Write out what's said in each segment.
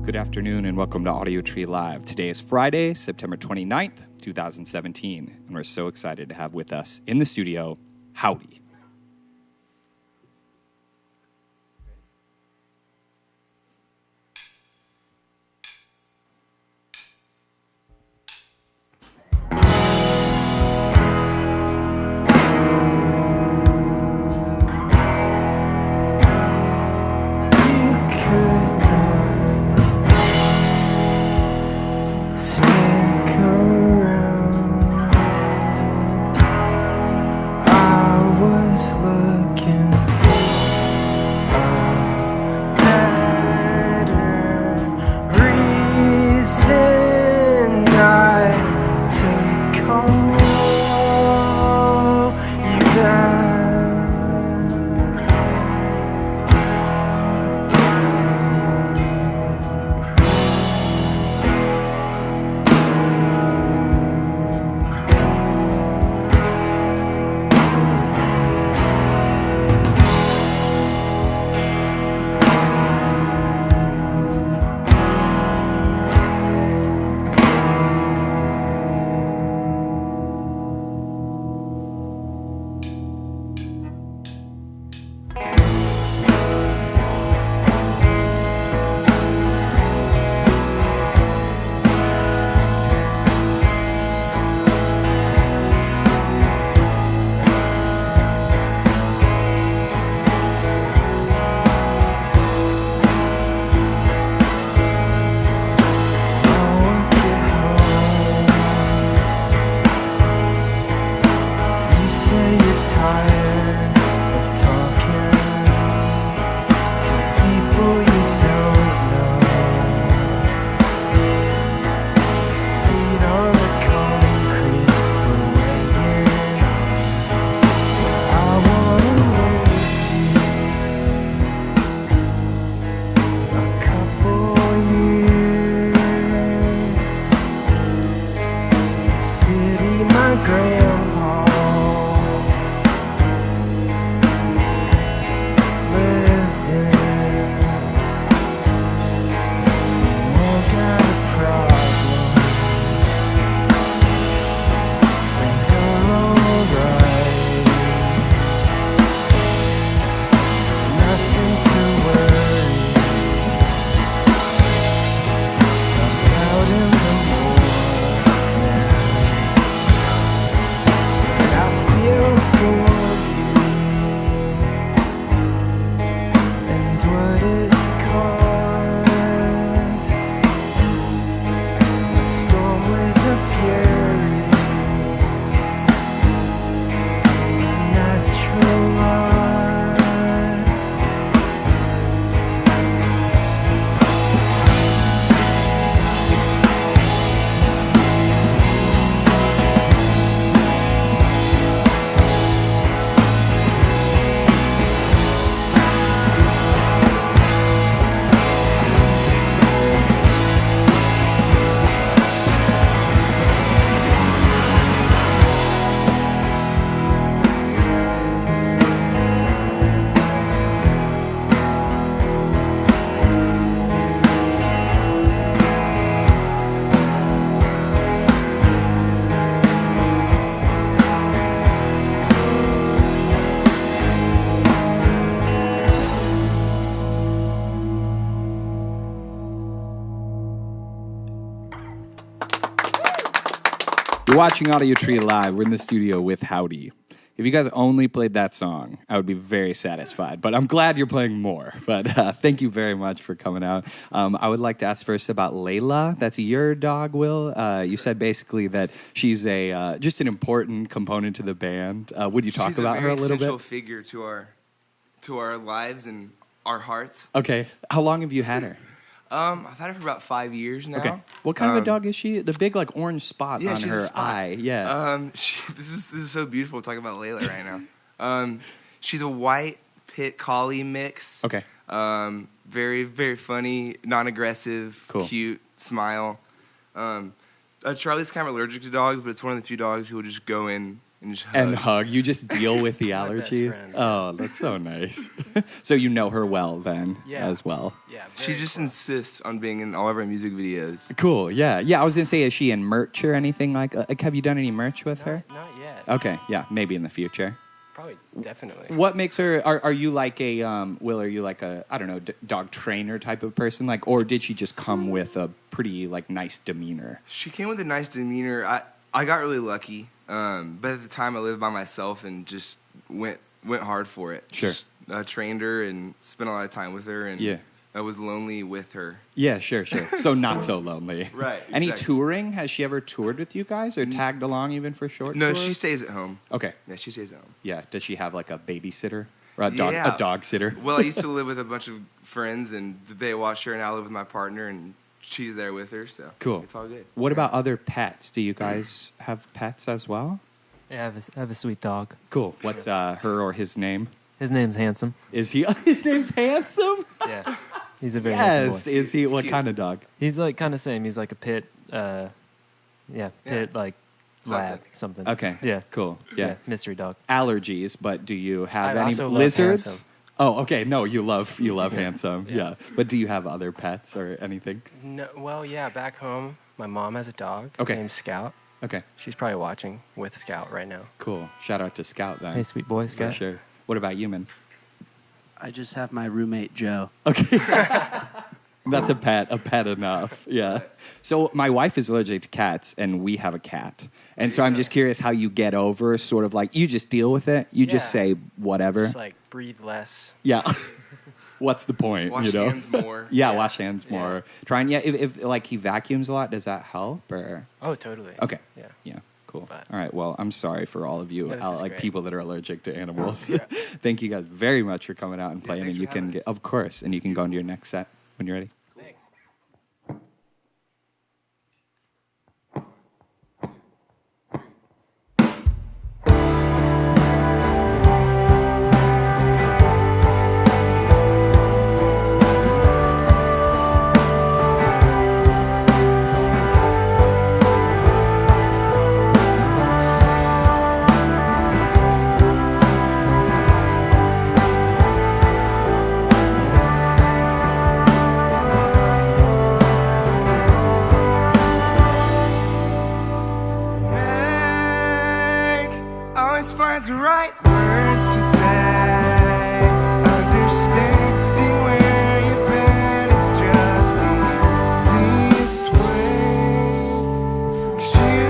Good afternoon and welcome to Audiotree Live. Today is Friday, September 29th, 2017, and we're so excited to have with us in the studio, Hovvdy. You're watching Audiotree Live. We're in the studio with Hovvdy. If you guys only played that song, I would be very satisfied. But I'm glad you're playing more. But thank you very much for coming out. I would like to ask first about Layla. That's your dog, Will. You said basically that she's just an important component to the band. Would you talk about her a little bit? She's a very central figure to our lives and our hearts. Okay. How long have you had her? I've had her for about 5 years now. Okay. What kind of a dog is she? The big orange spot on her eye. Yeah. This is so beautiful talking about Layla right now. She's a white pit collie mix. Okay. Very, very funny, non-aggressive, cute, smile. Charlie's kind of allergic to dogs, but it's one of the few dogs who will just go in and just hug. And hug. You just deal with the My best allergies. friend. Oh, that's so nice. So you know her well then, as well. Yeah. She just insists on being in all of our music videos. Cool. Yeah. Yeah. I was gonna say, is she in merch or anything like? Have you done any merch with her? Not yet. Okay. Yeah. Maybe in the future. Probably, definitely. What makes her? Are you like a Will? Are you like a I don't know dog trainer type of person? Like, or did she just come with a pretty like nice demeanor? She came with a nice demeanor. I got really lucky, but at the time I lived by myself and just went hard for it. Sure. Just, trained her and spent a lot of time with her, and Yeah. I was lonely with her. Yeah, sure. So not so lonely. Right, Any exactly. touring? Has she ever toured with you guys or tagged along even for short No, tours? she stays at home. Okay. Yeah, she stays at home. Yeah. Does she have like a babysitter or a Yeah. dog sitter? Well, I used to live with a bunch of friends, and they watch her, and I live with my partner, and she's there with her, so Cool. it's all good. What about other pets? Do you guys have pets as well? Yeah, I have a sweet dog. Cool. What's her or his name? His name's Handsome. Is he? His name's Handsome. Yeah, he's a very handsome Yes. boy. Is he? It's What cute. kind of dog? He's like kind of same. He's like a pit. Pit like lab something. Okay. Yeah. Cool. Yeah. mystery dog. Allergies, but do you have I any also love lizards? Handsome. Oh, okay. No, you love Handsome. Yeah. But do you have other pets or anything? No, well, yeah. Back home, my mom has a dog Okay. named Scout. Okay. She's probably watching with Scout right now. Cool. Shout out to Scout then. Hey, sweet boy, For Scott. sure. What about you, man? I just have my roommate Joe. Okay. That's a pet enough. Yeah. So my wife is allergic to cats, and we have a cat. And so I'm just curious how you get over sort of like, you just deal with it. You just Yeah. say whatever. Just like breathe less. Yeah. What's the point? Wash you know? hands more. Yeah, Yeah. wash hands more. Try and if like he vacuums a lot, does that help or? Oh, totally. Okay. Yeah. Yeah. Cool. But- All right. Well, I'm sorry for all of you, No, this is like great. people that are allergic to animals. Thank you guys very much for coming out and playing. thanks And you for can having get, us. of course, and you can go into your next set when you're ready. Thanks. Meg always finds the right words to say. Understanding where you've been is just the easiest way. 'Cause you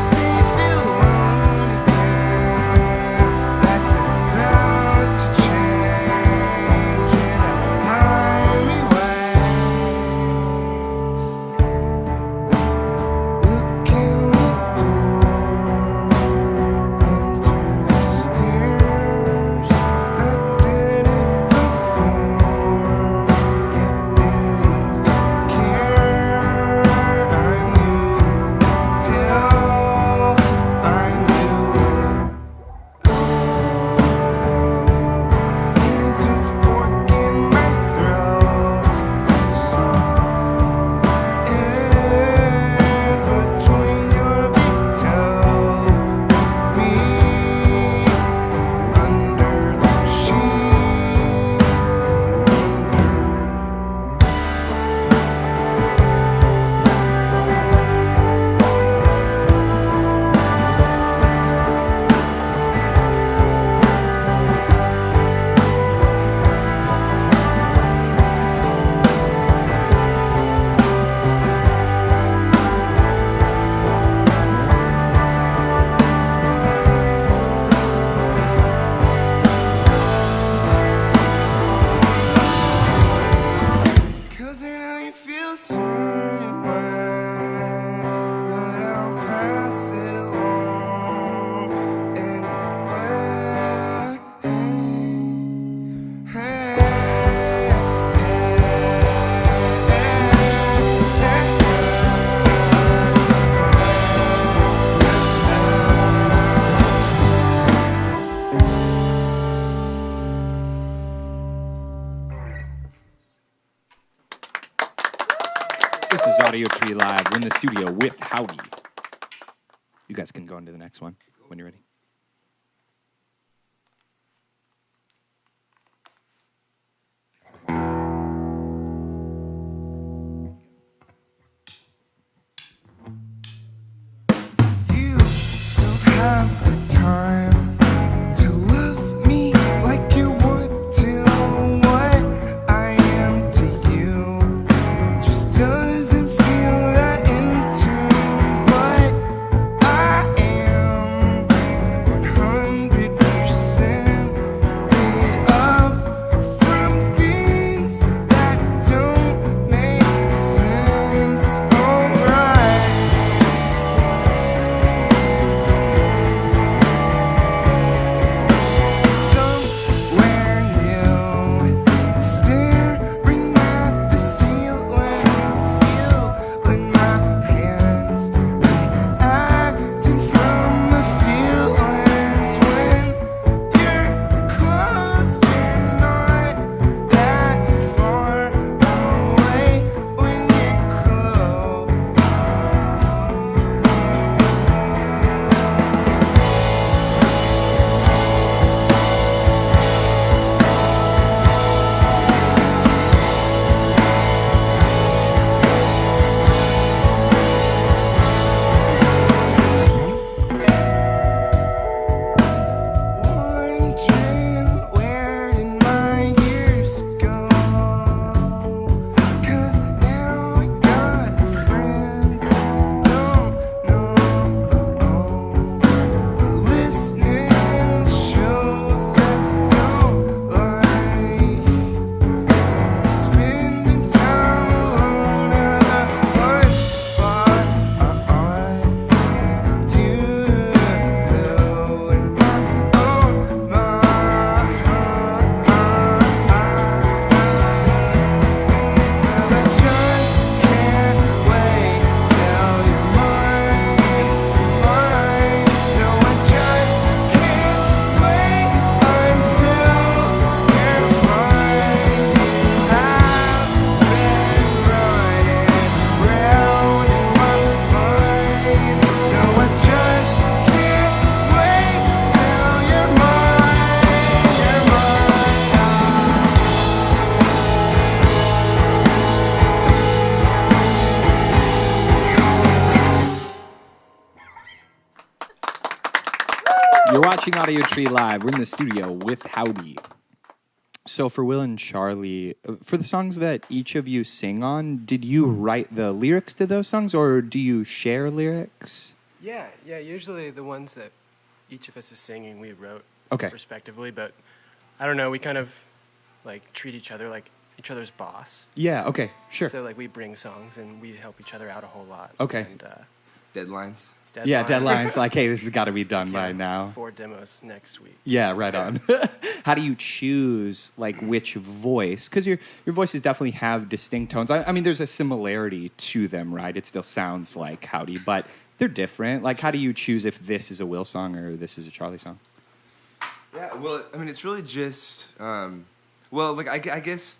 see you feel alone again. That's about to change in a timely way. Look in the door into the stairs. I did it before. Yet did you care? I knew it till I knew it. There's a fork in my throat. I saw in between your big toe and me under the sheet. Cause I know you feel a certain way, but I'll pass it along anyway. This is Audiotree Live. We're in the studio with Howdy. You guys can go into the next one when you're ready. You don't have the time to love me like you would to what I am to you. Just doesn't feel that into, but I am 100% made up from things that don't make sense. Alright. Somewhere new, staring at the ceiling, feeling my hands, reacting from the feelings when you're close, you're not that far away when you're close. Wondering where did my years go? 'Cause now I got friends don't know. Listening to shows that don't like. Spending time alone at a fun spot with you in my own mind. Well, I just can't wait till you're mine. No, I just can't wait until you're mine. I've been running round in my mind. No, I just can't wait till you're mine. You're You're watching Audiotree Live. We're in the studio with Hovvdy. So for Will and Charlie, for the songs that each of you sing on, did you write the lyrics to those songs, or do you share lyrics? Yeah, usually the ones that each of us is singing, we wrote Okay. respectively, but I don't know, we kind of like treat each other like each other's boss. Yeah, okay, sure. So like we bring songs and we help each other out a whole lot. Okay. And Deadlines. Yeah, deadlines like, hey, this has got to be done by now. 4 demos next week. Yeah, right on. How do you choose like which voice? Because your voices definitely have distinct tones. I mean, there's a similarity to them, right? It still sounds like Hovvdy, but they're different. Like, how do you choose if this is a Will song or this is a Charlie song? Yeah, well, I mean, it's really just, like, I guess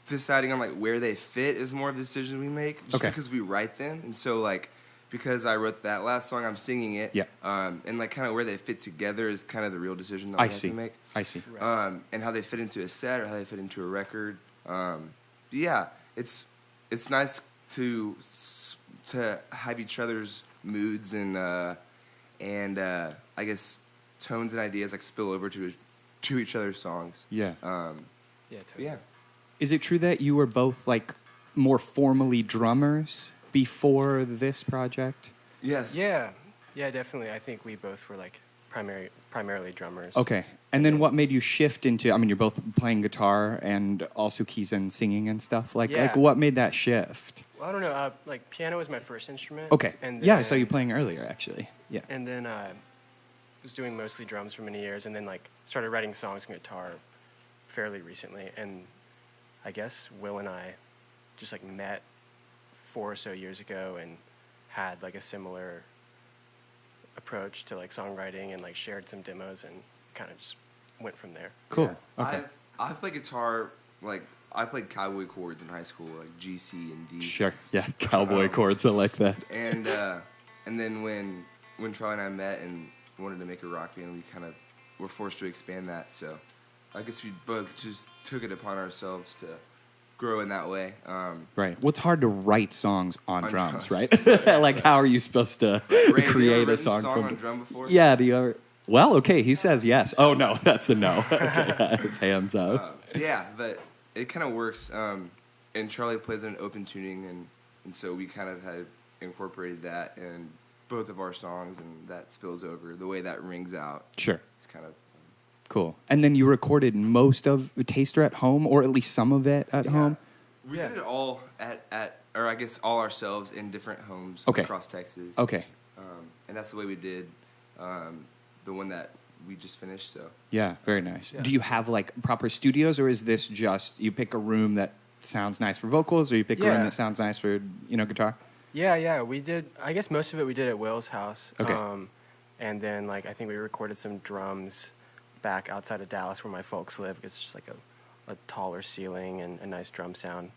deciding on, like, where they fit is more of the decision we make, just Okay. because we write them. And so, like, because I wrote that last song, I'm singing it. Yeah. And, like, kind of where they fit together is kind of the real decision that we have to make. I see. And how they fit into a set or how they fit into a record. Yeah, it's nice to have each other's moods and I guess tones and ideas like spill over to each other's songs. Yeah. Yeah, totally. Yeah. Is it true that you were both like more formally drummers before this project? Yes. Yeah, definitely. I think we both were like primarily drummers. Okay. And then what made you shift into, I mean, you're both playing guitar and also keys and singing and stuff. Like Yeah. what made that shift? Well, I don't know. Like piano was my first instrument. Okay. And Yeah, I then- saw you playing earlier, actually. Yeah. And then was doing mostly drums for many years, and then like started writing songs on guitar fairly recently. And I guess Will and I just like met 4 or so years ago and had like a similar approach to like songwriting and like shared some demos and kind of just went from there. Cool. Yeah. Okay. I play guitar, like, I played cowboy chords in high school, like G, C, and D. Sure. Yeah. Cowboy chords. I like that. And then when when Charlie and I met and wanted to make a rock band, we kind of were forced to expand that. So I guess we both just took it upon ourselves to grow in that way. Right. Well, it's hard to write songs on drums, drums. right? Like, how are you supposed to Ray, create have you ever a song written from on drum before? Yeah, do you ever? Well, okay, he says yes. Oh, no, that's a no. Okay, his hands up. Yeah, but it kind of works. And Charlie plays in open tuning, and so we kind of had incorporated that in both of our songs, and that spills over. The way that rings out. Sure. It's kind of... Cool. And then you recorded most of Taster at home, or at least some of it at home? We did it all or I guess all ourselves in different homes across Texas. Okay. And that's the way we did the one that we just finished. So Yeah, very nice. Yeah. Do you have, like, proper studios, or is this just you pick a room that sounds nice for vocals, or you pick a room Yeah. that sounds nice for, guitar? Yeah, we did. I guess most of it we did at Will's house. Okay. And then, like, I think we recorded some drums back outside of Dallas where my folks live. It's just like a taller ceiling and a nice drum sound.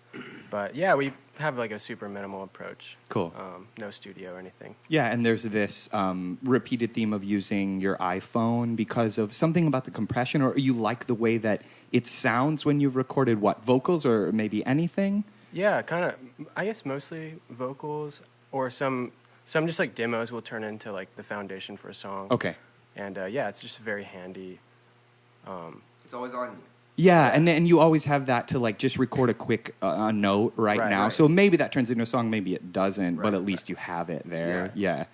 But yeah, we have like a super minimal approach. Cool. No studio or anything. Yeah, and there's this repeated theme of using your iPhone because of something about the compression, or you like the way that it sounds when you've recorded, vocals or maybe anything? Yeah, kind of. I guess mostly vocals, or some just like demos will turn into like the foundation for a song. Okay. And yeah, it's just very handy. it's always on you. Yeah, and you always have that to, like, just record a quick note right now. Right. So maybe that turns into a song, maybe it doesn't, but Right, at least you have it there. Yeah.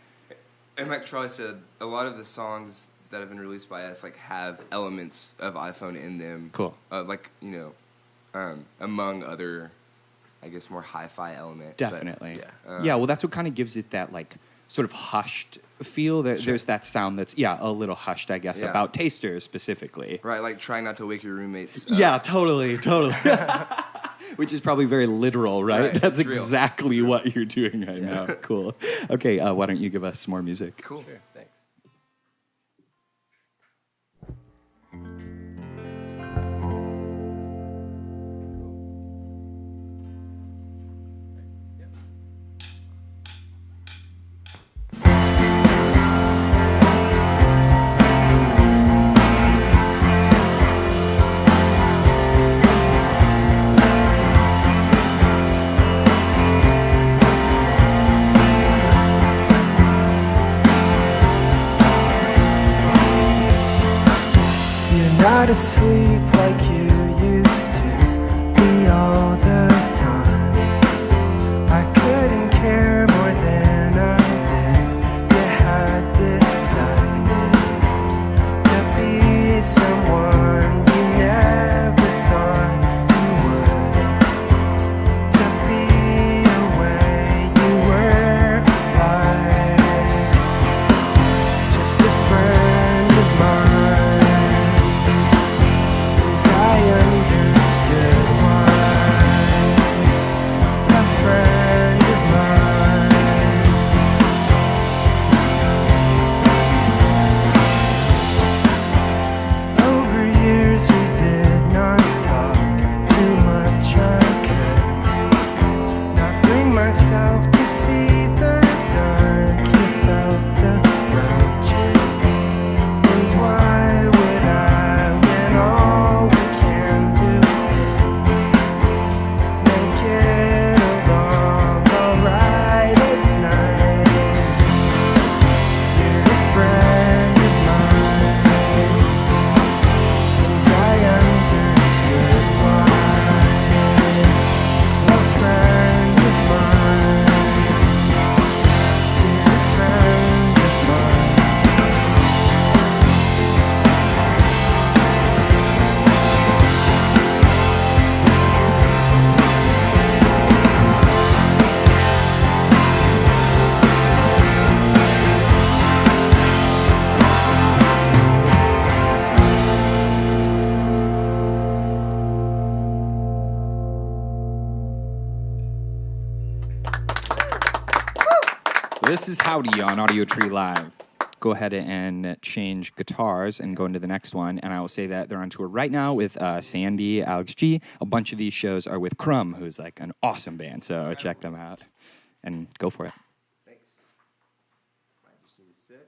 And like Charlie said, a lot of the songs that have been released by us like have elements of iPhone in them. Cool. Like, among other, I guess, more hi-fi element. Definitely. But, Yeah, well, that's what kind of gives it that, like, sort of hushed feel. There's that sound that's, a little hushed, I guess, Yeah. about Taster specifically. Right, like trying not to wake your roommates. Yeah, totally. Which is probably very literal, right? Right, That's it's real. exactly what you're doing right now. Cool. Okay, why don't you give us some more music? Cool. Sure, thanks. Not asleep like you used to be all the time. I couldn't care more than I did. You had decided to be someone you never thought you would. To be away you were like just a friend of mine. I understood why a friend of mine. Over years we did not talk too much. I could not bring myself to see the dark you felt around you. And why would I, when all we can do is make it along alright? It's nice. You're a friend of mine, and I understood why. A friend of mine. You're a friend of mine. This is Howdy on Audiotree Live. Go ahead and change guitars and go into the next one. And I will say that they're on tour right now with Cende, Alex G. A bunch of these shows are with Crumb, who's like an awesome band. So check them out and go for it. Thanks. Might just need to sit.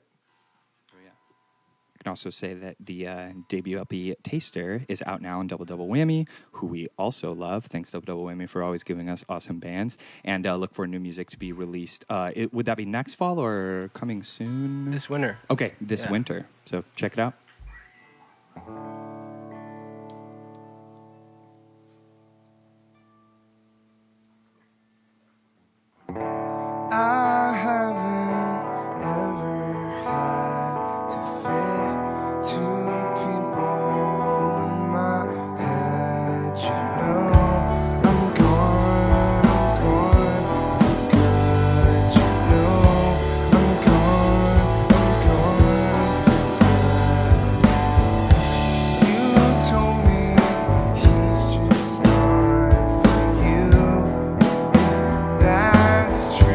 I can also say that the debut LP Taster is out now on Double Double Whammy, who we also love. Thanks, Double Double Whammy, for always giving us awesome bands. And look for new music to be released. Would that be next fall or coming soon? This winter. Okay, this winter. So check it out. I haven't ever had to fit two people in my head. You know I'm gone for good. You know I'm gone for good. You told me he's just not for you. If that's true.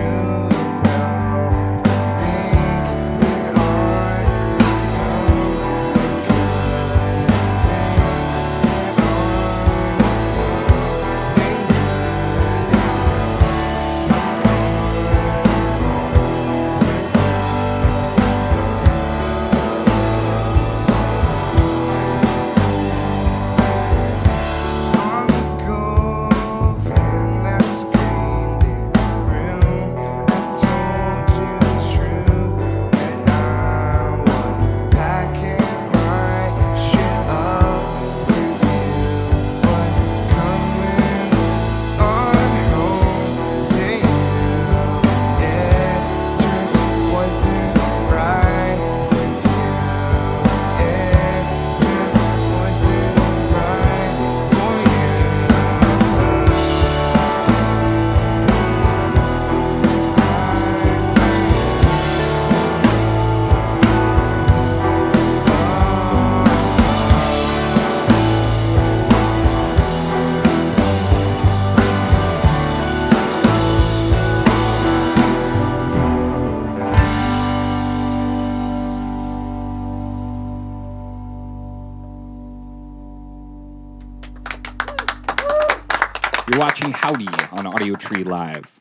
You're watching Howdy on Audiotree Live.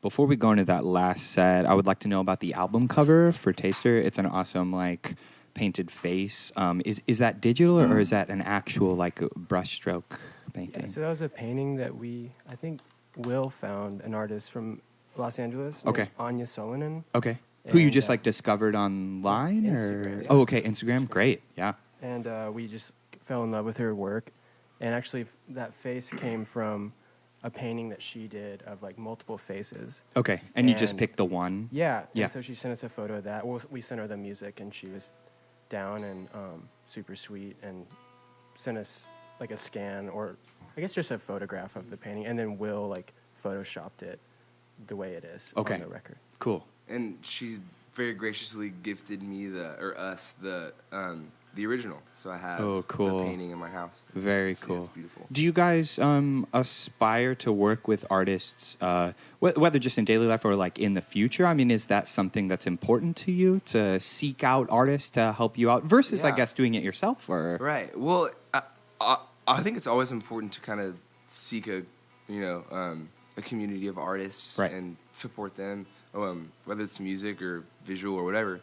Before we go into that last set, I would like to know about the album cover for Taster. It's an awesome, like, painted face. Is that digital or is that an actual, like, brushstroke painting? Yeah, so that was a painting that I think Will found an artist from Los Angeles. Okay. Named Anya Solonen. Okay. Who you And, just, like, discovered online? Instagram, Or? yeah. Oh, okay, Instagram? Great, yeah. And we just fell in love with her work. And actually, that face came from a painting that she did of like multiple faces. Okay, and you just And- picked the one? Yeah. Yeah. And so she sent us a photo of that. Well, we sent her the music, and she was down and super sweet, and sent us like a scan or I guess just a photograph of the painting, and then Will like photoshopped it the way it is Okay. on the record. Cool. And she very graciously gifted me the original. So I have Oh, cool. the painting in my house. Very It's cool. beautiful. Do you guys aspire to work with artists, whether just in daily life or like in the future? I mean, is that something that's important to you to seek out artists to help you out versus, I Yeah. guess, doing it yourself? Or Right. Well, I think it's always important to kind of seek a community of artists Right. and support them, whether it's music or visual or whatever.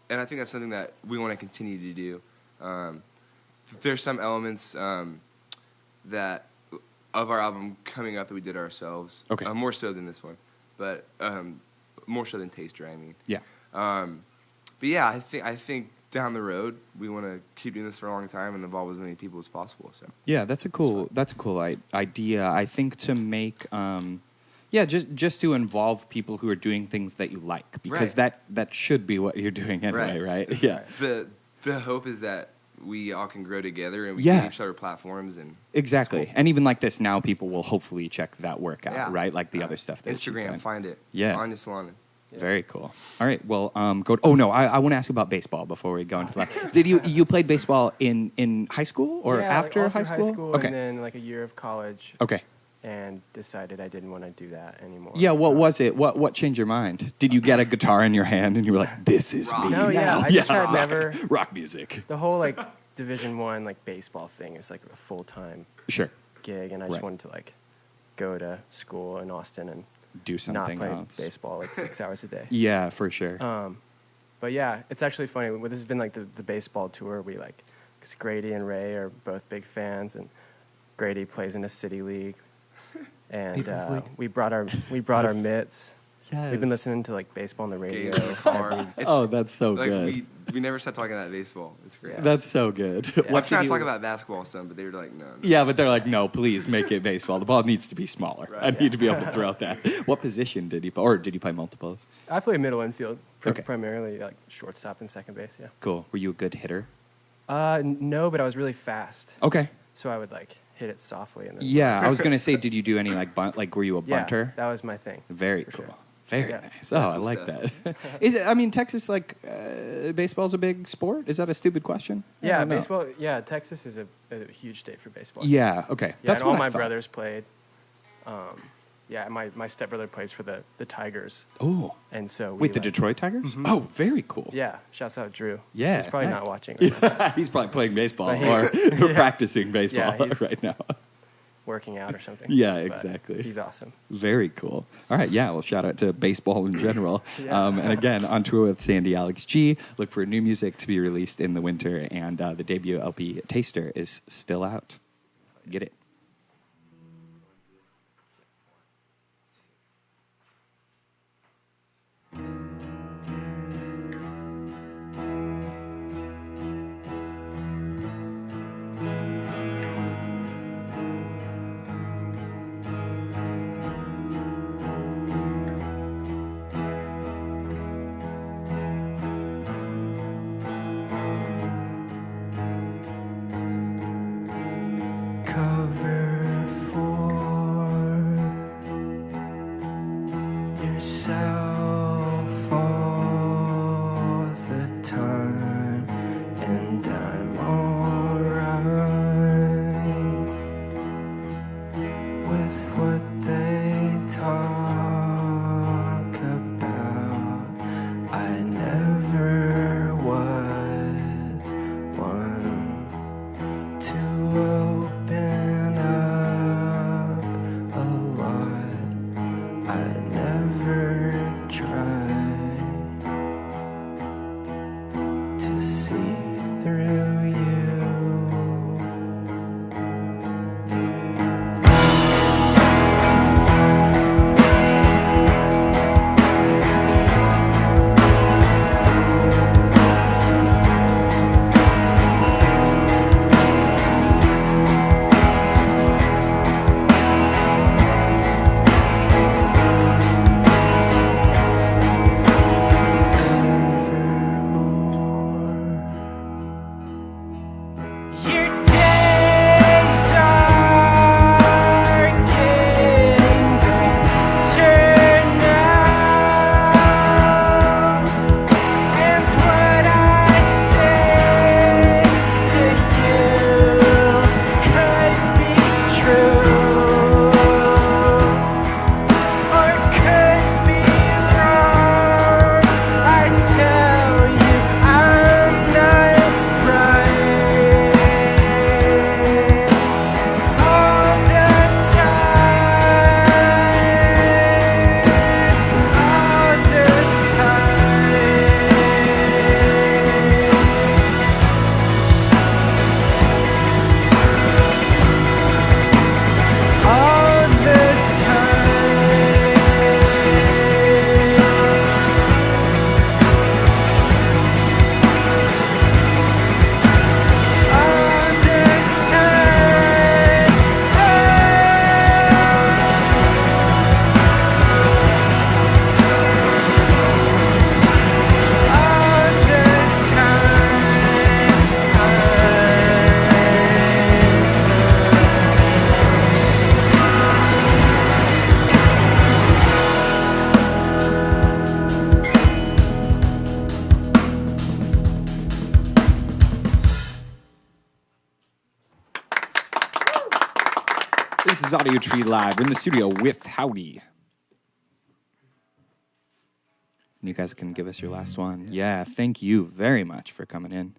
And I think that's something that we want to continue to do. There's some elements that of our album coming up that we did ourselves. Okay. More so than this one, but more so than Taster. I mean. yeah, But yeah, I think down the road we want to keep doing this for a long time and involve as many people as possible. So yeah, that's a cool idea. I think to make. Just to involve people who are doing things that you like, because Right. that should be what you're doing anyway, right? Yeah, the hope is that we all can grow together and we Yeah. give each other platforms and exactly. cool. And even like this, now people will hopefully check that work out, Yeah. right? Like the other stuff. That you've Instagram, done. find it. Yeah. Anya Solonen. Very cool. All right. Well, go. Oh no, I want to ask about baseball before we go into that. Did you play baseball in high school or Yeah, like, after all high through school? Okay. And then like a year of college, Okay. and decided I didn't want to do that anymore. Yeah. What was it? What changed your mind? Did you get a guitar in your hand and you were like, "This is me"? No, yeah, now? I just had never rock music. the whole like Division I like baseball thing is like a full-time Sure. gig, and I just Right. wanted to like go to school in Austin and Do not something play else. baseball like 6 hours a day. Yeah, for sure. But But yeah, it's actually funny. This has been like the baseball tour. Because Grady and Ray are both big fans, and Grady plays in a city league, and People's league. we brought our mitts. Yes. We've been listening to like baseball on the radio. Games in the car. Oh, that's so like, good. We never stopped talking about baseball. It's great. Yeah. That's so good. Yeah. I'm What trying did to talk you- about basketball some, but they were like, no. Yeah, but they're like, no, please make it baseball. The ball needs to be smaller. Right. I need to be able to throw that. What position did you play? Or did you play multiples? I play middle infield, Okay. primarily like shortstop and second base. Yeah. Cool. Were you a good hitter? No, but I was really fast, Okay. so I would like hit it softly. And then Yeah, I was going to say, did you do any like bunt? Like, were you a yeah, bunter? that was my thing. Very for cool. sure. Very Yeah. nice. Oh, That's I cool like stuff. that. Is it? I mean, Texas like baseball's a big sport. Is that a stupid question? I Yeah, don't know. baseball. Yeah, Texas is a huge state for baseball. Yeah. Okay. Yeah, That's and what all I my thought. brothers played. Yeah, my stepbrother plays for the Tigers, Oh, and so we, wait, the like- Detroit Tigers? Mhm. Oh, very cool. Yeah, shouts out Drew. Yeah, he's probably nice. not watching. He's probably playing baseball But or yeah. practicing baseball Yeah, he's- right now. Working out or something. Yeah, But exactly. He's awesome. Very cool. All right, yeah, well, shout out to baseball in general. Yeah. And again, on tour with Sandy Alex G. Look for new music to be released in the winter, and the debut LP, Taster, is still out. Get it. Cover for yourself all the time, and I'm alright with what they talk about. I never was one to open up a lot. I never tried to see through you. Your days are getting better now, and what I say to you could be true, or could be wrong. I tell you, I'm not right all the time, all the time, all the This is Audiotree Live. We're in the studio with Howdy. You guys can give us your last one. Yeah, thank you very much for coming in.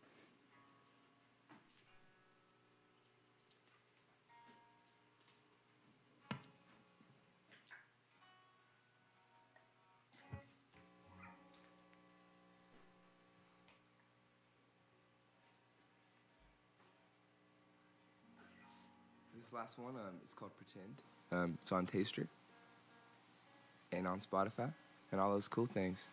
this last one, it's called Pretend. It's on Taster and on Spotify and all those cool things.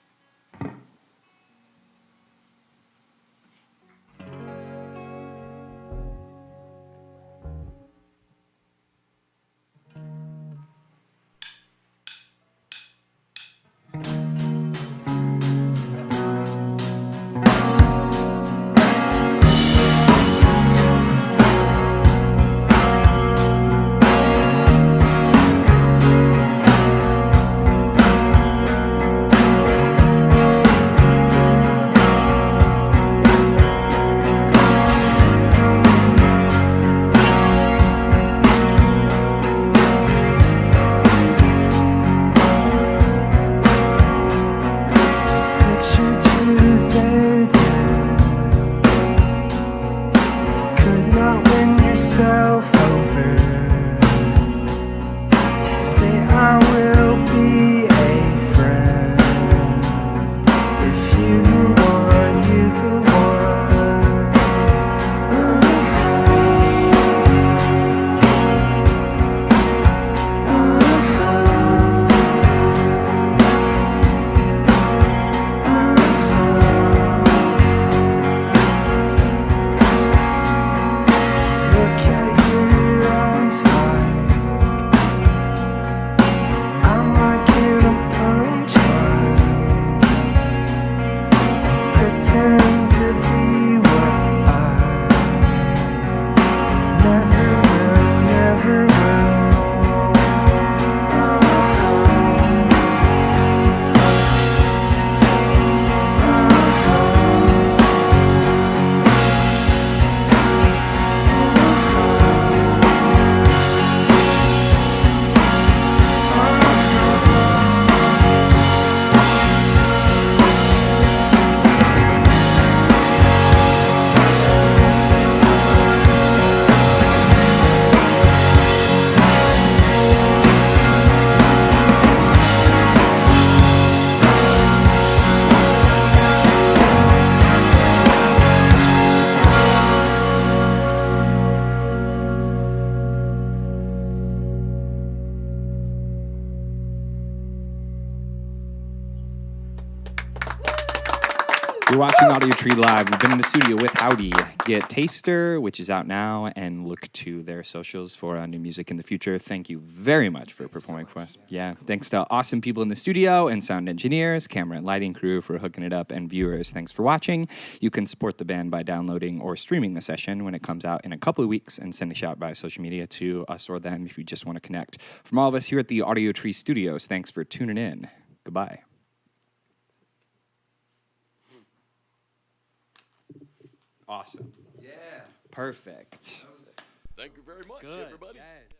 You're watching Audiotree Live. We've been in the studio with Hovvdy. Get Taster, which is out now, and look to their socials for new music in the future. Thank you very much for performing for us. Yeah, thanks to awesome people in the studio and sound engineers, camera and lighting crew for hooking it up, and viewers, thanks for watching. You can support the band by downloading or streaming the session when it comes out in a couple of weeks, and send a shout by social media to us or them if you just want to connect. From all of us here at the Audiotree Studios, thanks for tuning in. Goodbye. Awesome. Yeah. Perfect. Thank you very much, Good. everybody. Yes.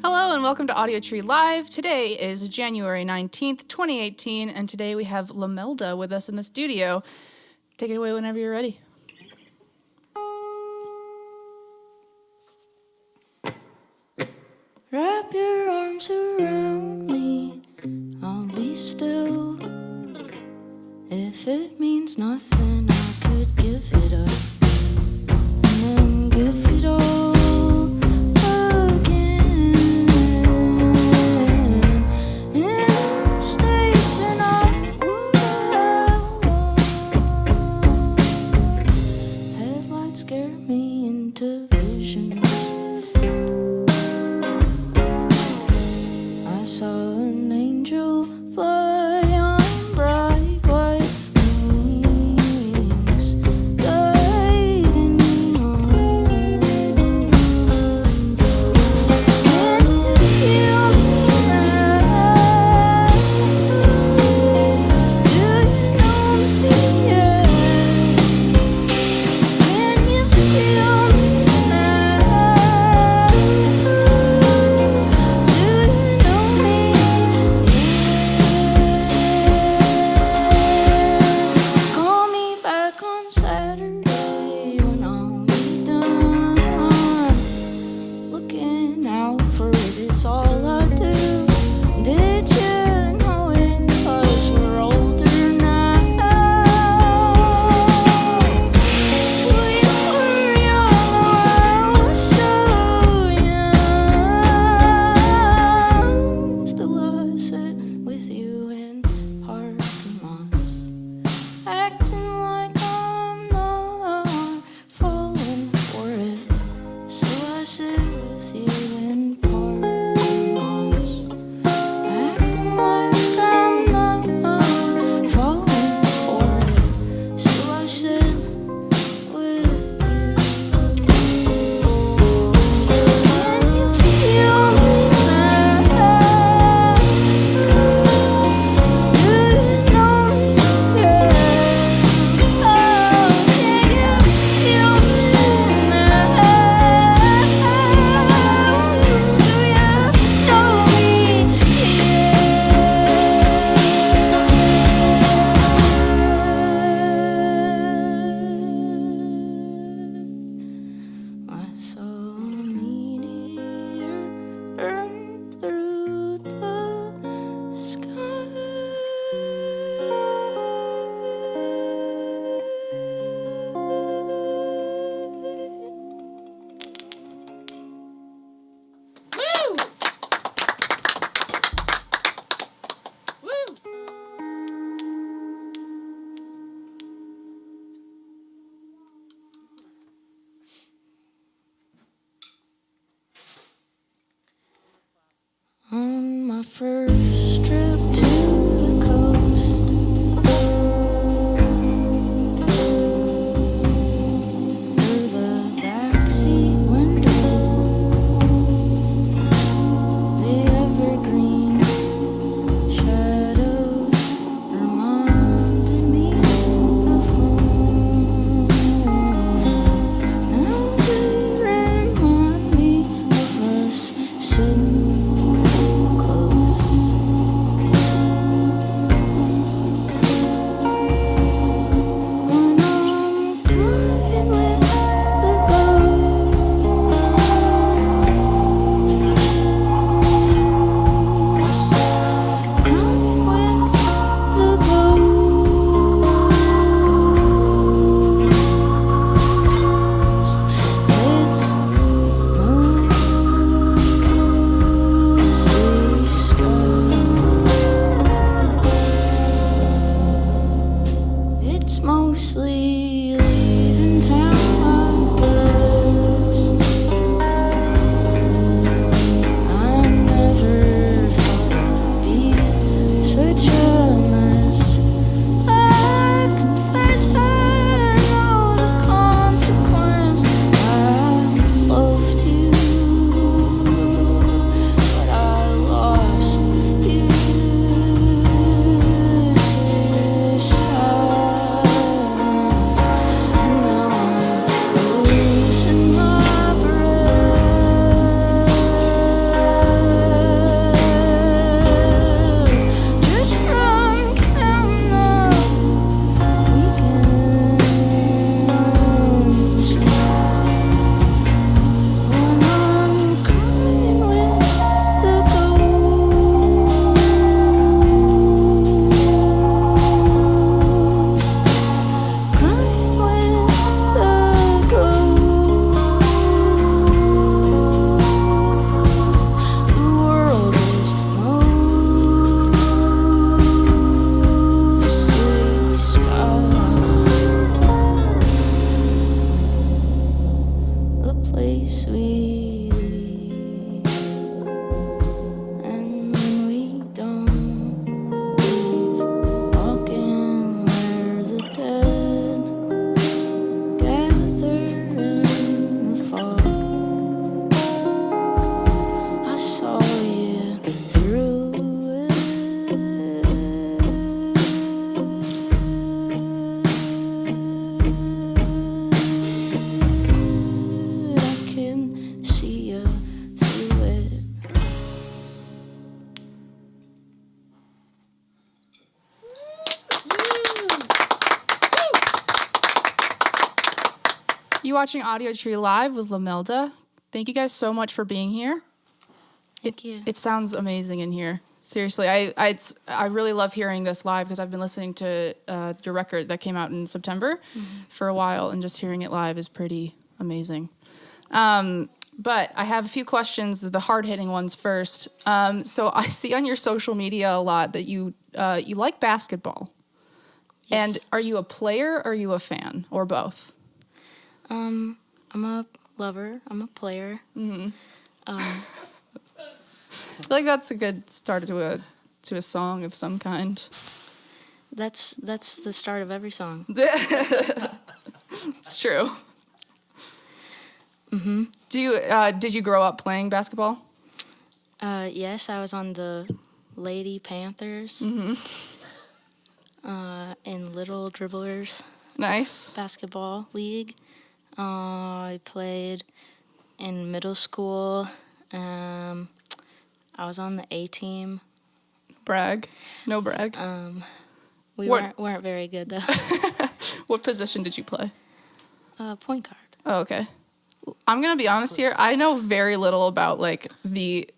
Hello and welcome to Audiotree Live. Today is January 19th, 2018, and today we have Lomelda with us in the studio. Take it away whenever you're ready. Wrap your arms around me, I'll be still. If it means nothing, I could give it up and then give it all again. Interstate and headlights scare me into visions. I saw an angel fly on bright white wings, guiding me home. Can you feel me now? Do you such a mess. I confess I know the consequence. I loved you, but I lost you to silence. And now I'm losing my breath just from counting up weekends. When I'm crying with the ghosts, crying with the ghosts. The world is mostly sky. The place we leave, and when we don't leave, walking where the dead gather in the fog. I saw you through it. I can see you through it. You watching Audiotree Live with Lomelda. Thank you guys so much for being here. Thank you. It sounds amazing in here. Seriously, I really love hearing this live because I've been listening to your record that came out in September for a while, and just hearing it live is pretty amazing. But I have a few questions, the hard-hitting ones first. So I see on your social media a lot that you like basketball. Yes. And are you a player or are you a fan, or both? I'm a lover. I'm a player. I feel like that's a good start to a song of some kind. That's the start of every song. It's true. Did you grow up playing basketball? Yes, I was on the Lady Panthers in Little Dribblers Nice. basketball league. I played in middle school. I was on the A team. Brag. No brag. We What- weren't very good though. What position did you play? Point guard. Oh, okay. I'm gonna be honest here. I know very little about the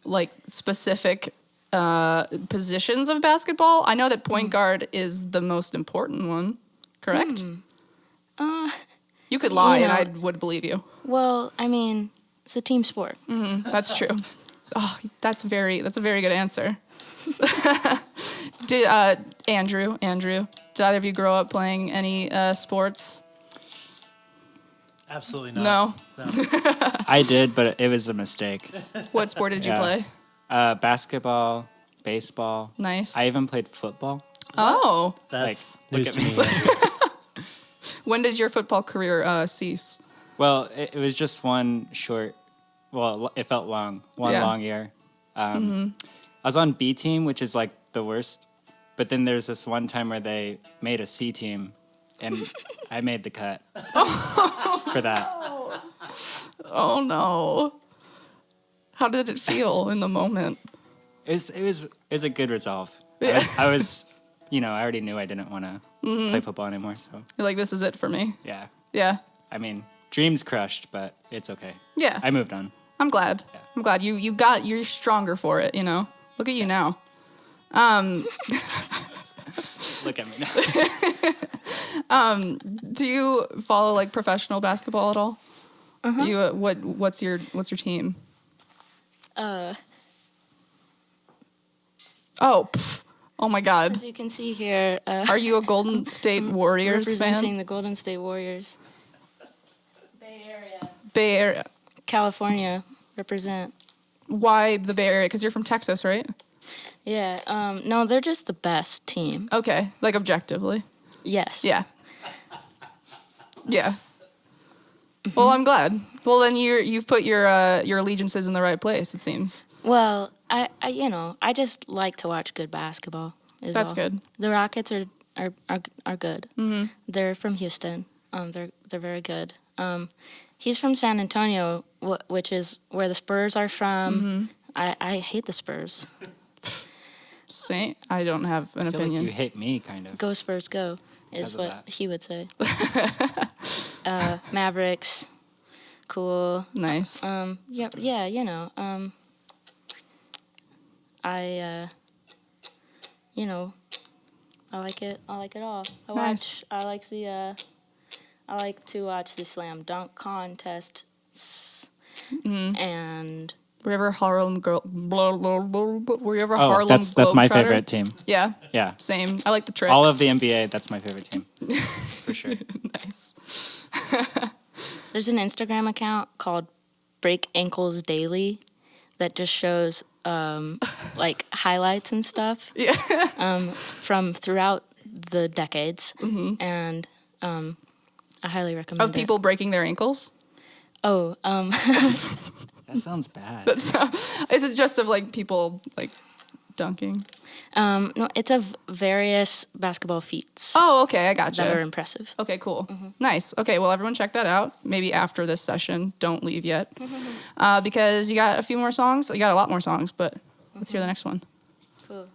specific positions of basketball. I know that point guard is the most important one. Correct? You could lie, You and know- I would believe you. Well, I mean, it's a team sport. That's true. Oh, that's a very good answer. Did Andrew? Did either of you grow up playing any sports? Absolutely not. No. I did, but it was a mistake. What sport did you Yeah. play? Basketball, baseball. Nice. I even played football. Oh. That's Like, news look to at me. me. When did your football career cease? Well, it was just one short. Well, it felt long. One Yeah. long year. I was on B team, which is like the worst. But then there's this one time where they made a C team, and I made the cut for that. Oh no. How did it feel in the moment? It was a good resolve. Yeah. I was, I already knew I didn't want to play football anymore. So You're like, this is it for me. yeah, Yeah. I mean, dreams crushed, but it's okay. Yeah. I moved on. I'm glad. Yeah. I'm glad you're stronger for it, Look at you now. Look at me now. Do you follow professional basketball at all? You what's your team? Oh my God. As you can see here, Are you a Golden State Warriors representing fan? the Golden State Warriors. Bay Area. Bay Area. California, represent. Why the Bay Area? Because you're from Texas, right? Yeah. No, they're just the best team. Okay, like objectively. Yes. Yeah. Yeah. Well, I'm glad. Well, then you've put your allegiances in the right place. It seems. Well, I just like to watch good basketball. That's good. The Rockets are good. Mm-hmm. They're from Houston. They're very good. He's from San Antonio, which is where the Spurs are from. Mm-hmm. I hate the Spurs. Same. I don't have an I feel opinion. like you hate me, kind of. Go Spurs, go, is Because of what that. he would say. Mavericks, cool. Nice. Yeah, you know. I like it. I like it all. Nice. I like to watch the slam dunk contests and Were you ever Harlem girl? Were you ever Oh, Harlem? that's my Globetrotter? favorite team. Yeah. Yeah. Same. I like the tricks. All of the NBA, that's my favorite team. For sure. Nice. there's an Instagram account called Break Ankles Daily that just shows like highlights and stuff. Yeah. From throughout the decades, and I highly recommend Of people breaking their ankles. Oh, That sounds bad. Is it just of like people like dunking? no, it's of various basketball feats Oh, okay, I gotcha. that are impressive. Okay, cool. Nice. Okay, well, everyone check that out. Maybe after this session. Don't leave yet. Because you got a few more songs. You got a lot more songs, but let's hear the next one. Cool.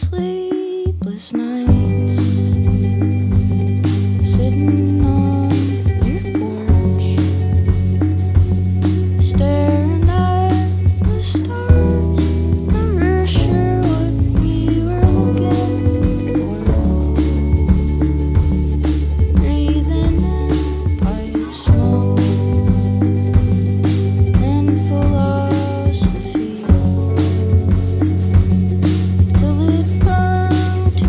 Non-sleepless nights, sitting on your porch, staring at the stars, never sure what we were looking for, breathing in pipes smoke and philosophy. Till it burned to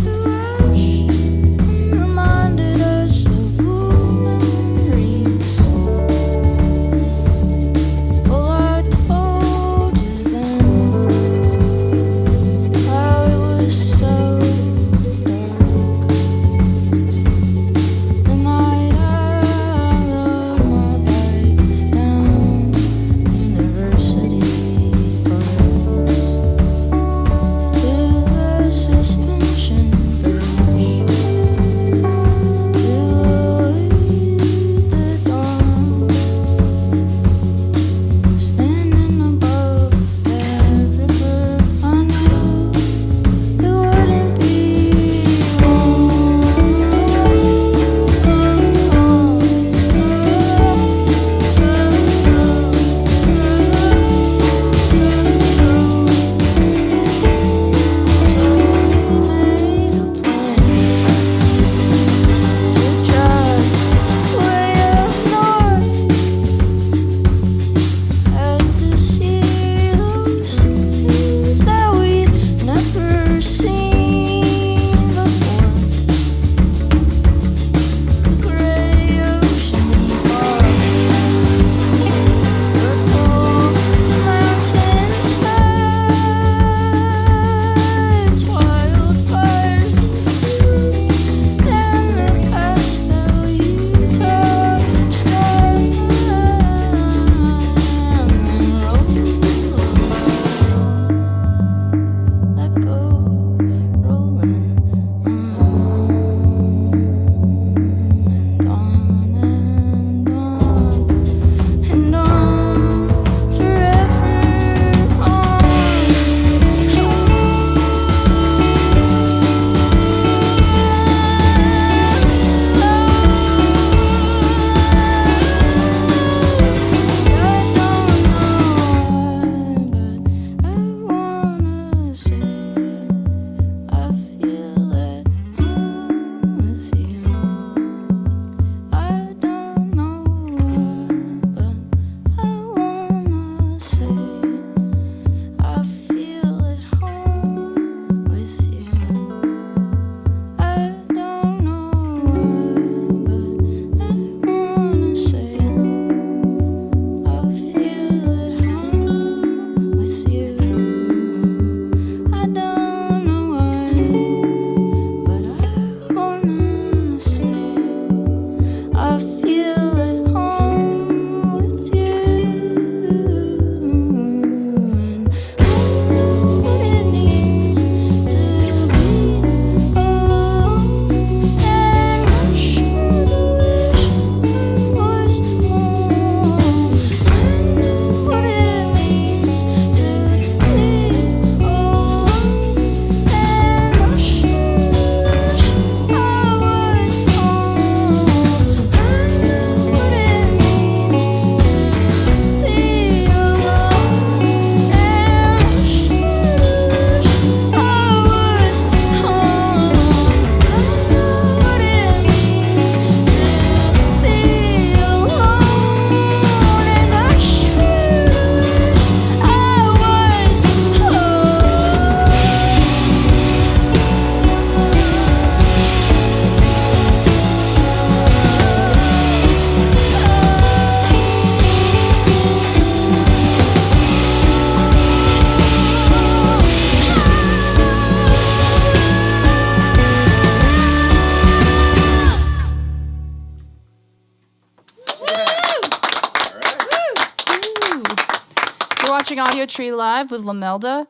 watching Audiotree Live with Lomelda.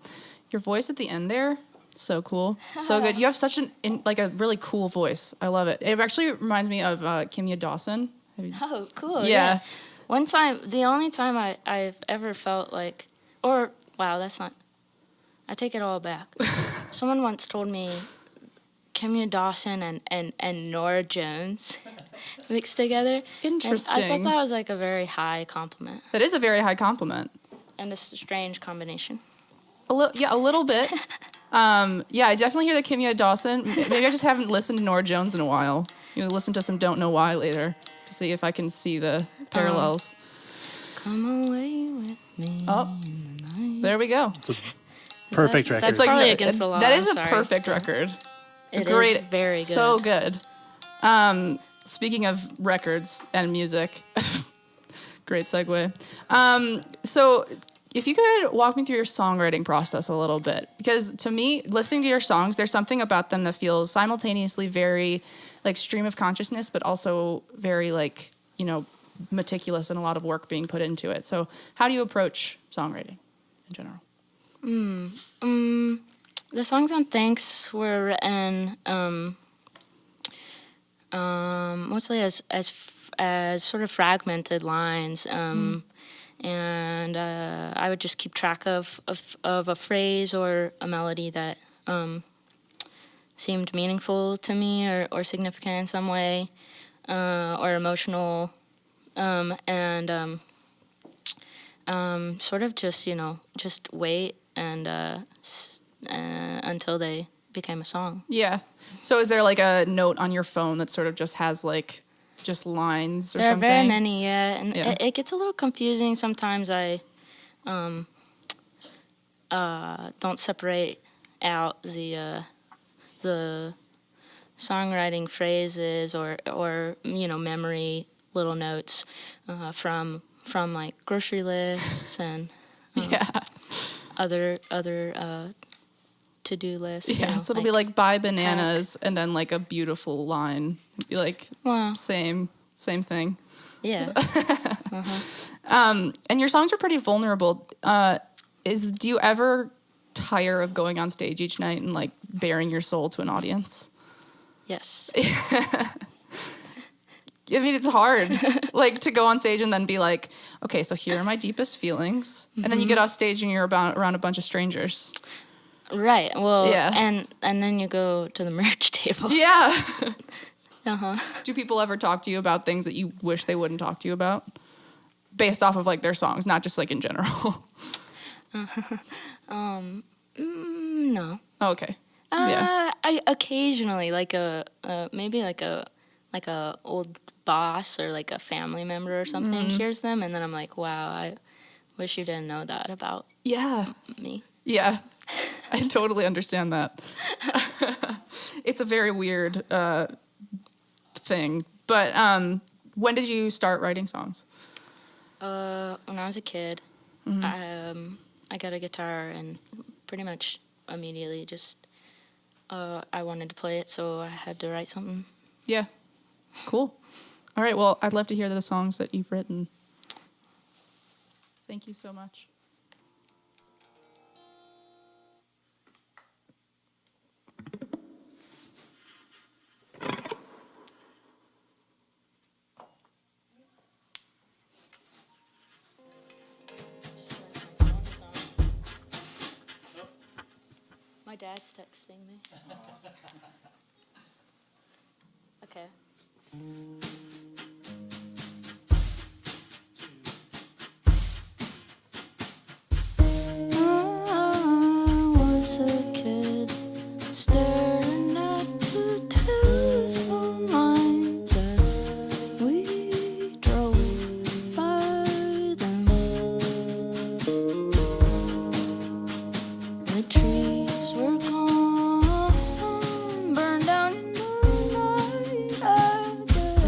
Your voice at the end there, so cool, so good. You have such a really cool voice. I love it. It actually reminds me of Kimya Dawson. Oh, cool. Yeah. One time, the only time I've ever felt like, wow, that's not, I take it all back. Someone once told me Kimya Dawson and Nora Jones mixed together. Interesting. And I thought that was like a very high compliment. That is a very high compliment. And it's a strange combination. A little bit. I definitely hear the Kimya Dawson. Maybe I just haven't listened to Nora Jones in a while. Listen to some Don't Know Why later to see if I can see the parallels. Come away with me. Oh, there we go. It's a perfect record. That's probably against the law. That is I'm a sorry. perfect record. It Great, is very good. So good. Speaking of records and music, great segue. So if you could walk me through your songwriting process a little bit, because to me, listening to your songs, there's something about them that feels simultaneously very like stream of consciousness, but also very like, meticulous and a lot of work being put into it. So how do you approach songwriting in general? The songs on Thanks were written mostly as sort of fragmented lines, and I would just keep track of a phrase or a melody that seemed meaningful to me or significant in some way, or emotional, and sort of just wait and until they became a song. Yeah. So is there like a note on your phone that sort of just has like just lines or there something? There are very many, yeah. And yeah. It gets a little confusing sometimes. I don't separate out the songwriting phrases or memory little notes from like grocery lists and other to-do lists. Yeah, so it'll be like buy bananas and then like a beautiful line. Be like same thing. Yeah. And your songs are pretty vulnerable. Do you ever tire of going on stage each night and like bearing your soul to an audience? Yes. I mean, it's hard, like, to go on stage and then be like, okay, so here are my deepest feelings. And then you get off stage and you're around a bunch of strangers. Right. Well, yeah. And then you go to the merch table. Yeah. Uh-huh. Do people ever talk to you about things that you wish they wouldn't talk to you about? Based off of, like, their songs, not just, like, in general. No. Oh, okay. I occasionally, like maybe like a old boss or like a family member or something hears them, and then I'm like, wow, I wish you didn't know that about me. Yeah, I totally understand that. It's a very weird thing. But when did you start writing songs? When I was a kid, I got a guitar and pretty much immediately just I wanted to play it, so I had to write something. Yeah. Cool. All right, well, I'd love to hear the songs that you've written. Thank you so much. My dad's texting me. Okay. I was a kid staring at the telephone lines as we drove by them. The trees were gone, burned down in the night. I guess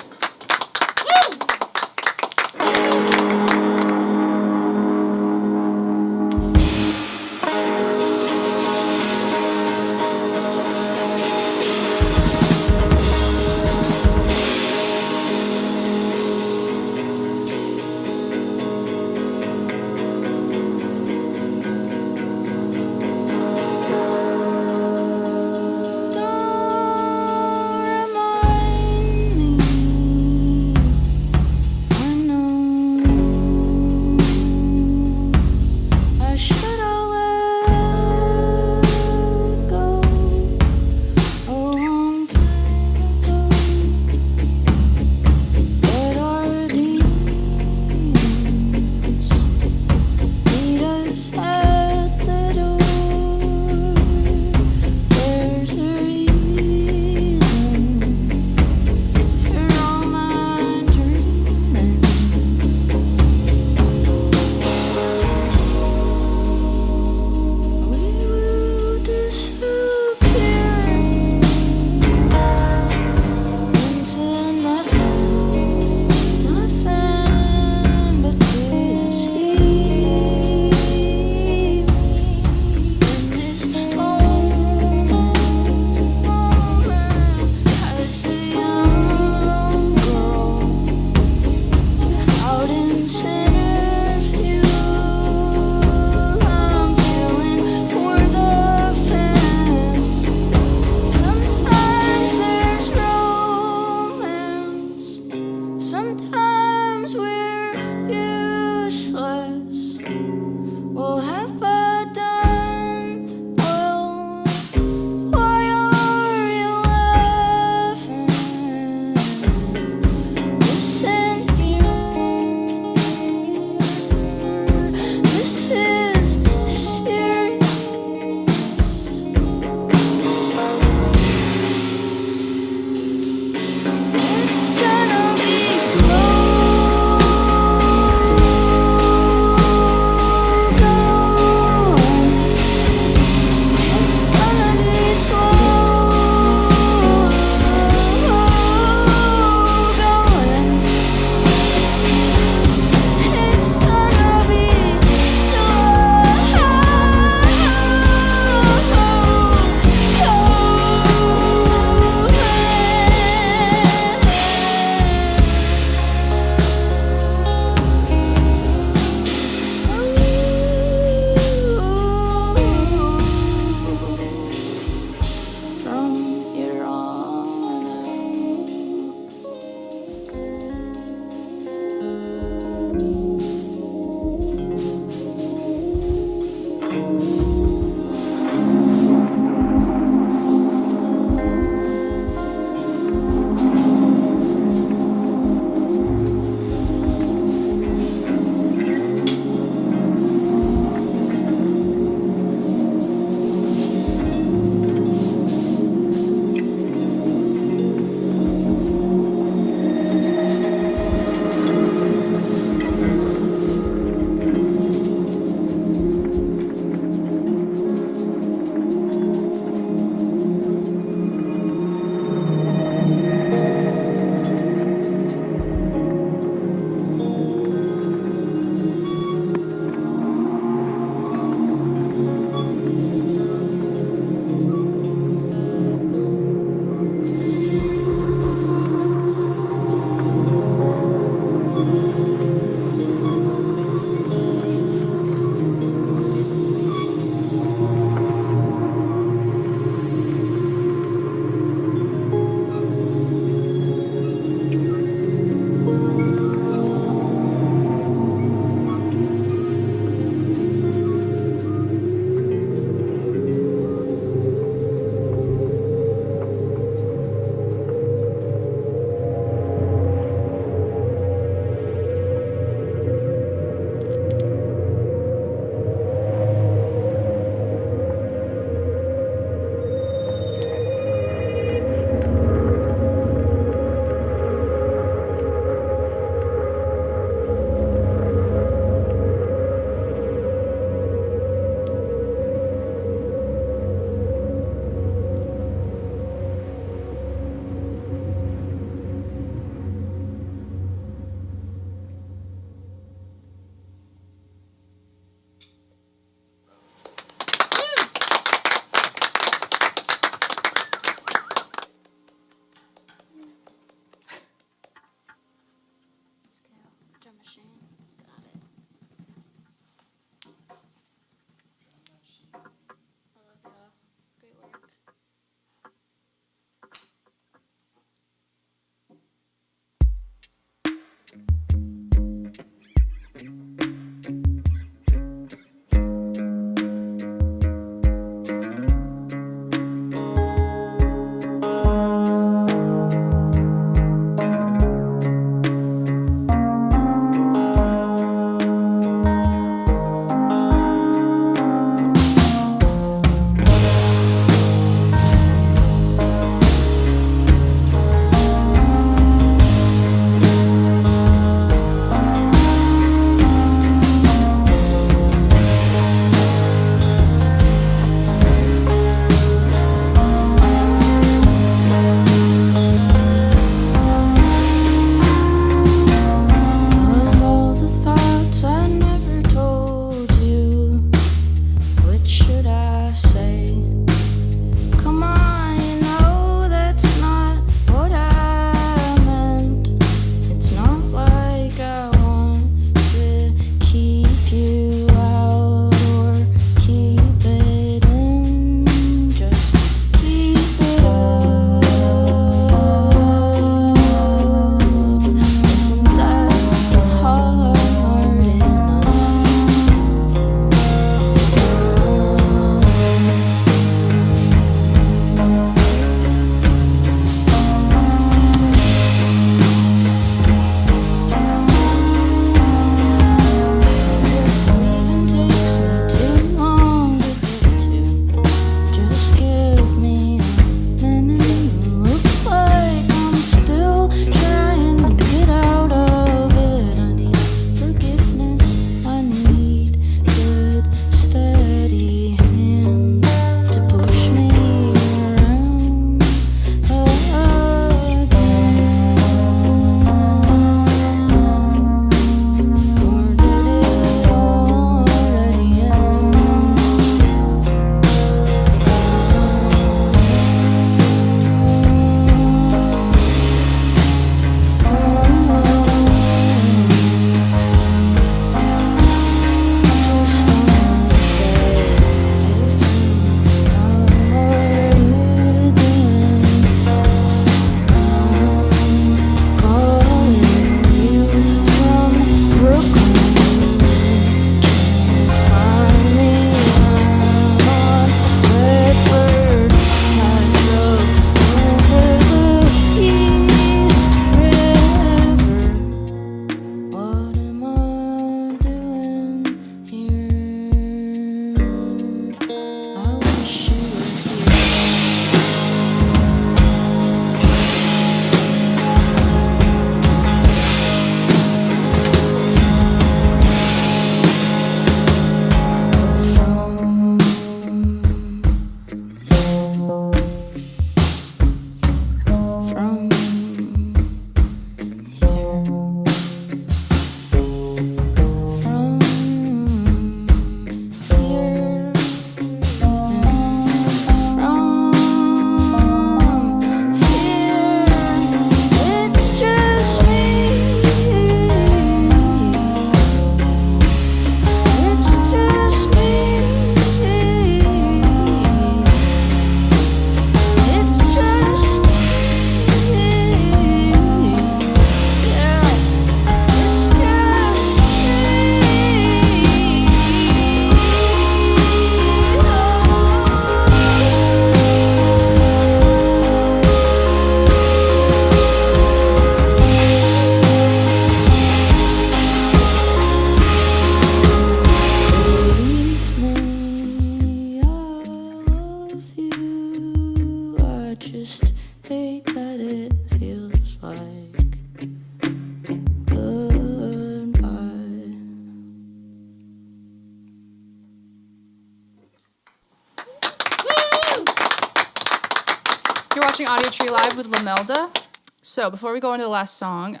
You're watching Audiotree Live with Lomelda. So before we go into the last song,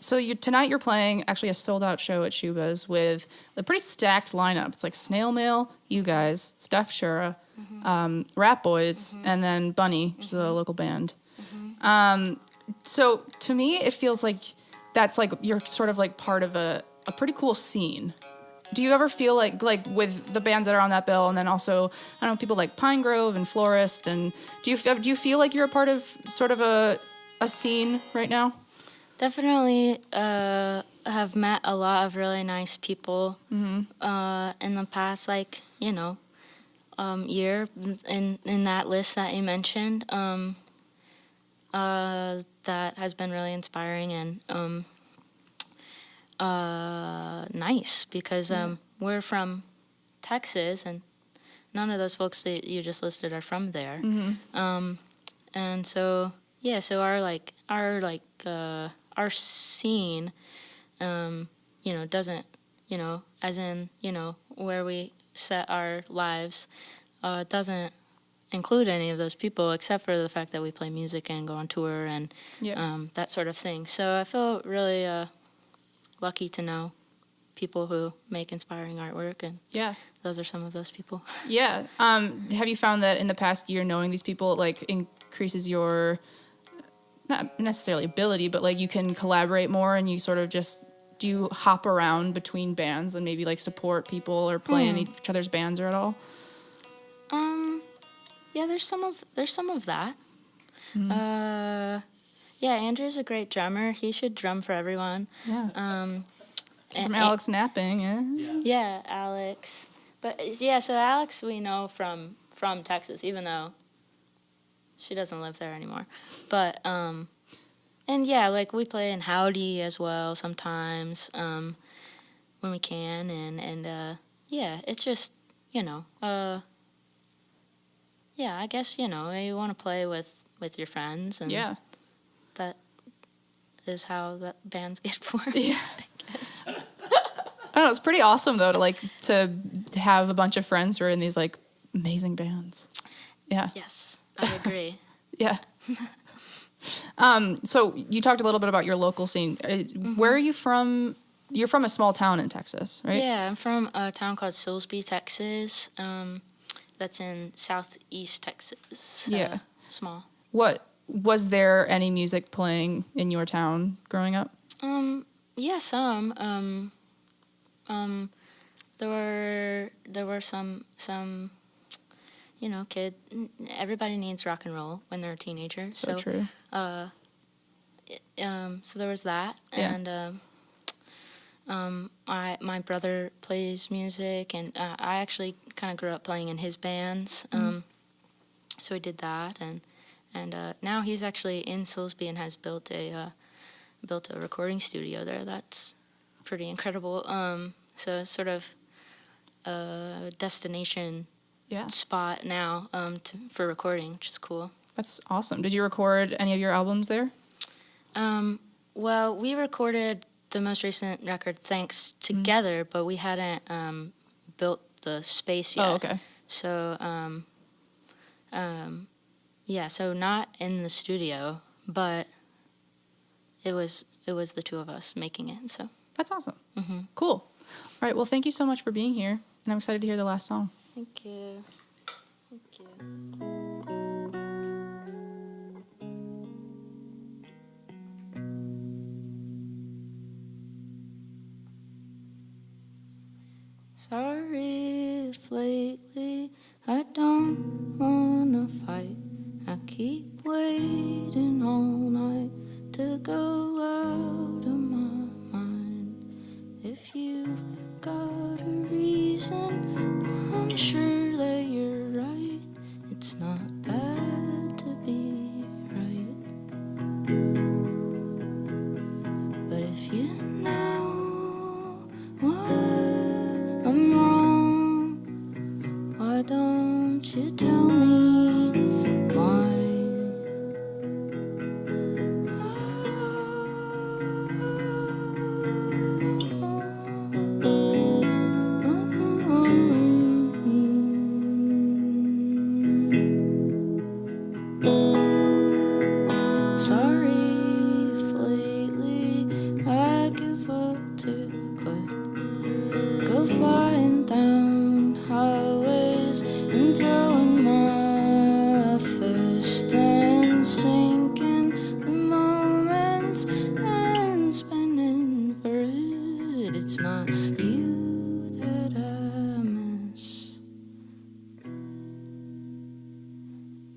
tonight you're playing actually a sold-out show at Shuba's with a pretty stacked lineup. It's like Snail Mail, you guys, Steph Shura, Rat Boys, and then Bunny, which is a local band. So to me, it feels like that's like you're sort of like part of a pretty cool scene. Do you ever feel like with the bands that are on that bill, and then also I don't know people like Pine Grove and Florist, and do you feel like you're a part of sort of a scene right now? Definitely have met a lot of really nice people in the past, year in that list that you mentioned. That has been really inspiring and nice because we're from Texas and none of those folks that you just listed are from there. And so so our scene doesn't as in where we set our lives doesn't include any of those people except for the fact that we play music and go on tour and that sort of thing. So I feel really lucky to know people who make inspiring artwork, and those are some of those people. Have you found that in the past year knowing these people like increases your not necessarily ability, but like you can collaborate more and you sort of just do you hop around between bands and maybe like support people or play in each other's bands or at all? There's some of that. Andrew's a great drummer. He should drum for everyone. From Alex Napping, Alex. But so Alex we know from Texas, even though she doesn't live there anymore. But we play in Hovvdy as well sometimes when we can, and it's just I guess you want to play with your friends, and that is how that bands get formed. I guess. I don't know. It's pretty awesome though to have a bunch of friends who are in these like amazing bands. Yeah. Yes, I agree. So you talked a little bit about your local scene. Where are you from? You're from a small town in Texas, right? Yeah, I'm from a town called Silsbee, Texas. That's in southeast Texas. Small. What was there any music playing in your town growing up? Some. There were some. Kid. Everybody needs rock and roll when they're a teenager. So true. So there was that, and my brother plays music, and I actually kind of grew up playing in his bands. So we did that, and now he's actually in Silsbee and has built a recording studio there. That's pretty incredible. So it's sort of a destination spot now for recording, which is cool. That's awesome. Did you record any of your albums there? Well, we recorded the most recent record, Thanks, together, but we hadn't built the space yet. Oh, okay. So, so not in the studio, but it was the two of us making it. So that's awesome. Cool. All right. Well, thank you so much for being here, and I'm excited to hear the last song. Thank you. Sorry if lately I don't wanna fight. I keep waiting all night to go out of my mind. If you've got a reason, I'm sure that you're right. It's not bad to be right. But if you know why I'm wrong, why don't you tell me why?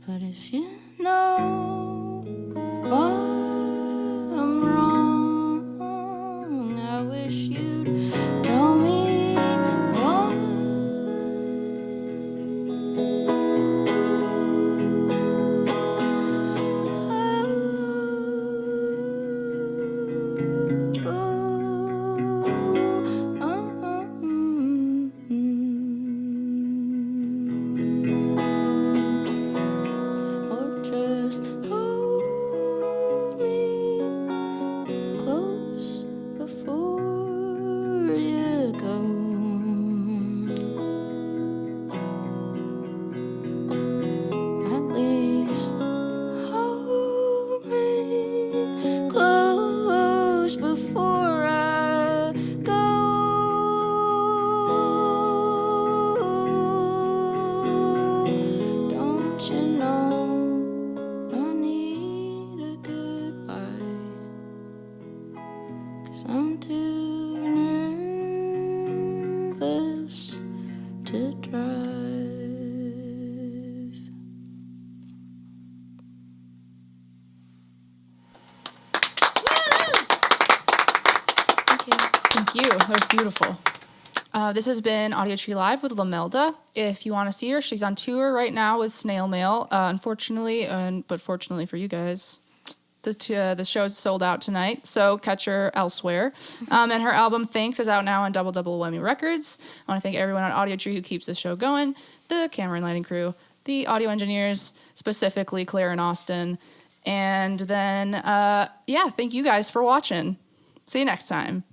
But if you know why I'm wrong, I wish you'd tell me why. Or just hold me close before you go. At least hold me close before I go. Don't you know I need a goodbye? 'Cause I'm too nervous to drive. Thank you. That was beautiful. This has been Audiotree Live with Lomelda. If you want to see her, she's on tour right now with Snail Mail. Unfortunately, but fortunately for you guys, the show is sold out tonight, so catch her elsewhere. And her album Thanks is out now on Double Whammy Records. I want to thank everyone on Audiotree who keeps this show going, the camera and lighting crew, the audio engineers, specifically Claire and Austin. And then, thank you guys for watching. See you next time.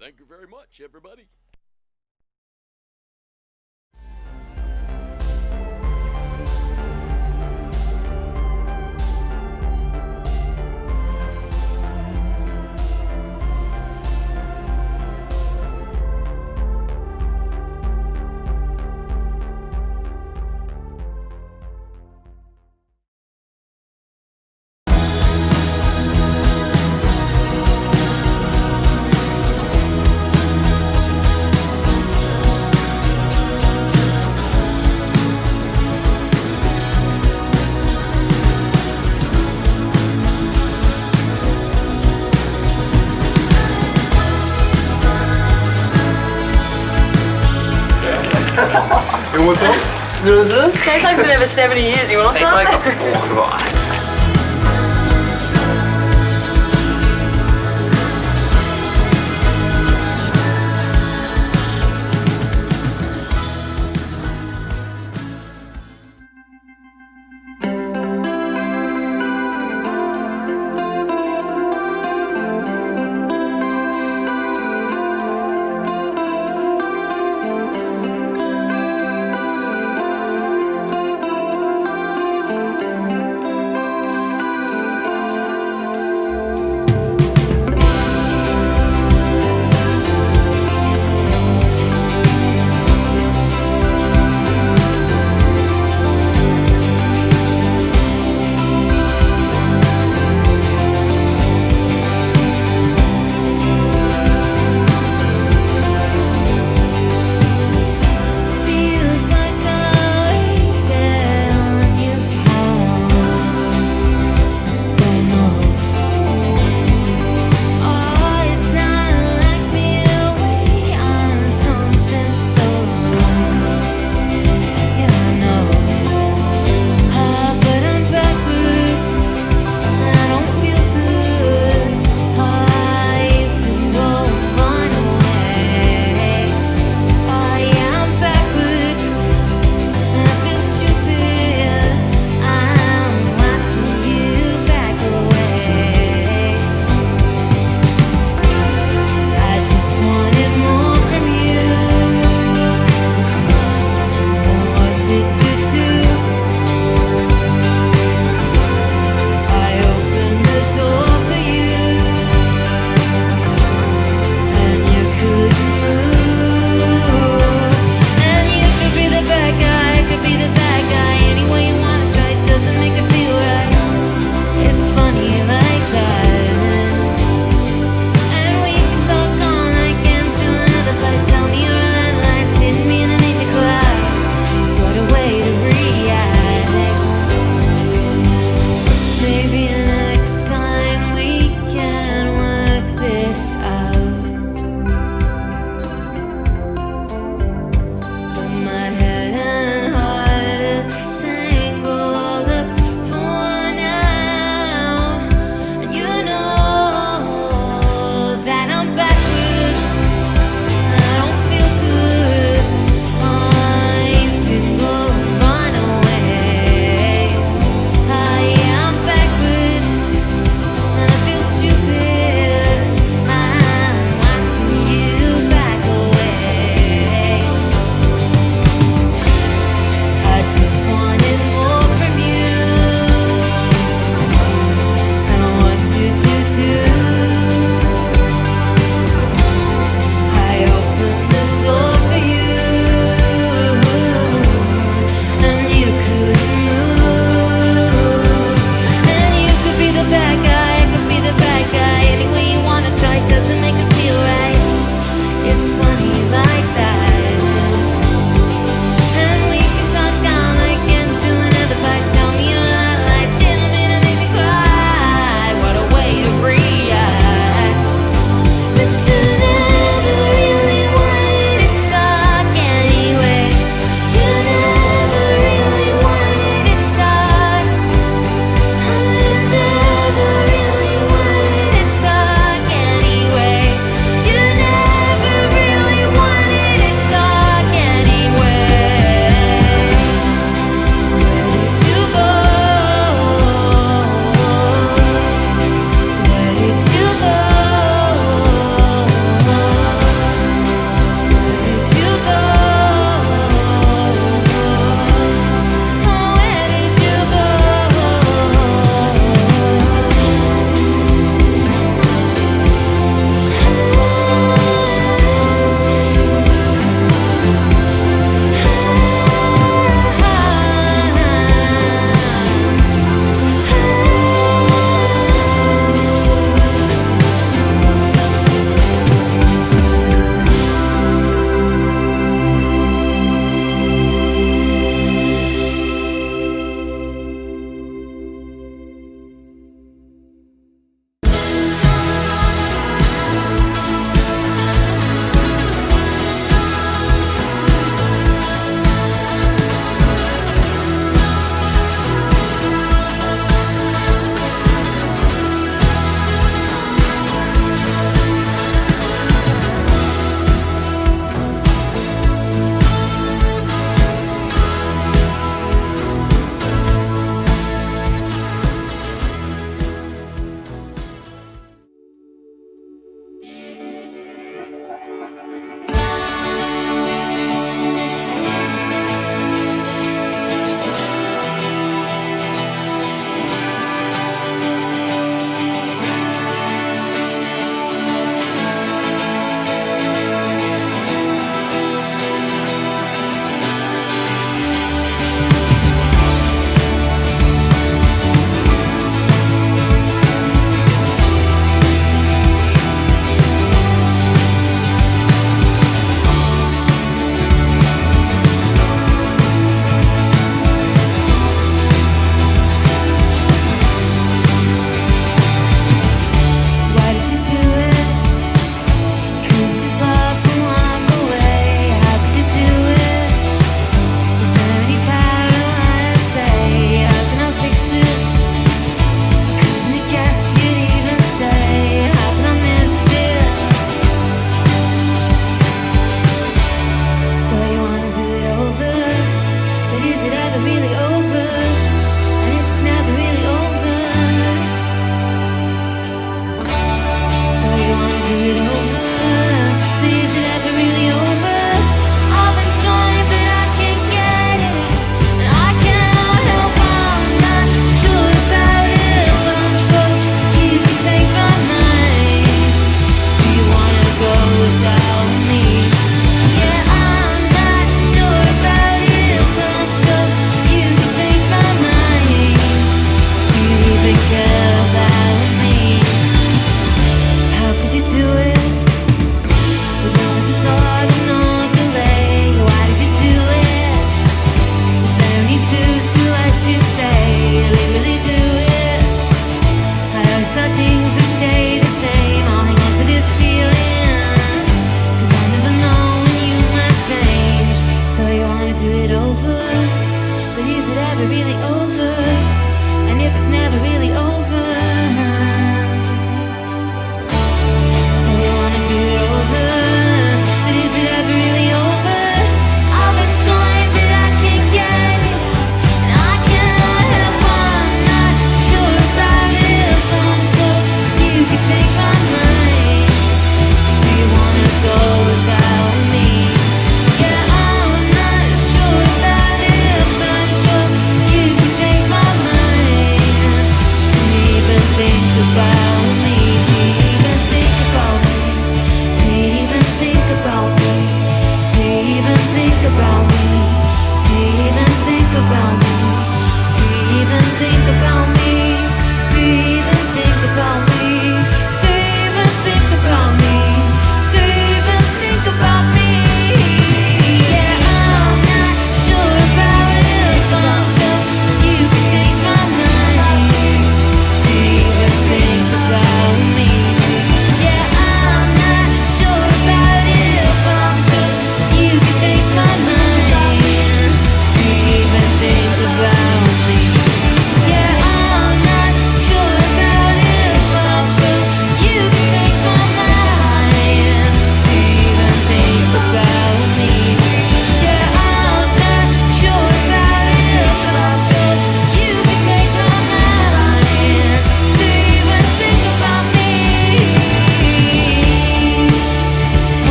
Thank you very much, everybody. You want some? Tastes like it's been there for 70 years. You want some? Tastes like a block of ice.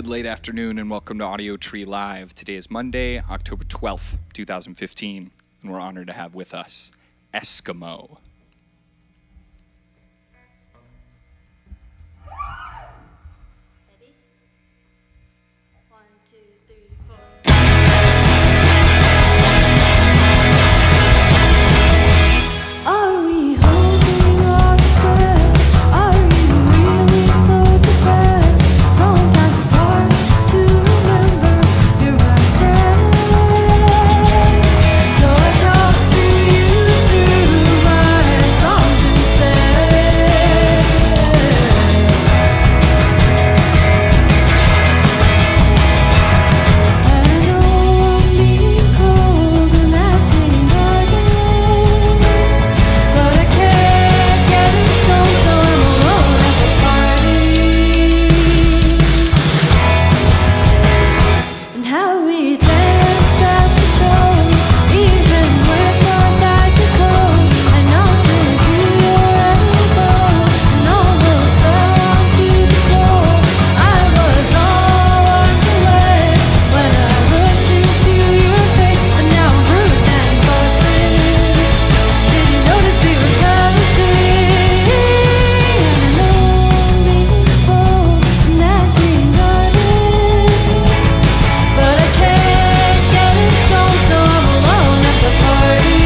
good late afternoon and welcome to Audiotree Live. Today is Monday, October 12th, 2015, and we're honored to have with us Eskimo. Are we holding our breath? Are you really so depressed? Sometimes it's hard to remember you're my friend. So I talk to you through my songs instead. I know I'm being cold and acting guarded, but I can't get it strong, so I'm alone at the party. And how we danced at the show, even with our bags of coke. I knocked into your elbow and almost fell onto the floor. I was all arms and legs when I looked into your face, and now I'm bruised and buckling. Did you notice we were touching? And I know I'm being cold and acting guarded, but I can't get it strong, so I'm alone at the party.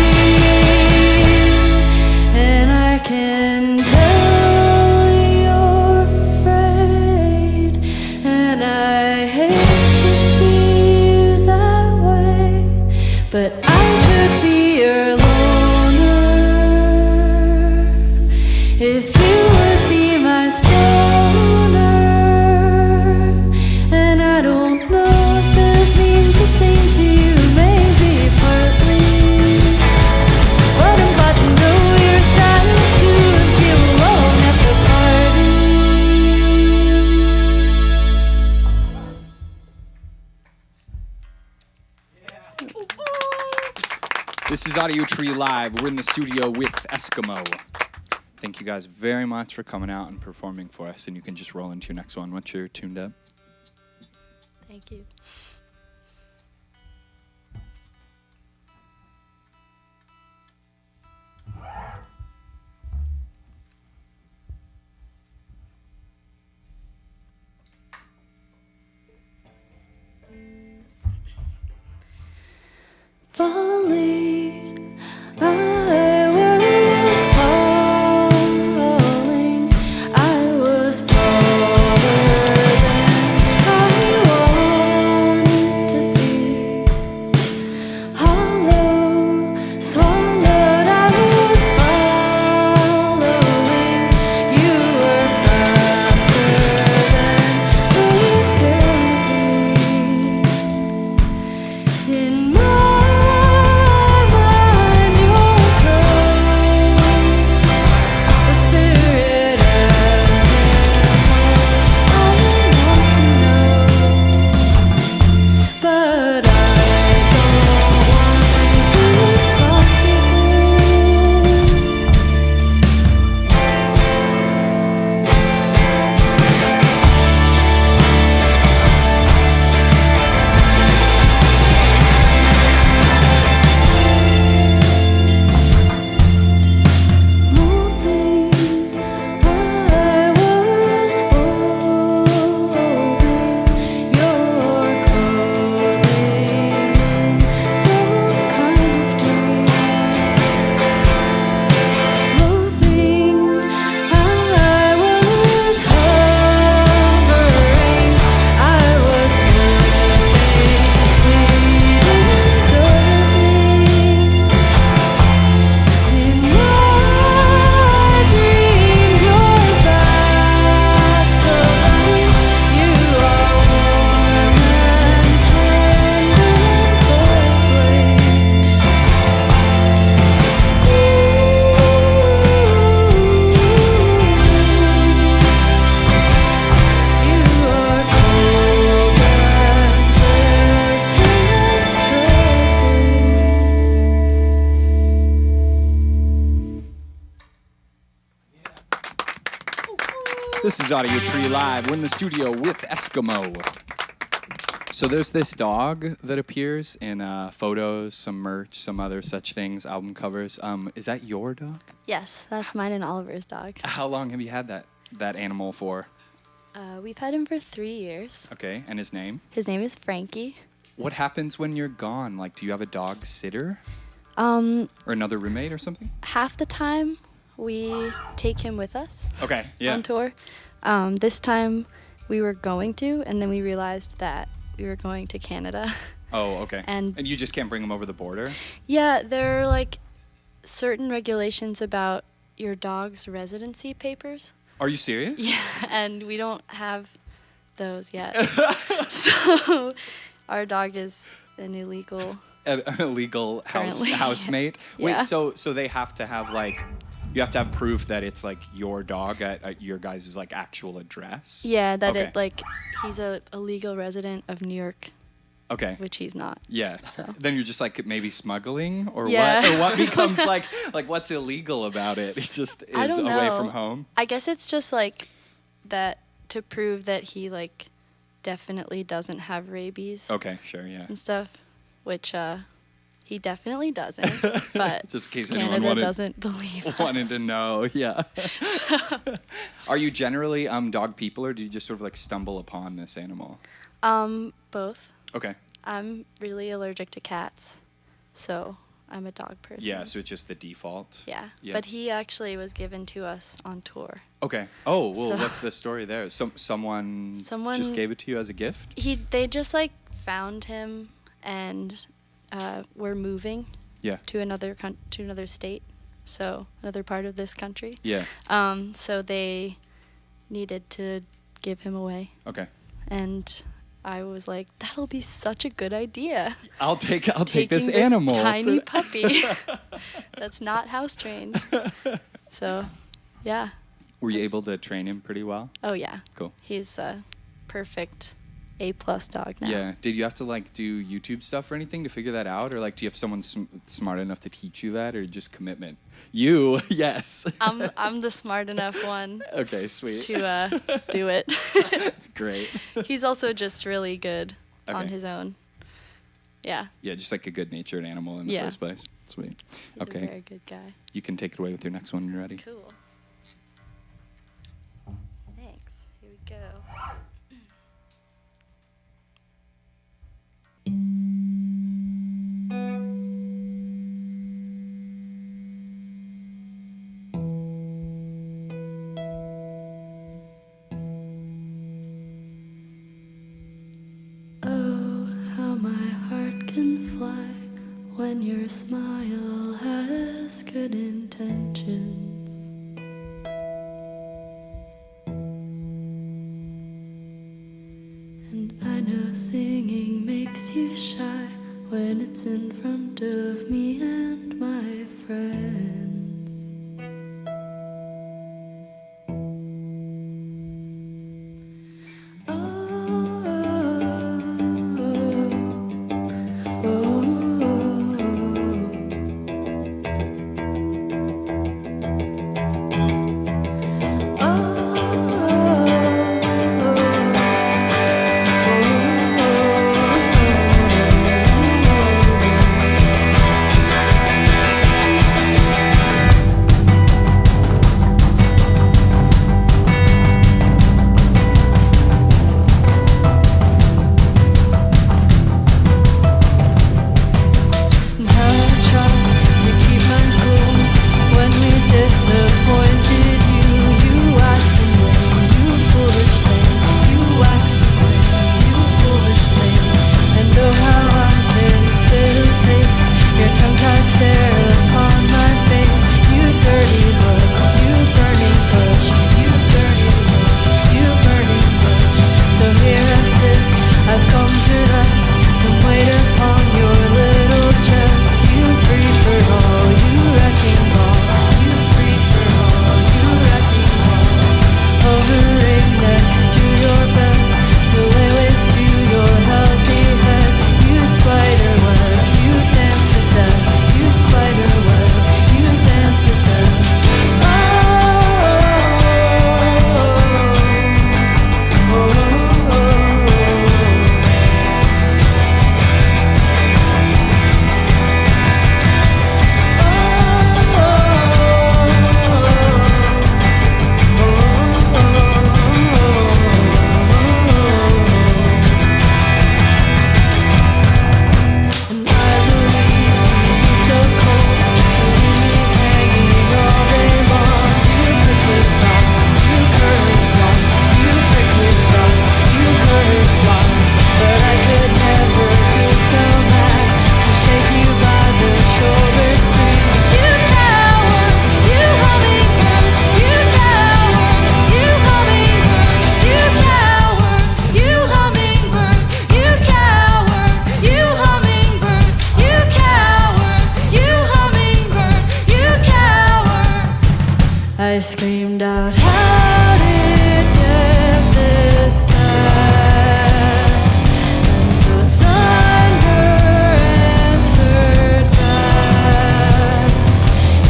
And I can tell you're afraid, and I hate to see you that way, but I could be your loner if you would be my stoner. And I don't know if it means a thing to you, maybe partly, but I'm glad to know you're sad too and feel alone at the party. This is Audiotree Live. We're in the studio with Eskimo. Thank you guys very much for coming out and performing for us, and you can just roll into your next one once you're tuned up. Thank you. Falling, I was falling. I was taller than I wanted to be. Hollow, swallowed, I was following. You were faster than gravity. In my mind, you're cold, a spirit animal. I want to know, but I don't want to be molding. I was folding your clothing in some kind of dream. Loving, I was hovering. I was floating, in my dreams, you're back to life. You are warm and tender This is Audiotree Live. We're in the studio with Eskimo. So there's this dog that appears in photos, some merch, some other such things, album covers. Is that your dog? Yes, that's mine and Oliver's dog. How long have you had that animal for? We've had him for 3 years. Okay, and his name? His name is Frankie. What happens when you're gone? Like, do you have a dog sitter? Or another roommate or something? Half the time, we take him with us. Okay, yeah. On tour. This time, we were going to, and then we realized that we were going to Canada. Oh, okay. And you just can't bring him over the border? Yeah, there are like certain regulations about your dog's residency papers. Are you serious? Yeah, and we don't have those yet. So our dog is an illegal housemate. Yeah. Wait, so they have to have like, you have to have proof that it's like your dog at your guys' like actual address? Yeah, that okay. it like he's a legal resident of New York. Okay. Which he's not. Yeah. So. Then you're just like maybe smuggling or yeah. what? Or what becomes like what's illegal about it? It just is away from home. I guess it's just like that to prove that he like definitely doesn't have rabies. Okay, sure, yeah. And stuff, which he definitely doesn't. But just in case Canada doesn't believe us. Wanted to know, yeah. Are you generally dog people, or do you just sort of like stumble upon this animal? Both. Okay. I'm really allergic to cats, so I'm a dog person. Yeah, so it's just the default. Yeah. But he actually was given to us on tour. Okay. Oh, well, So- what's the story there? Someone just gave it to you as a gift? They just like found him, and we're moving. Yeah. To another state, so another part of this country. Yeah. So they needed to give him away. Okay. And I was like, that'll be such a good idea. I'll take this Taking animal. tiny puppy that's not house trained. So, yeah. Were you able to train him pretty well? Oh yeah. Cool. He's a perfect A+ dog now. Yeah. Did you have to like do YouTube stuff or anything to figure that out, or like do you have someone smart enough to teach you that, or just commitment? You, yes. I'm the smart enough one. Okay, sweet. To do it. Great. He's also just really good on Okay. his own. Yeah. Yeah, just like a good-natured animal in the Yeah. first place. Sweet. He's Okay. a very good guy. You can take it away with your next one when you're ready. Cool. Thanks. Here we go. Oh, how my heart can fly when your smile has good intentions. And I know singing makes you shy when it's in front of me and my friends. I screamed out, how did it get this bad? And the thunder answered back,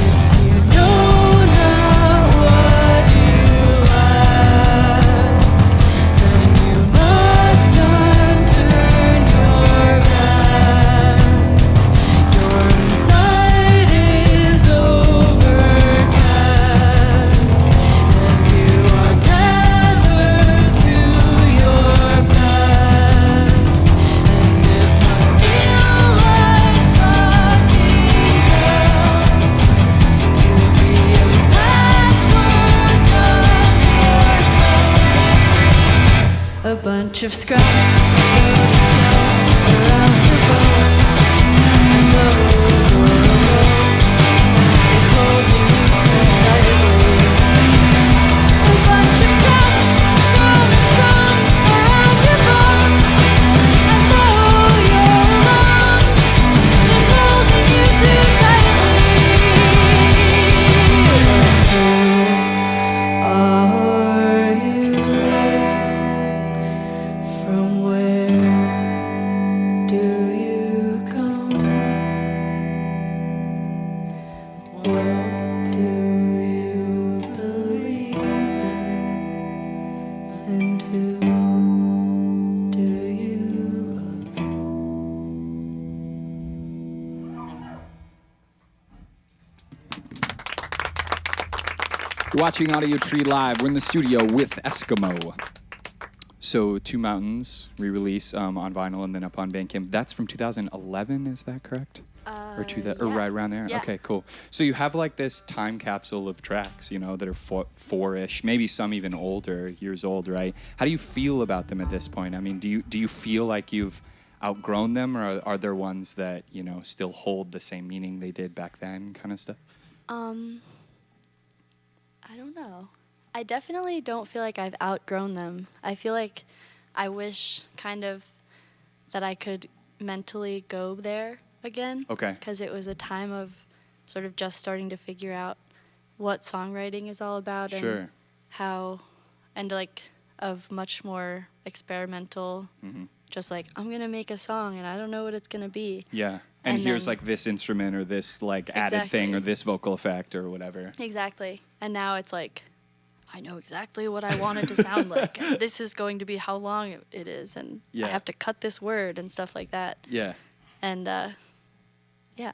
if you know not what you lack, then you must unturn your back. Your inside is overcast, and you are tethered to your past, and it must feel like fucking hell to be a patchwork of yourself. A bunch of scraps around your bones, and though you're alone, it's holding you too tightly. A bunch of scraps around your bones, and though you're alone, it's holding you too tightly. Who are you? From where do you come? What do you believe in? And who do you love? You're watching Audiotree Live. We're in the studio with Eskimo. So, Two Mountains re-release on vinyl and then up on Bandcamp. That's from 2011, is that correct? Or right around there? Yeah. Okay, cool. So you have like this time capsule of tracks, you know, that are four-ish, maybe some even older, years old, right? How do you feel about them at this point? I mean, do you feel like you've outgrown them, or are there ones that, you know, still hold the same meaning they did back then, kind of stuff? I don't know. I definitely don't feel like I've outgrown them. I feel like I wish kind of that I could mentally go there again. Okay. Because it was a time of sort of just starting to figure out what songwriting is all about Sure. and how, and like of much more experimental, just like, I'm going to make a song and I don't know what it's going to be. Yeah. And here's then- like this instrument or this like added thing or Exactly. this vocal effect or whatever. Exactly. And now it's like, I know exactly what I want it to sound like. And this is going to be how long it is. And Yeah. I have to cut this word and stuff like that. Yeah. And yeah.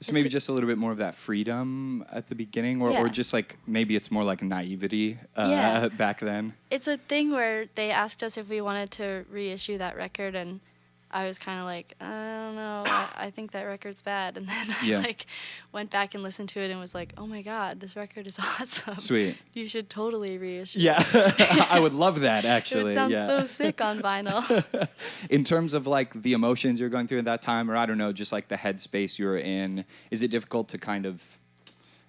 So maybe just a little bit more of that freedom at the beginning, or Yeah. just like maybe it's more like naivety Yeah. back then. It's a thing where they asked us if we wanted to reissue that record, and I was kind of like, I don't know, I think that record's bad. And then Yeah. I like went back and listened to it and was like, oh my God, this record is awesome. Sweet. You should totally reissue Yeah, it. I would love that It actually. would sound yeah. so sick on vinyl. In terms of like the emotions you're going through at that time, or I don't know, just like the headspace you're in, is it difficult to kind of,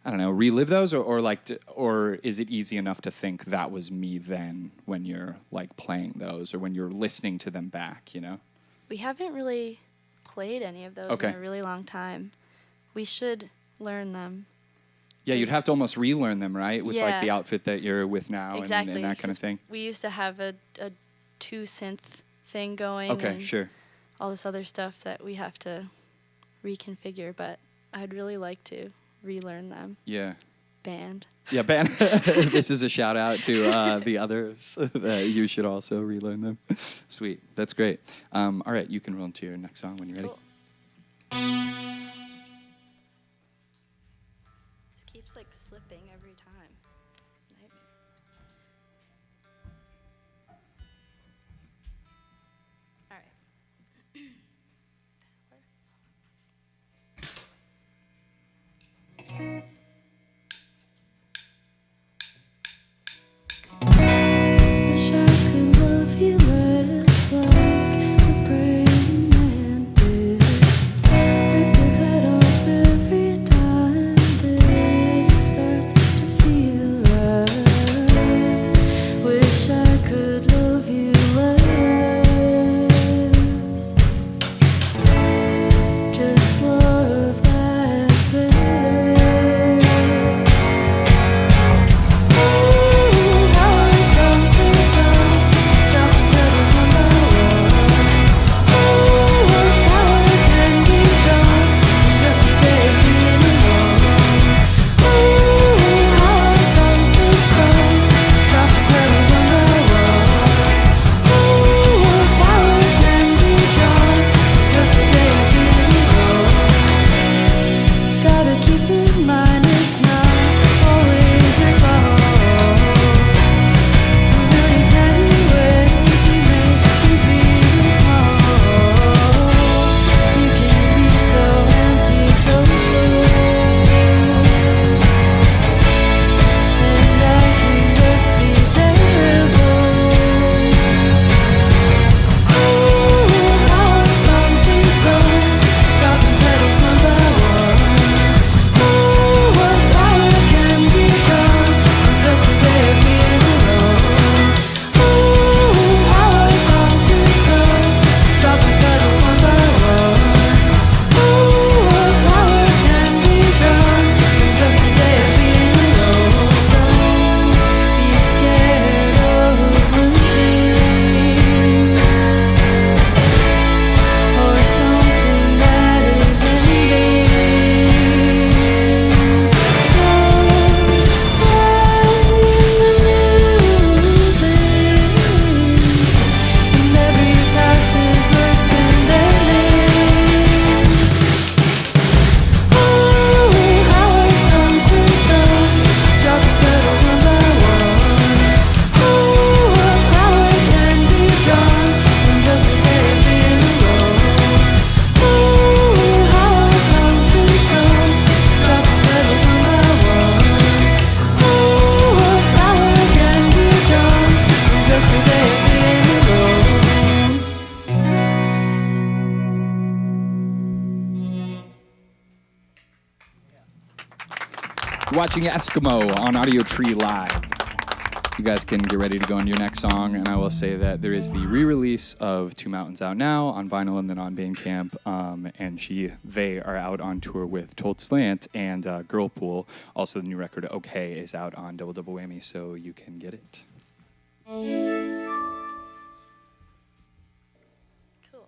I don't know, relive those, or like, or is it easy enough to think that was me then when you're like playing those, or when you're listening to them back, you know? We haven't really played any of those Okay. in a really long time. We should learn them. Yeah, you'd have to almost relearn them, right? With like Yeah. the outfit that you're with now Exactly. and that kind of 'cause thing. We used to have a 2-synth thing going. Okay, and sure. all this other stuff that we have to reconfigure, but I'd really like to relearn them. Yeah. Band. Yeah, band. This is a shout out to the others that you should also relearn them. Sweet, that's great. All right, you can roll into your next song when you're ready. This keeps like slipping every time. Nightmare. All right. Wish I could love you less like a praying mantis. Rip your head off every time this starts to feel Watching Eskimo on Audiotree Live. You guys can get ready to go into your next song, and I will say that there is the re-release of Two Mountains out now on vinyl and then on Bandcamp, and they are out on tour with Told Slant and Girlpool. Also, the new record Okay is out on Double Double Whammy, so you can get it. Cool.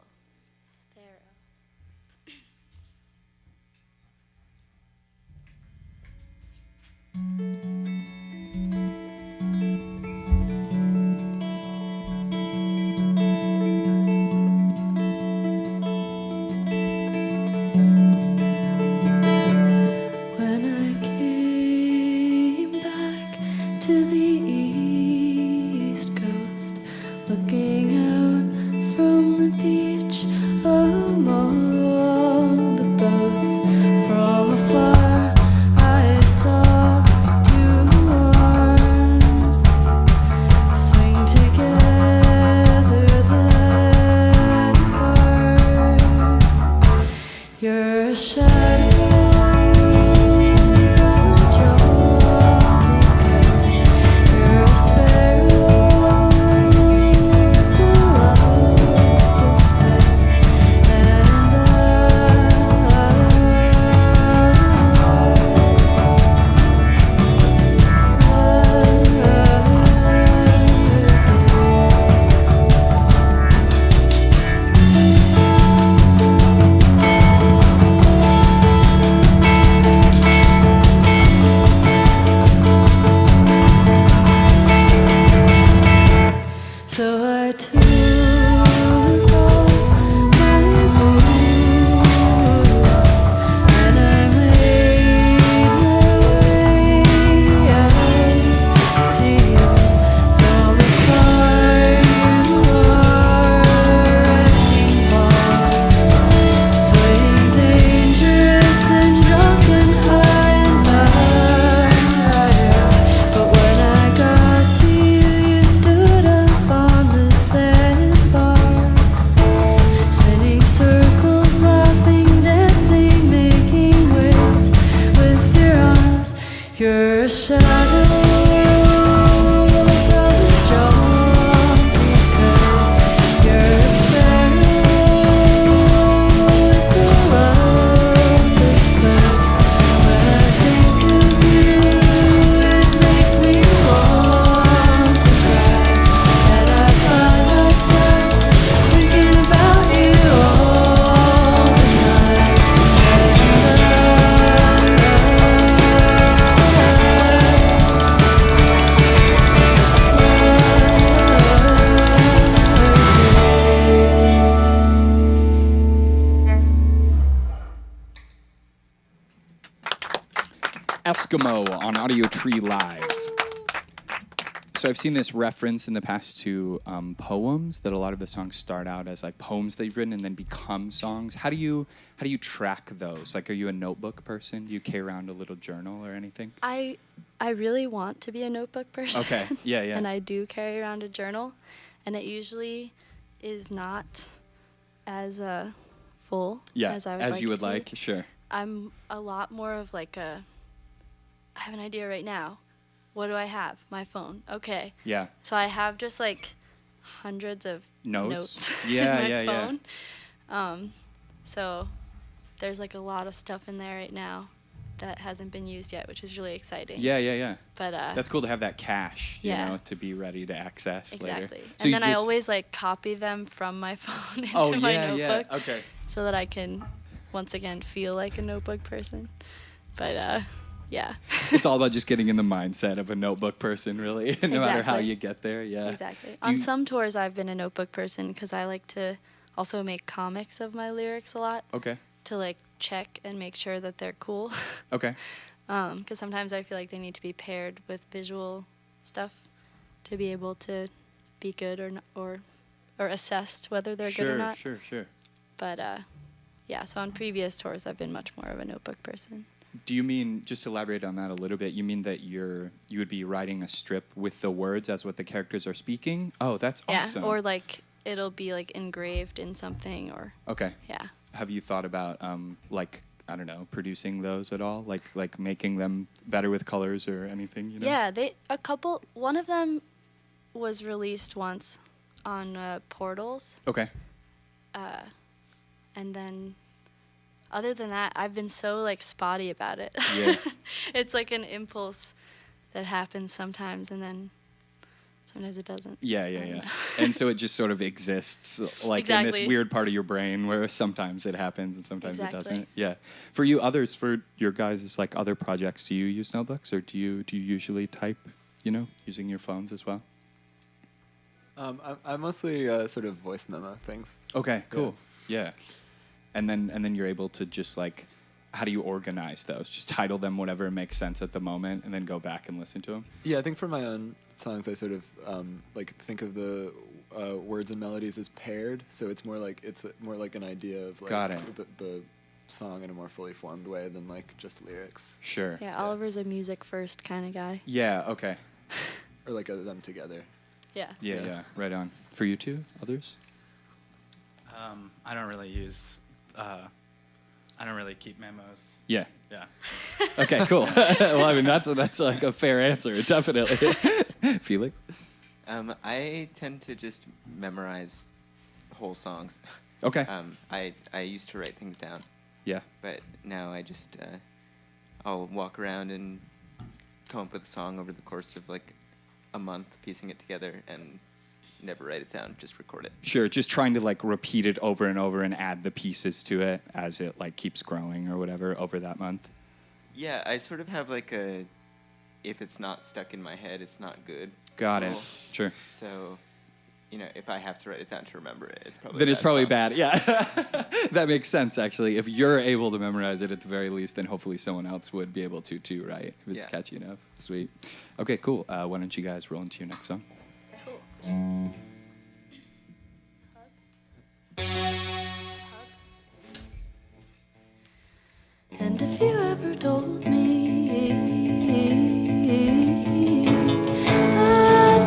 Sparrow. When I came back to the East Coast, looking out from the beach among the boats, from afar I saw two arms swing together then apart. You're a shadow from a jaunty curve. You're a sparrow with the longest wings, and so I took off my boots and I made my way out to you. From afar you are a wrecking ball, swaying dangerous and drunk and high and fire. But when I got to you, you stood up on the sandbar, spinning circles, laughing, dancing, making waves with your arms. You're a shadow from a jaunty curve. You're a sparrow with the longest wings. When I think of you, it makes me want to cry, and I find myself thinking about you all the time. Eskimo on Audiotree Live. So I've seen this reference in the past to poems, that a lot of the songs start out as like poems that you've written and then become songs. How do you track those? Like, are you a notebook person? Do you carry around a little journal or anything? I really want to be a notebook person. Okay. Yeah, yeah. And I do carry around a journal, and it usually is not as full Yeah, as I would as like you it would to be. like. Sure. I'm a lot more of like I have an idea right now. What do I have? My phone. Okay. Yeah. So I have just like hundreds of notes Yeah, in my yeah, yeah. phone. So there's like a lot of stuff in there right now that hasn't been used yet, which is really exciting. Yeah, yeah, yeah. But that's cool to have that cache, you yeah. know, to be ready to access later. Exactly. So And you then I just- always like copy them from my phone into Oh, my yeah, notebook. yeah. Okay. So that I can once again feel like a notebook person. But yeah. It's all about just getting in the mindset of a notebook person, really, no matter how Exactly. you get there. Yeah. Exactly. Do On you- some tours, I've been a notebook person because I like to also make comics of my lyrics a lot. Okay. To like check and make sure that they're cool. Okay. Because sometimes I feel like they need to be paired with visual stuff to be able to be good or assessed whether they're good or not. Sure. But yeah, so on previous tours, I've been much more of a notebook person. Do you mean, just to elaborate on that a little bit, you mean that you would be writing a strip with the words as what the characters are speaking? Oh, that's awesome. Yeah, or like it'll be like engraved in something or. Okay. Yeah. Have you thought about like I don't know, producing those at all? Like making them better with colors or anything, you know? Yeah, one of them was released once on Portals. Okay. And then other than that, I've been so like spotty about it. Yeah. It's like an impulse that happens sometimes, and then sometimes it doesn't. Yeah. And so it just sort of exists like in this Exactly. weird part of your brain where sometimes it happens and sometimes it Exactly. doesn't. Yeah. For you others, for your guys' like other projects, do you use notebooks or do you usually type, you know, using your phones as well? I mostly sort of voice memo things. Okay, cool. Yeah. And then you're able to just like, how do you organize those? Just title them whatever makes sense at the moment and then go back and listen to them? Yeah, I think for my own songs, I sort of like think of the words and melodies as paired. So it's more like an idea of like Got it. The song in a more fully formed way than like just lyrics. Sure. Yeah, Oliver's a music first kind of guy. Yeah, okay. Or like them together. Yeah. Yeah, right on. For you two, others? I don't really use. I don't really keep memos. Yeah. Yeah. Okay, cool. Well, I mean, that's like a fair answer, definitely. Felix? I tend to just memorize whole songs. Okay. I used to write things down. Yeah. But now I just I'll walk around and come up with a song over the course of like a month, piecing it together, and never write it down, just record it. Sure, just trying to like repeat it over and over and add the pieces to it as it like keeps growing or whatever over that month. Yeah, I sort of have like a, if it's not stuck in my head, it's not good. Got it. rule. Sure. So, you know, if I have to write it down to remember it, it's probably Then a it's bad probably song. bad. Yeah. That makes sense, actually. If you're able to memorize it at the very least, then hopefully someone else would be able to too, right? If it's Yeah. catchy enough. Sweet. Okay, cool. Why don't you guys roll into your next song? And if you ever told me that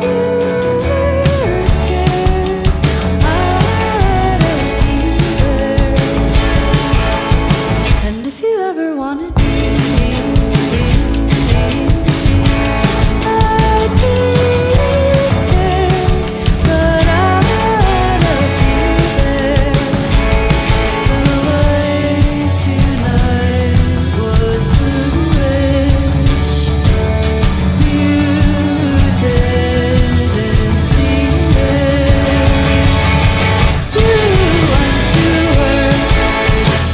you were scared, I'd be there. And if you ever wanted me, I'd be scared, but I'd be there. The light tonight was bluish. You didn't see it. You went to work,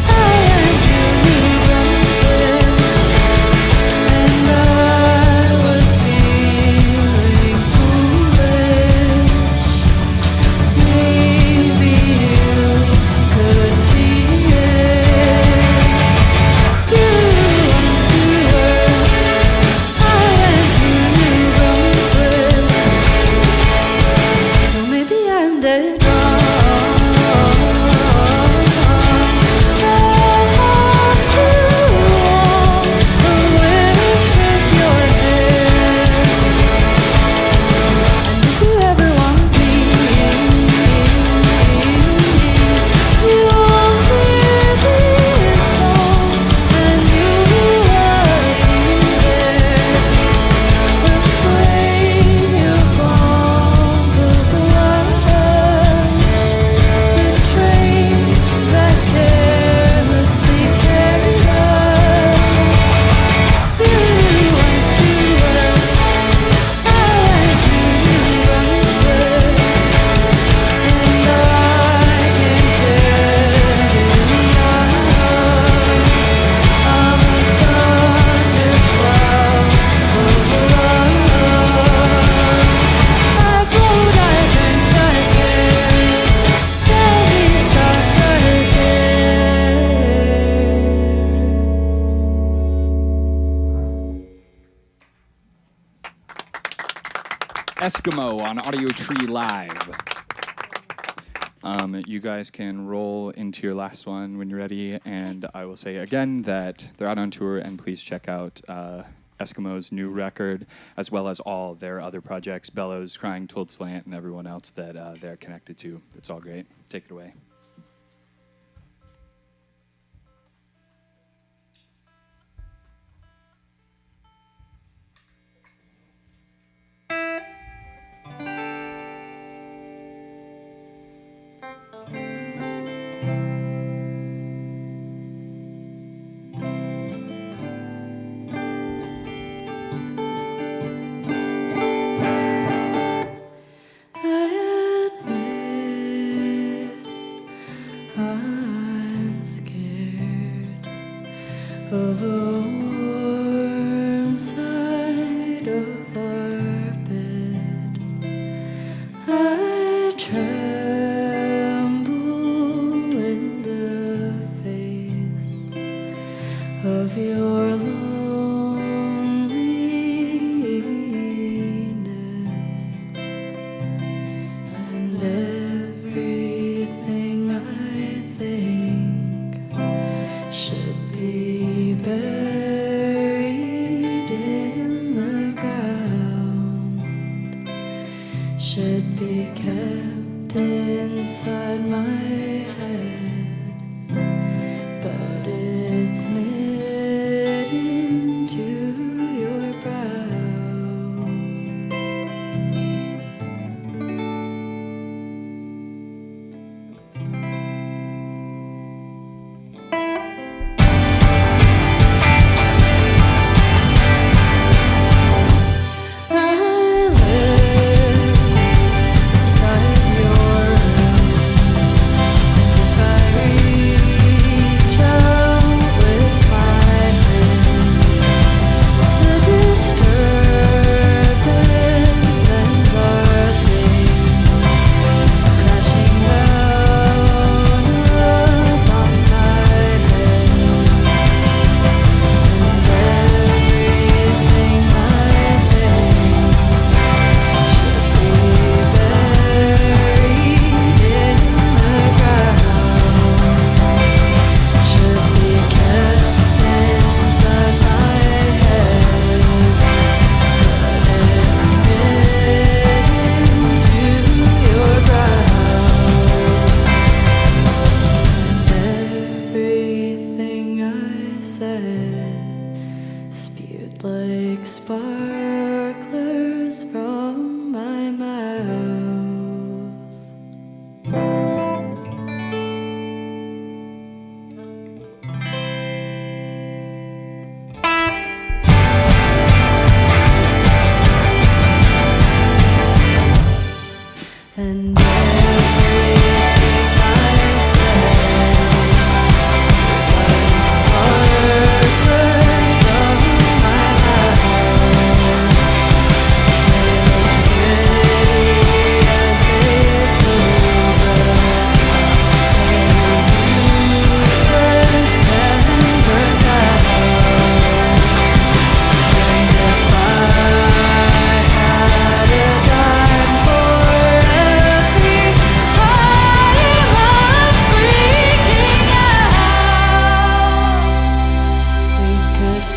I went to New Brunswick, and I was feeling foolish. Maybe you could see it. You went to work, I went to New Brunswick, so maybe I'm dead wrong. And if you ever want me, you'll hear this song, and you'll be there. The swing upon the blush, the train that carelessly carried us. You went to work, I went to New Brunswick, and I can't get enough of a thundercloud of love. I blowed, I bent, I cared, Gabby sucker Eskimo on Audiotree Live. You guys can roll into your last one when you're ready, and I will say again that they're out on tour, and please check out Eskimo's new record, as well as all their other projects, Bellows, Crying Told Slant, and everyone else that they're connected to. It's all great. Take it away. warm side of our bed, I tremble in the face of your loneliness, and everything I think should be buried in the ground, should be kept inside my head, but it's knit into your brow. I live inside your room, and if I reach out with my hand, the disturbance sends our things crashing down upon my head, and everything I think should be buried in the ground, should be kept inside my head, but it's knit into your brow, and everything I said spewed like sparklers from my mouth. And everything I said spewed like sparklers from my mouth.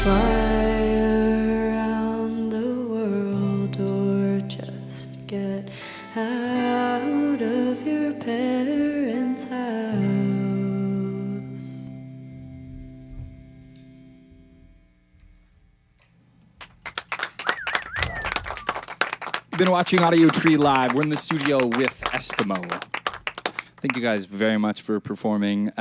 Fly around the world or just get out of your parents' house. You've been watching Audiotree Live. We're in the studio with Eskimo. Thank you guys very much for performing.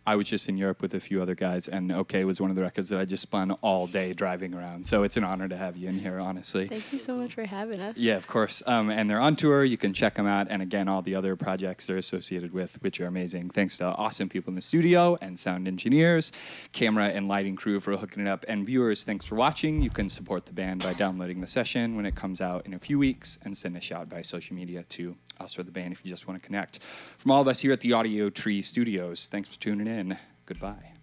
I was just in Europe with a few other guys, and OK was one of the records that I just spun all day driving around. So it's an honor to have you in here, honestly. Thank you so much for having us. Yeah, of course. And they're on tour. You can check them out. And again, all the other projects they're associated with, which are amazing. Thanks to awesome people in the studio and sound engineers, camera and lighting crew for hooking it up. And viewers, thanks for watching. You can support the band by downloading the session when it comes out in a few weeks, and send a shout by social media to us or the band if you just want to connect. From all of us here at the Audiotree Studios, thanks for tuning in. Goodbye.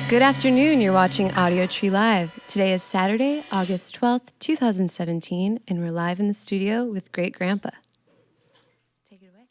Good afternoon. You're watching Audiotree Live. Today is Saturday, August 12th, 2017, and we're live in the studio with Great Grandpa. Take it away.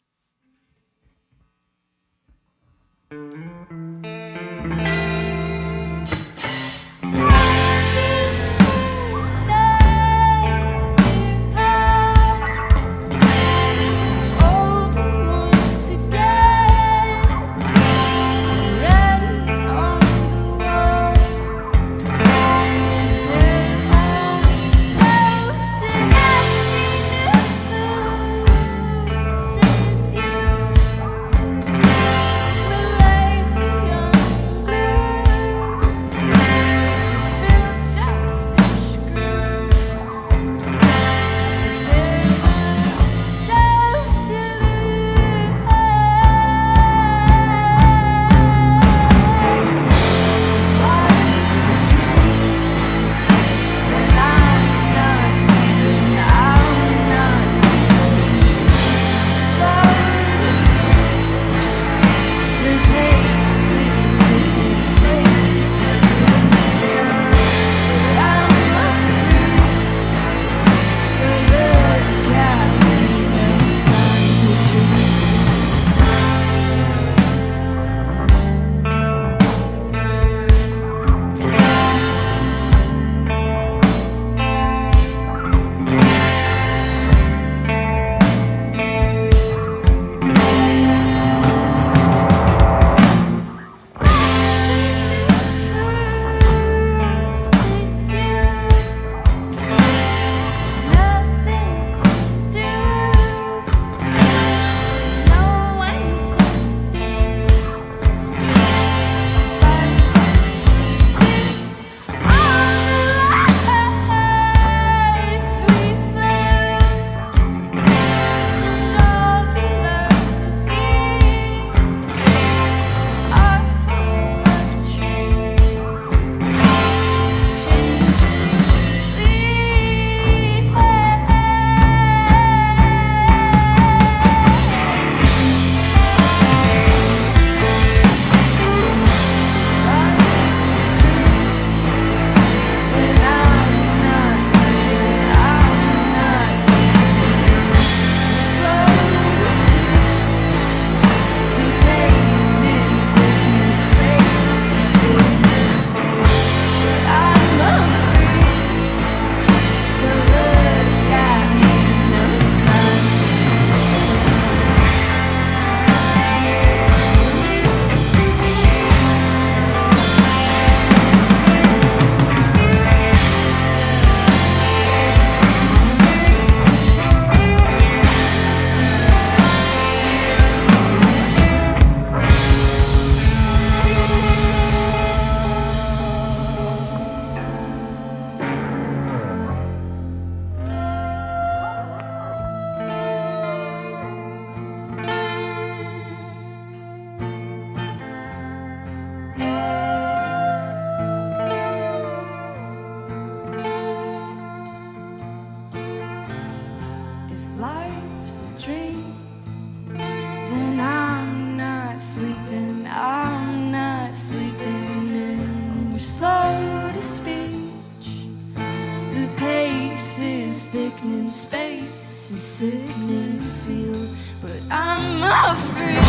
sickening space, a sickening feel, but I'm afraid.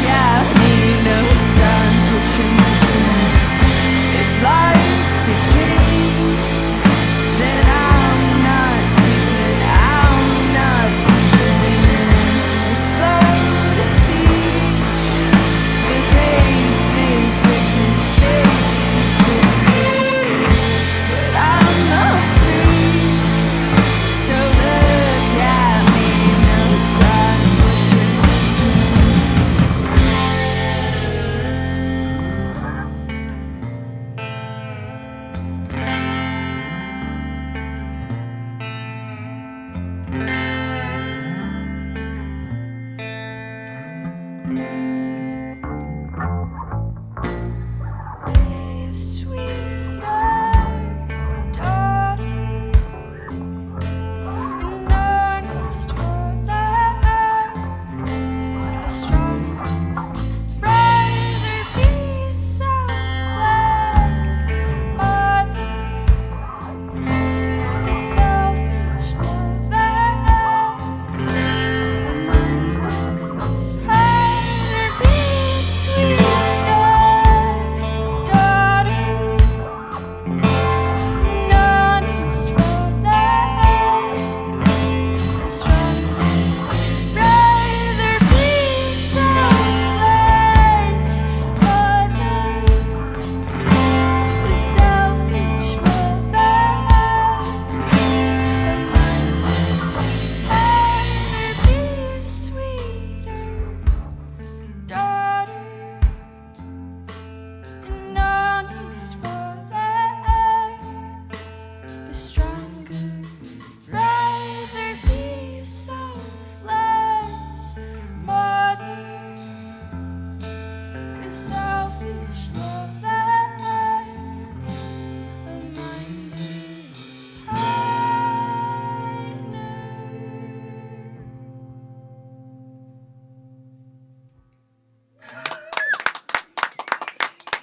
Yeah, I need no signs which are missing. If life's a dream, then I'm not sleeping, I'm not sleeping. Slow to speech, the pace is sickening space, is sickening, but I'm afraid. So look at me, no signs.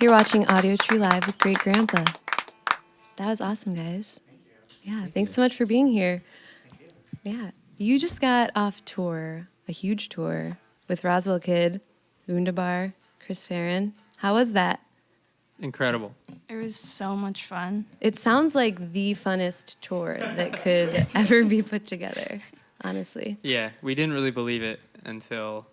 You're watching Audiotree Live with Great Grandpa. That was awesome, guys. Yeah, thanks so much for being here. Yeah, you just got off tour, a huge tour, with Roswell Kid, Wunderbar, Chris Farron. How was that? Incredible. It was so much fun. It sounds like the funnest tour that could ever be put together, honestly. Yeah, we didn't really believe it until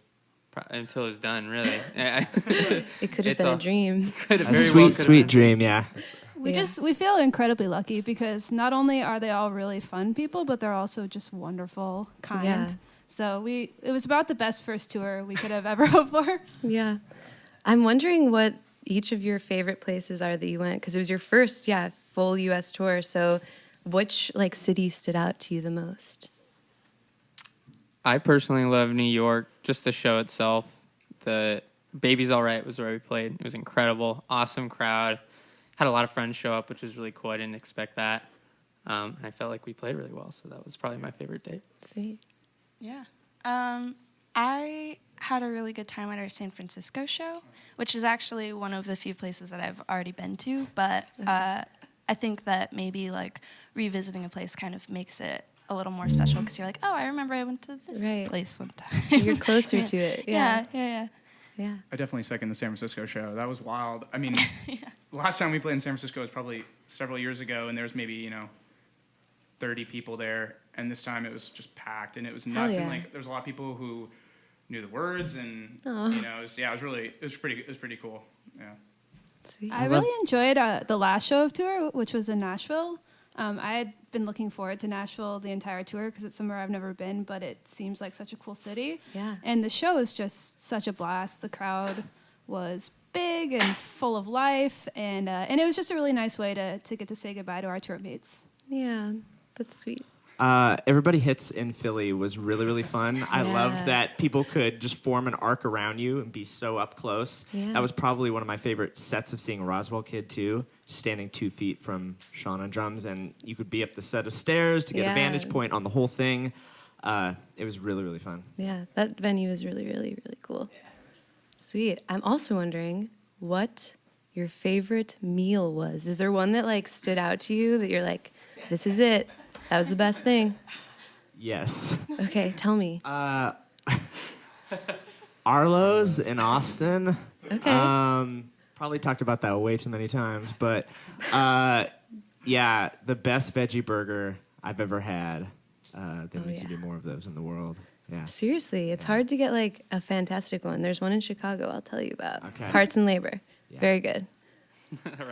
it was done, really. It could have been a dream. A sweet dream, yeah. We feel incredibly lucky because not only are they all really fun people, but they're also just wonderful, kind. Yeah. So it was about the best first tour we could have ever hoped for. Yeah. I'm wondering what each of your favorite places are that you went, because it was your first, full U.S. tour. So which city stood out to you the most? I personally love New York, just the show itself. The Baby's All Right was where we played. It was incredible, awesome crowd. Had a lot of friends show up, which was really cool. I didn't expect that. I felt like we played really well, so that was probably my favorite date. Sweet. Yeah. I had a really good time at our San Francisco show, which is actually one of the few places that I've already been to, but I think that maybe revisiting a place kind of makes it a little more special because you're like, oh, I remember I went to this place one time. You're closer to it. Yeah. I definitely second the San Francisco show. That was wild. I mean, last time we played in San Francisco was probably several years ago, and there was maybe 30 people there, and this time it was just packed, and it was nuts. Yeah. And there was a lot of people who knew the words, and it was pretty cool. Yeah. Sweet. I really enjoyed the last show of tour, which was in Nashville. I had been looking forward to Nashville the entire tour because it's somewhere I've never been, but it seems like such a cool city. Yeah. And the show is just such a blast. The crowd was big and full of life, and it was just a really nice way to get to say goodbye to our tour mates. Yeah, that's sweet. Everybody Hits in Philly was really, really fun. I loved that people could just form an arc around you and be so up close. Yeah. That was probably one of my favorite sets of seeing Roswell Kid, too, standing 2 feet from Sean on drums, and you could be up the set of stairs to get a vantage point on the whole thing. It was really, really fun. Yeah, that venue is really, really, really cool. Yeah. Sweet. I'm also wondering what your favorite meal was. Is there one that stood out to you that you're like, this is it? That was the best thing. Yes. Okay, tell me. Arlo's in Austin. Okay. Probably talked about that way too many times, but the best veggie burger I've ever had. There needs to be more of those in the world. Yeah. Seriously, it's hard to get a fantastic one. There's one in Chicago I'll tell you about. Okay. Parts and Labor. Yeah. Very good.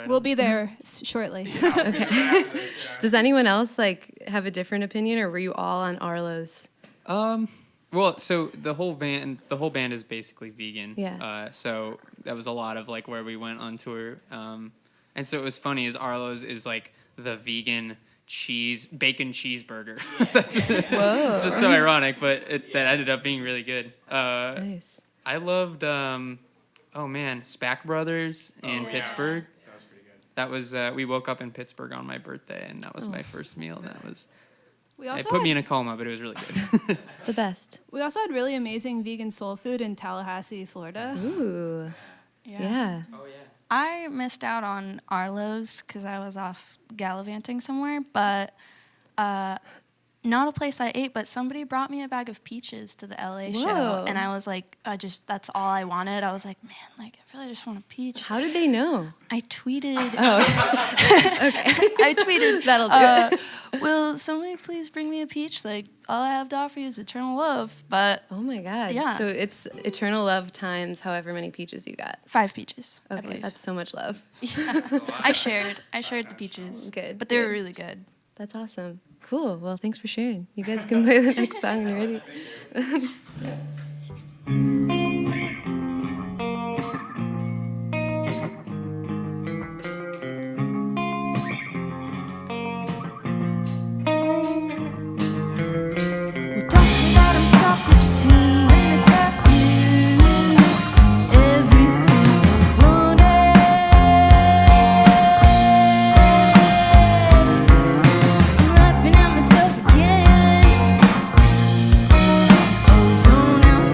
We'll be there shortly. Okay. Does anyone else have a different opinion, or were you all on Arlo's? Well, so the whole band is basically vegan. Yeah. So that was a lot of where we went on tour. And so it was funny is Arlo's is the vegan bacon cheeseburger. Whoa. Just so ironic, but that ended up being really good. Nice. I loved Spack Brothers in Pittsburgh. That was pretty good. That was we woke up in Pittsburgh on my birthday, and that was my first meal. And that was It put me in a coma, but it was really good. The best. We also had really amazing vegan soul food in Tallahassee, Florida. Ooh. Yeah. Oh yeah. I missed out on Arlo's because I was off gallivanting somewhere, but not a place I ate, but somebody brought me a bag of peaches to the LA show, and I was like, that's all I wanted. I was like, man, I really just want a peach. How did they know? I tweeted. Oh, okay. I tweeted. That'll do it. Will somebody please bring me a peach? All I have to offer you is eternal love. But oh my God. Yeah. So it's eternal love times however many peaches you got. 5 peaches. Okay, that's so much love. Yeah. I shared the peaches. Good. But they were really good. That's awesome. Cool. Well, thanks for sharing. You guys can play the next song when you're ready. Zone out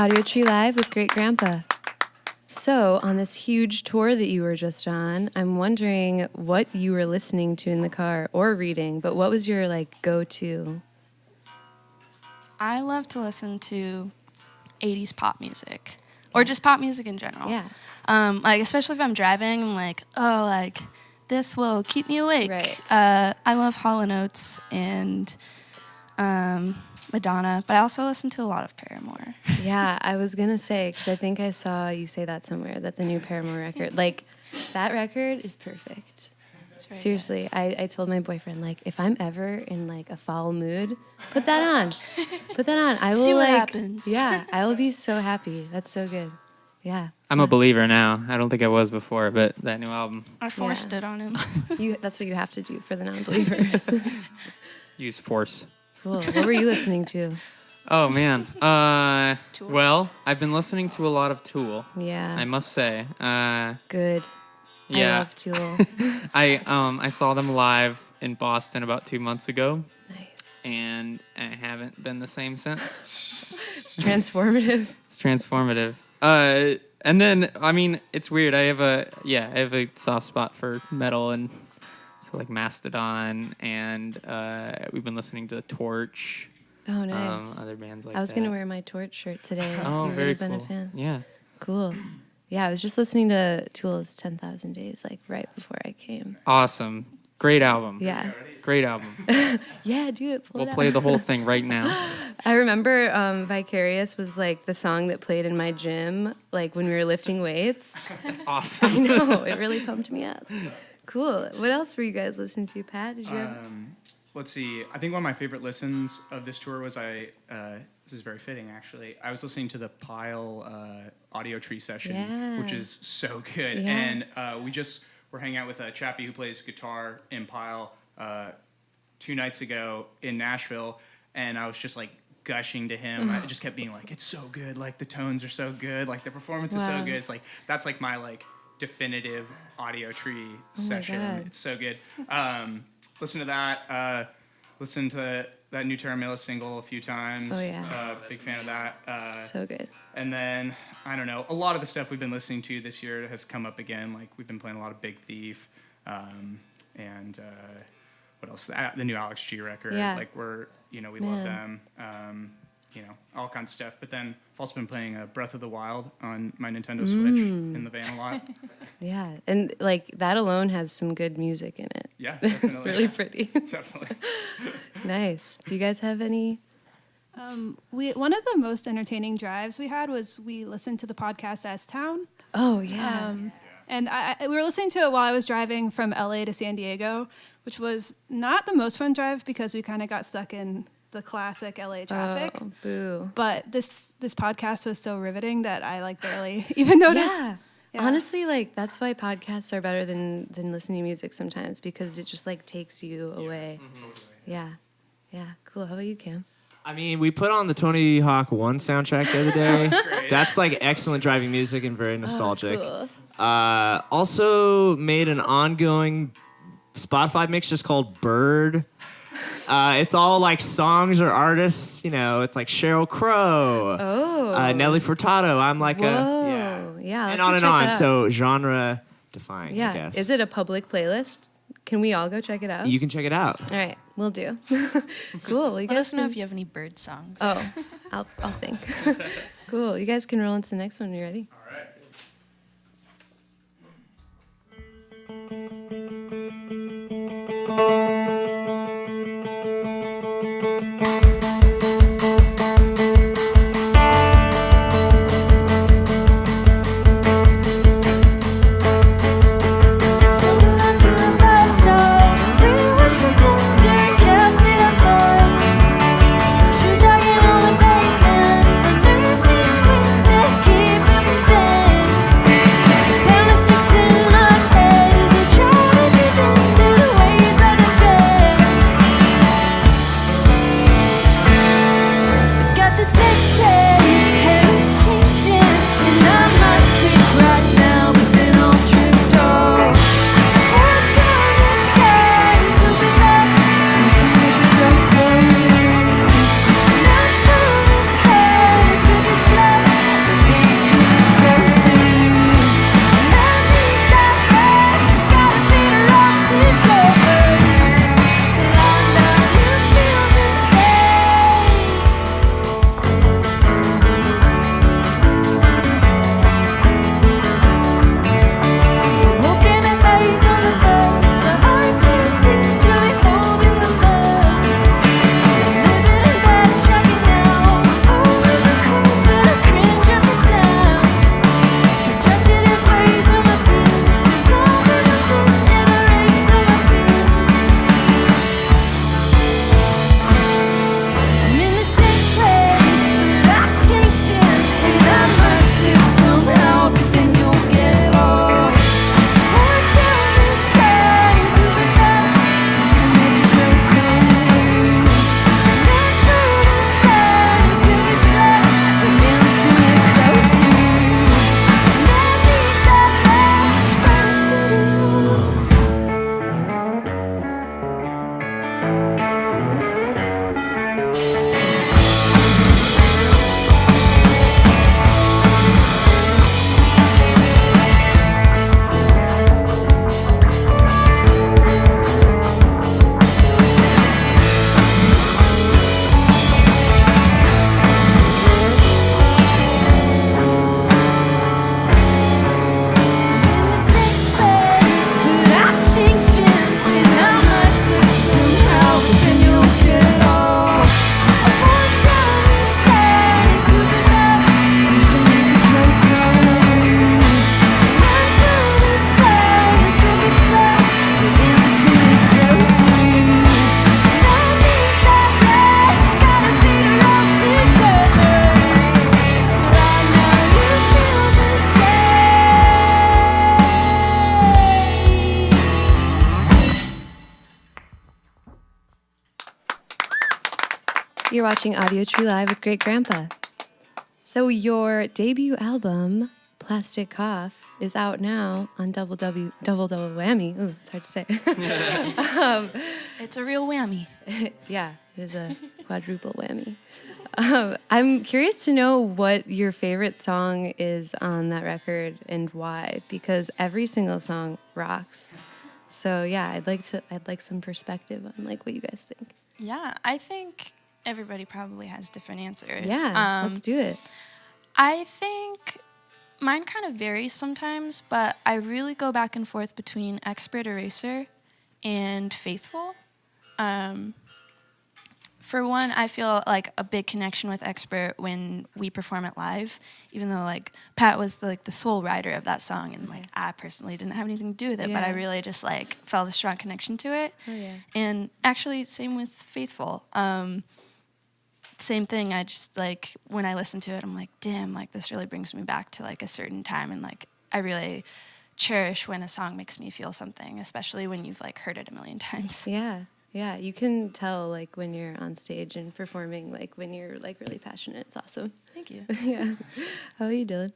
Audiotree Live with Great Grandpa. So, on this huge tour that you were just on, I'm wondering what you were listening to in the car or reading, but what was your like go-to? I love to listen to 80s pop music or just pop music in general. Yeah. Like especially if I'm driving, I'm like, oh, like this will keep me awake. Right. I love Hall & Oates and Madonna, but I also listen to a lot of Paramore. Yeah, I was gonna say, because I think I saw you say that somewhere, that the new Paramore record, like, that record is perfect. Seriously, I told my boyfriend, like, if I'm ever in, like, a foul mood, put that on. Put that on. I will, See what like, happens. Yeah, I will be so happy. That's so good. Yeah. I'm a believer now. I don't think I was before, but that new album. I forced it on him. That's what you have to do for the non-believers. Use force. Cool. What were you listening to? Oh man. Well, I've been listening to a lot of Tool. Yeah. I must say. Good. Yeah. I love Tool. I saw them live in Boston about 2 months ago. Nice. And I haven't been the same since. It's transformative. It's transformative. And then I mean, it's weird. I have a soft spot for metal and so like Mastodon, and we've been listening to Torch. Oh, nice. Other bands like I was that. going to wear my Torch shirt today. Oh, You've very really been a cool. fan. Yeah. Cool. Yeah, I was just listening to Tool's 10,000 Days, like, right before I came. Awesome. Great album. Yeah. Great album. Yeah, do it. Pull We'll it play out. the whole thing right now. I remember Vicarious was, like, the song that played in my gym, like, when we were lifting weights. That's awesome. I know. It really pumped me up. Cool. What else were you guys listening to, Pat? Did you have... Let's see. I think one of my favorite listens of this tour was this is very fitting actually. I was listening to the Pile Audiotree session, which is so good. Yeah. And we just were hanging out with a chappie who plays guitar in Pile 2 nights ago in Nashville, and I was just like gushing to him. I just kept being like, "It's so good. Like the tones are so good. Like the performance is so good." It's like that's like my like definitive Audiotree session. It's so good. Listen to that. Listen to that new Terra Mila single a few times. Oh, yeah. Big fan of that. So good. And then, I don't know, a lot of the stuff we've been listening to this year has come up again. Like, we've been playing a lot of Big Thief. And what else? The new Alex G record. Yeah. Like, we love them. All kinds of stuff. But then I've also been playing Breath of the Wild on my Nintendo Switch in the van a lot. Yeah, and like that alone has some good music in it. Yeah, definitely. It's really pretty. Definitely. Nice. Do you guys have any? One of the most entertaining drives we had was we listened to the podcast S-Town. Oh, yeah. And we were listening to it while I was driving from LA to San Diego, which was not the most fun drive because we kind of got stuck in the classic LA traffic. Oh, boo. But this podcast was so riveting that I like barely even noticed. Yeah. Honestly, like that's why podcasts are better than listening to music sometimes, because it just like takes you away. Yeah. Yeah. Cool. How about you, Cam? I mean, we put on the Tony Hawk 1 soundtrack the other day. That's like excellent driving music and very nostalgic. Cool. Also made an ongoing Spotify mix just called Bird. It's all like songs or artists, it's like Sheryl Crow, Nelly Furtado. I'm like yeah, and on. So genre defying, yeah. I guess. Is it a public playlist? Can we all go check it out? You can check it out. All right, we'll do. Cool. You Let guys us know if you have any bird songs. Oh, I'll think. Cool. You guys can roll into the next one. You ready? All right. Down and sticks in my head as I try to breathe into the ways I defend. You're watching Audiotree Live with Great Grandpa. So your debut album, Plastic Cough, is out now on Double Whammy. Ooh, it's hard to say. It's a real whammy. Yeah, it is a quadruple whammy. I'm curious to know what your favorite song is on that record and why, because every single song rocks. So yeah, I'd like some perspective on like what you guys think. Yeah, I think everybody probably has different answers. Yeah, let's do it. I think mine kind of varies sometimes, but I really go back and forth between Expert Eraser and Faithful. For one, I feel like a big connection with Expert when we perform it live, even though like Pat was like the sole writer of that song, and like I personally didn't have anything to do with it, but I really just like felt a strong connection to it. Oh, yeah. And actually, same with Faithful. Same thing. I just like when I listen to it, I'm like, damn, like this really brings me back to like a certain time, and like I really cherish when a song makes me feel something, especially when you've like heard it a million times. Yeah. Yeah, you can tell like when you're on stage and performing, like when you're like really passionate. It's awesome. Thank you. Yeah. How are you, Dylan?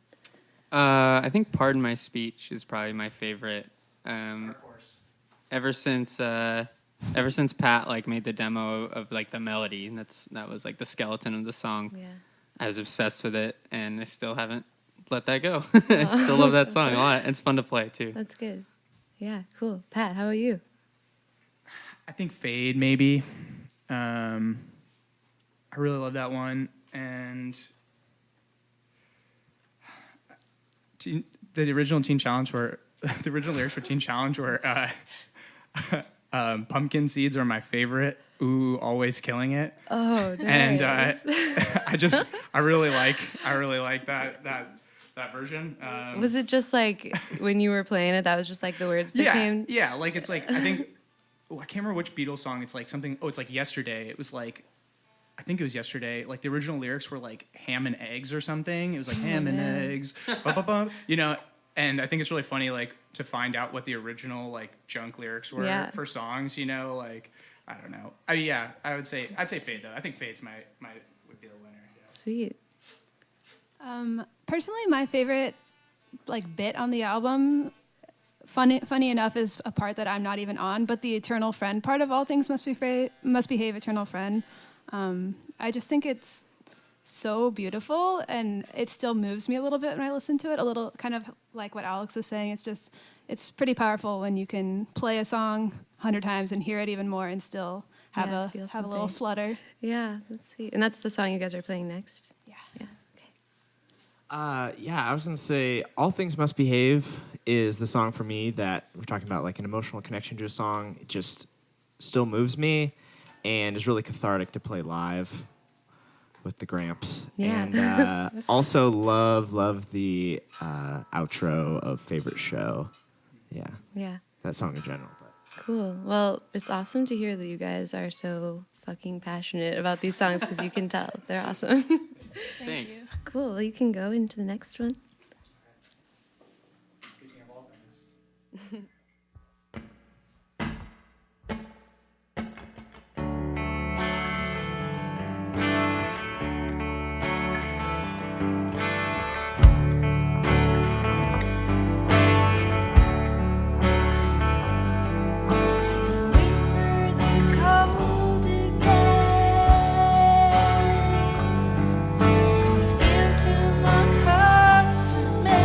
I think "Pardon My Speech" is probably my favorite. Ever since Pat like made the demo of like the melody, and that was like the skeleton of the song. Yeah. I was obsessed with it, and I still haven't let that go. I still love that song a lot. It's fun to play too. That's good. Yeah, cool. Pat, how about you? I think Fade, maybe. I really love that one. And the original Teen Challenge were, the original lyrics for Teen Challenge were, pumpkin seeds are my favorite. Ooh, always killing it. Oh, nice. And I really like that version. Was it just like when you were playing it, that was just like the words that came? Yeah, like it's like, I think, I can't remember which Beatles song. It's like something. Oh, it's like Yesterday. It was like, I think it was Yesterday. Like the original lyrics were like ham and eggs or something. It was like ham and eggs, you know. And I think it's really funny, like to find out what the original like junk lyrics were for songs. You know, like I don't know. I'd say Fade though. I think Fade's would be the winner. Yeah. Sweet. Personally, my favorite like bit on the album, funny enough, is a part that I'm not even on, but the eternal friend part of All Things Must Behave, Eternal Friend. I just think it's so beautiful, and it still moves me a little bit when I listen to it. A little kind of like what Alex was saying. It's pretty powerful when you can play a song 100 times and hear it even more and still have a little flutter. Yeah, that's sweet. And that's the song you guys are playing next? Yeah. I was gonna say All Things Must Behave is the song for me that we're talking about, like an emotional connection to a song. It just still moves me and is really cathartic to play live with the Gramps. Yeah. And also love the outro of Favorite Show. Yeah. Yeah. That song in general. Cool. Well, it's awesome to hear that you guys are so fucking passionate about these songs, because you can tell they're awesome. Thanks. You. Cool. Well, you can go into the next one. Speaking of all things. Phantom on her cement.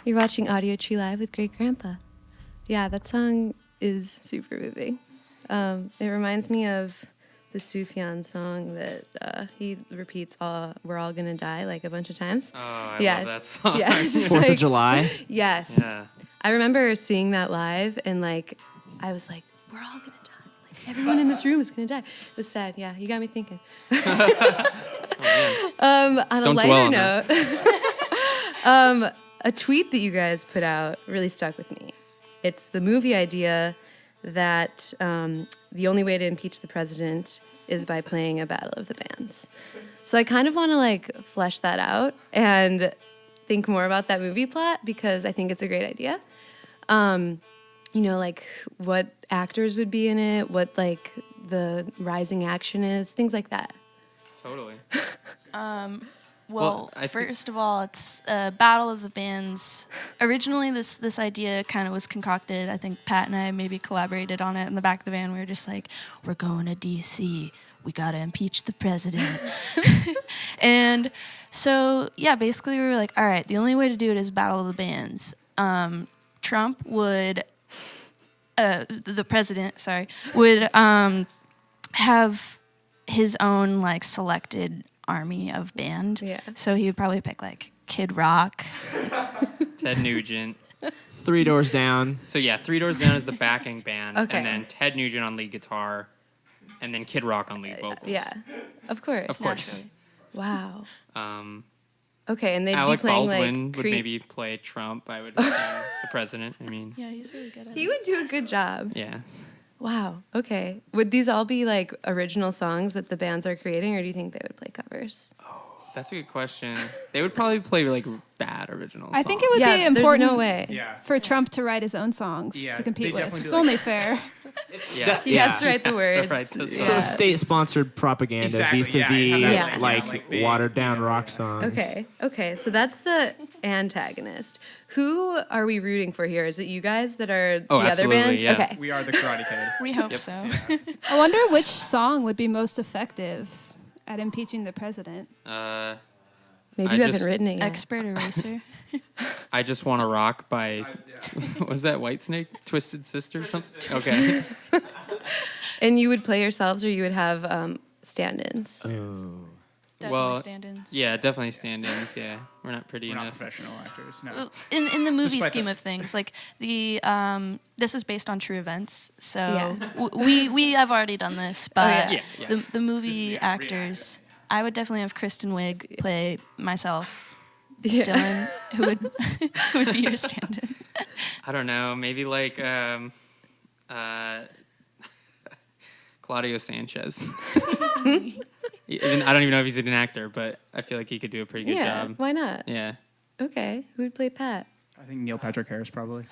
You're watching Audiotree Live with Great Grandpa. Yeah, that song is super moving. It reminds me of the Sufjan song that he repeats, "We're all gonna die," like a bunch of times. Oh, I yeah. love that song. Yeah, just 4th like, of July. Yes. Yeah. I remember seeing that live, and like, I was like, "We're all gonna die. Like, everyone in this room is gonna die." It was sad. Yeah, you got me thinking. On a Don't lighter dwell on note, a tweet that you guys put out really stuck with me. It's the movie idea that the only way to impeach the president is by playing a battle of the bands. So I kind of want to like flesh that out and think more about that movie plot because I think it's a great idea. You know, like what actors would be in it, what like the rising action is, things like that. Totally. Well, I think- first of all, it's Battle of the Bands. Originally, this idea kind of was concocted. I think Pat and I maybe collaborated on it in the back of the van. We were just like, we're going to D.C. We got to impeach the president. And so, yeah, basically we were like, all right, the only way to do it is Battle of the Bands. Trump would, the president, sorry, would have his own, like, selected army of band. Yeah. So he would probably pick like Kid Rock. Ted Nugent. 3 Doors Down. So yeah, 3 Doors Down is the backing band, Okay. and then Ted Nugent on lead guitar, and then Kid Rock on lead vocals. Yeah, of course. Of course. Wow. Um, Okay, and they'd Alec be playing Baldwin like would maybe play Trump. I would assume the president. I mean, Yeah, he's really good at He would do a good job. yeah. Wow. Okay. Would these all be like original songs that the bands are creating, or do you think they would play covers? That's a good question. They would probably play like bad original songs. I think it would Yeah, be there's important no way. Yeah. for Trump to write his own songs Yeah, to they compete with. definitely do It's like- only fair. Yeah. He has to write the He has to words. write those Yeah. Some state-sponsored propaganda Exactly, vis-a-vis yeah, have that, like big- watered-down rock songs. Okay. So that's the antagonist. Who are we rooting for here? Is it you guys that are Oh, the other absolutely, band? yeah. Okay. We are the Karate Kid. We hope Yep. so. I wonder which song would be most effective at impeaching the president. Maybe I you haven't just- written it yet. Expert eraser. I Just Wanna Rock by, what was that Whitesnake? Twisted Sister or something? Okay. And you would play yourselves, or you would have stand-ins. Definitely Well, stand-ins. Yeah, definitely stand-ins. Yeah, we're not pretty We're not enough. professional actors. No. Well, in the movie Despite scheme the- of things, like the this is based on true events, so Yeah. we have already done this, but yeah. Yeah. the movie actors, I would definitely have Kristen Wiig play myself, Yeah. Dylan, who would be your stand-in. I don't know. Maybe like Claudio Sanchez. I don't even know if he's an actor, but I feel like he could do a pretty good Yeah, job. why not? Yeah. Okay. Who would play Pat? I think Neil Patrick Harris probably.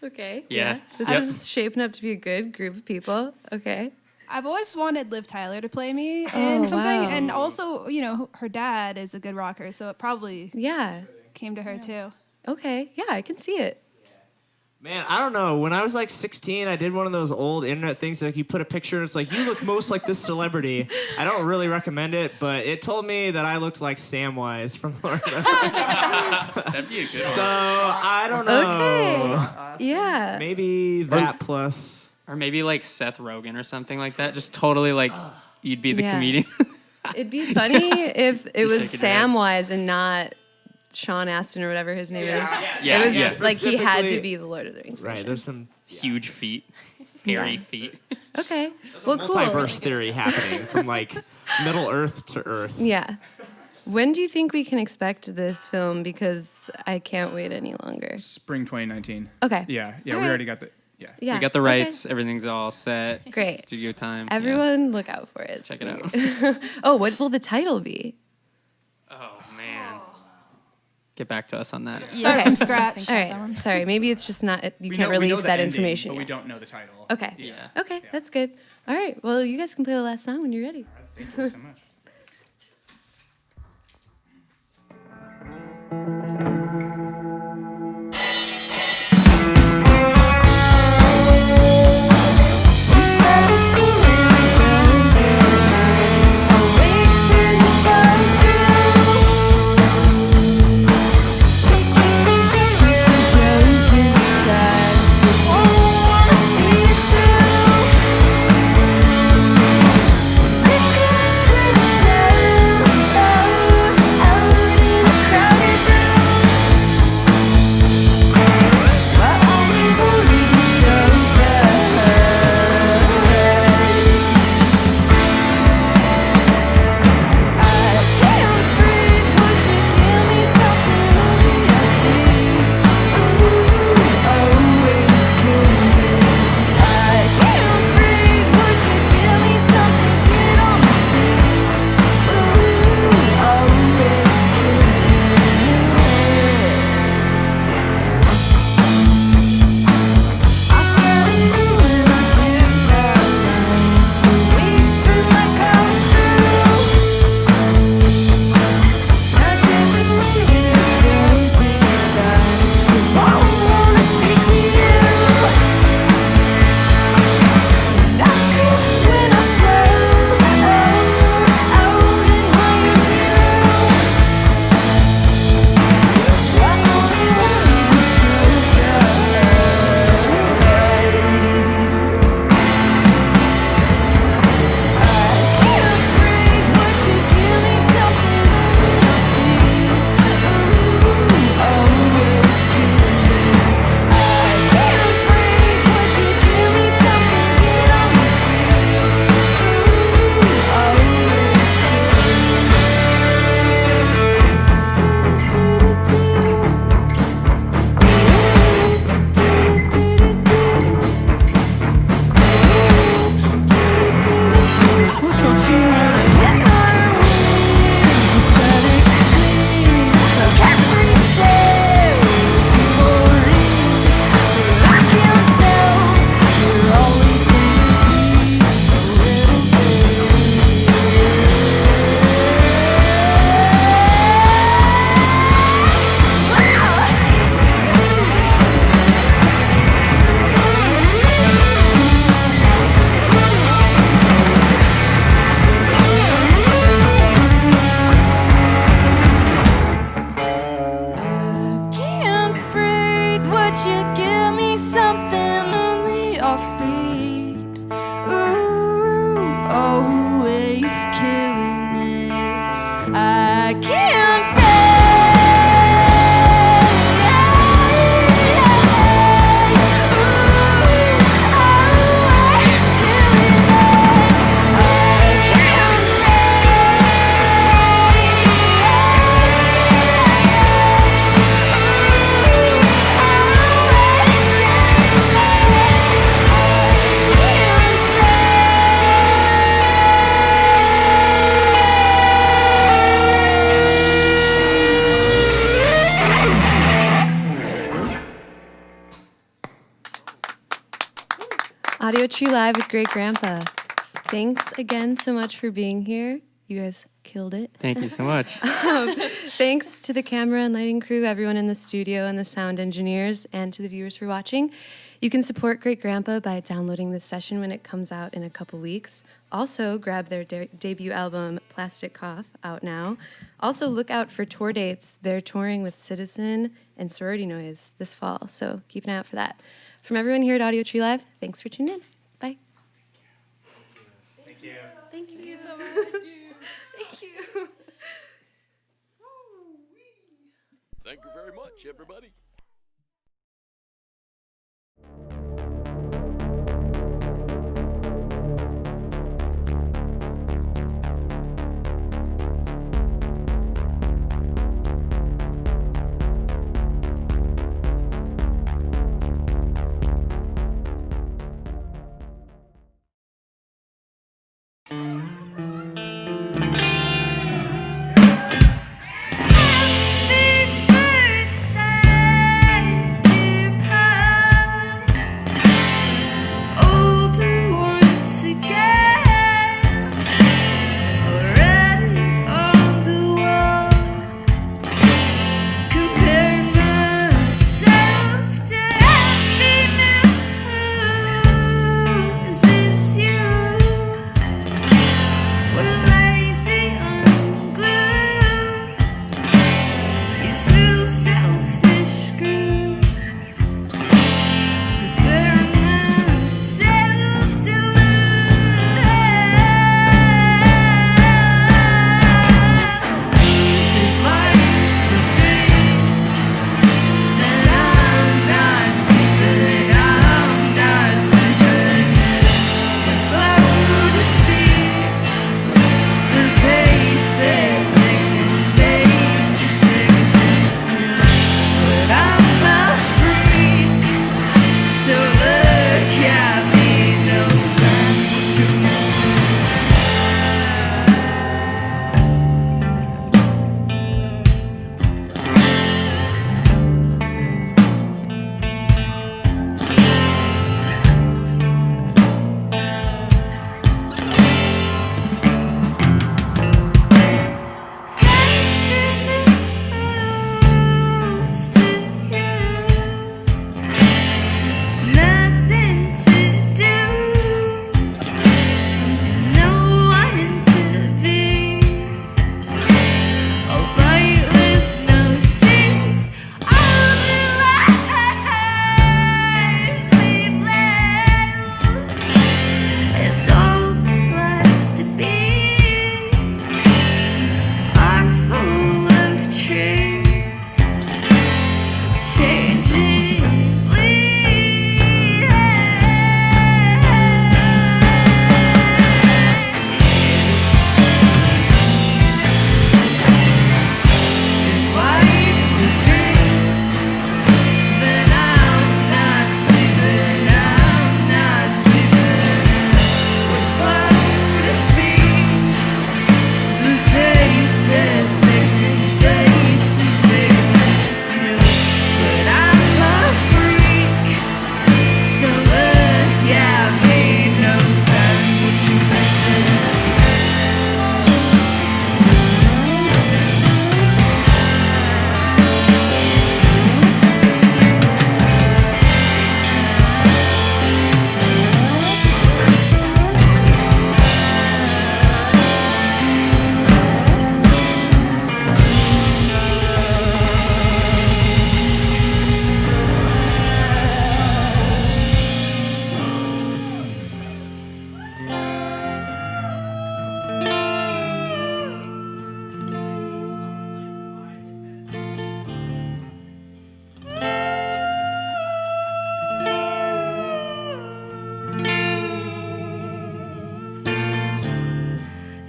Okay. Yeah. This Yep. is shaping up to be a good group of people. Okay. I've always wanted Liv Tyler to play me Oh, in something, wow. and also, you know, her dad is a good rocker, so it probably Yeah. came to her too. Okay. Yeah, I can see it. Man, I don't know. When I was like 16, I did one of those old internet things like you put a picture and it's like, you look most like this celebrity. I don't really recommend it, but it told me that I looked like Samwise from Florida. That'd be a good So one. I don't know. Okay. Yeah. Maybe that plus. Or maybe like Seth Rogen or something like that. Just totally like you'd be the Yeah. comedian. It'd be funny if it was shaking your head. Samwise and not Sean Astin or whatever his name is. Yeah, It was yeah. just like he had to Specifically- be the Lord of the Rings version. Right, there's some Huge feet. Hairy Yeah. feet. Okay. Well, cool. multiverse theory happening from like Middle Earth to Earth. Yeah. When do you think we can expect this film? Because I can't wait any longer. Spring 2019. Okay. Yeah. Yeah. All We right. already got the. Yeah. Yeah. We got the okay. rights. Everything's all set. Great. Studio time. yeah. Everyone, look out for it. Check it out. Oh, what will the title be? Oh man. Get back to us on that. Start from scratch. All right. Sorry. Maybe it's just not. You We can't know release the that ending, information but we yet. don't know the title. Okay. Yeah. Okay. That's good. All right. Well, you guys can play the last song when you're ready. Thank you so much. Awake 35 through Audiotree Live with Great Grandpa. Thanks again so much for being here. You guys killed it. Thank you so much. Thanks to the camera and lighting crew, everyone in the studio, and the sound engineers, and to the viewers for watching. You can support Great Grandpa by downloading this session when it comes out in a couple weeks. Also, grab their debut album, Plastic Cough, out now. Also, look out for tour dates. They're touring with Citizen and Sorority Noise this fall, so keep an eye out for that. From everyone here at Audiotree Live, thanks for tuning in. Bye. Thank you. Thank you so much. Thank you. Thank you very much, everybody.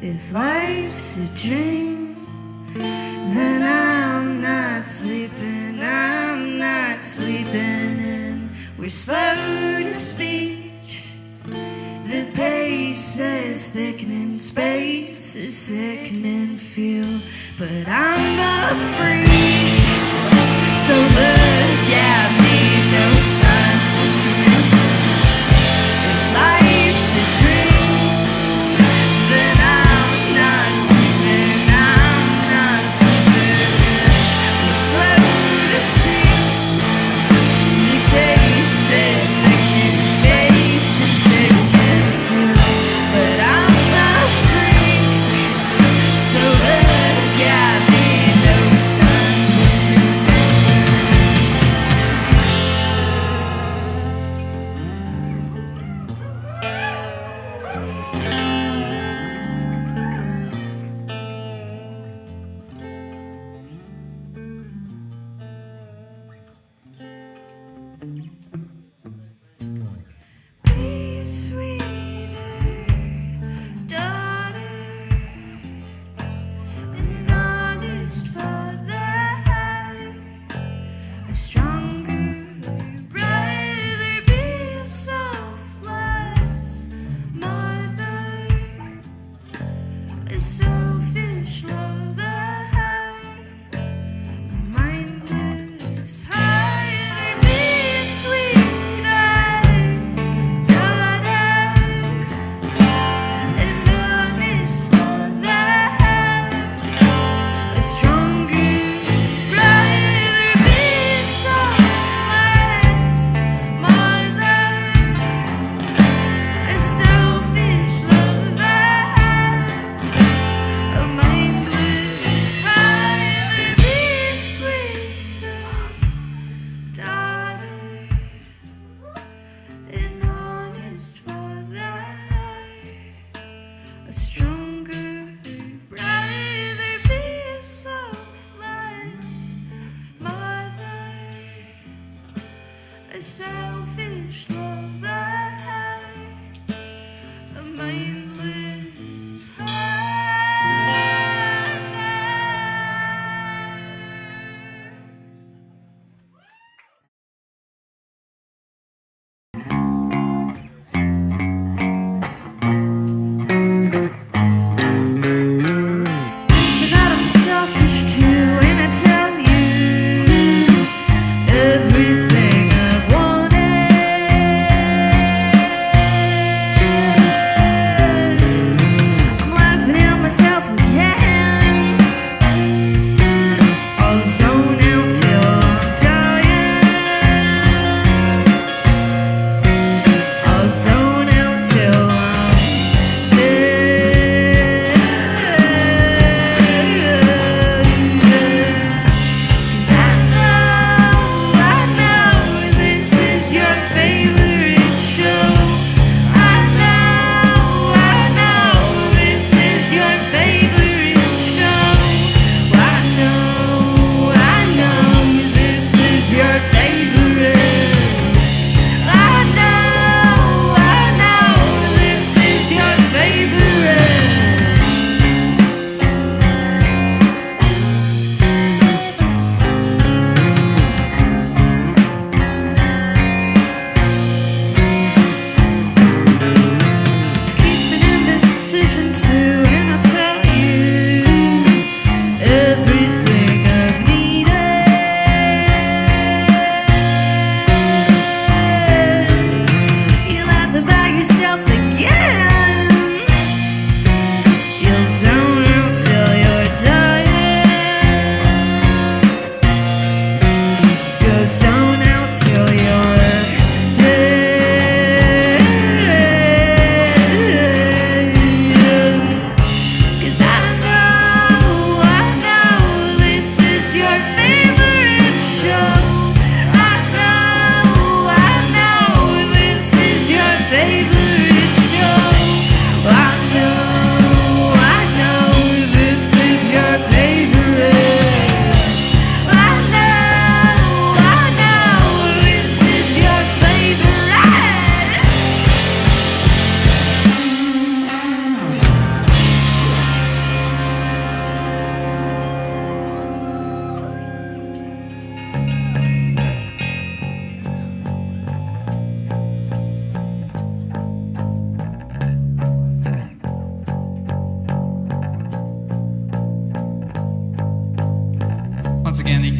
If life's a dream, then I'm not sleeping, I'm not sleeping, and we're slow to speech. The pace is thickening, space is sickening, feel, but I'm a freak. So look at me, no signs, what you missing? If life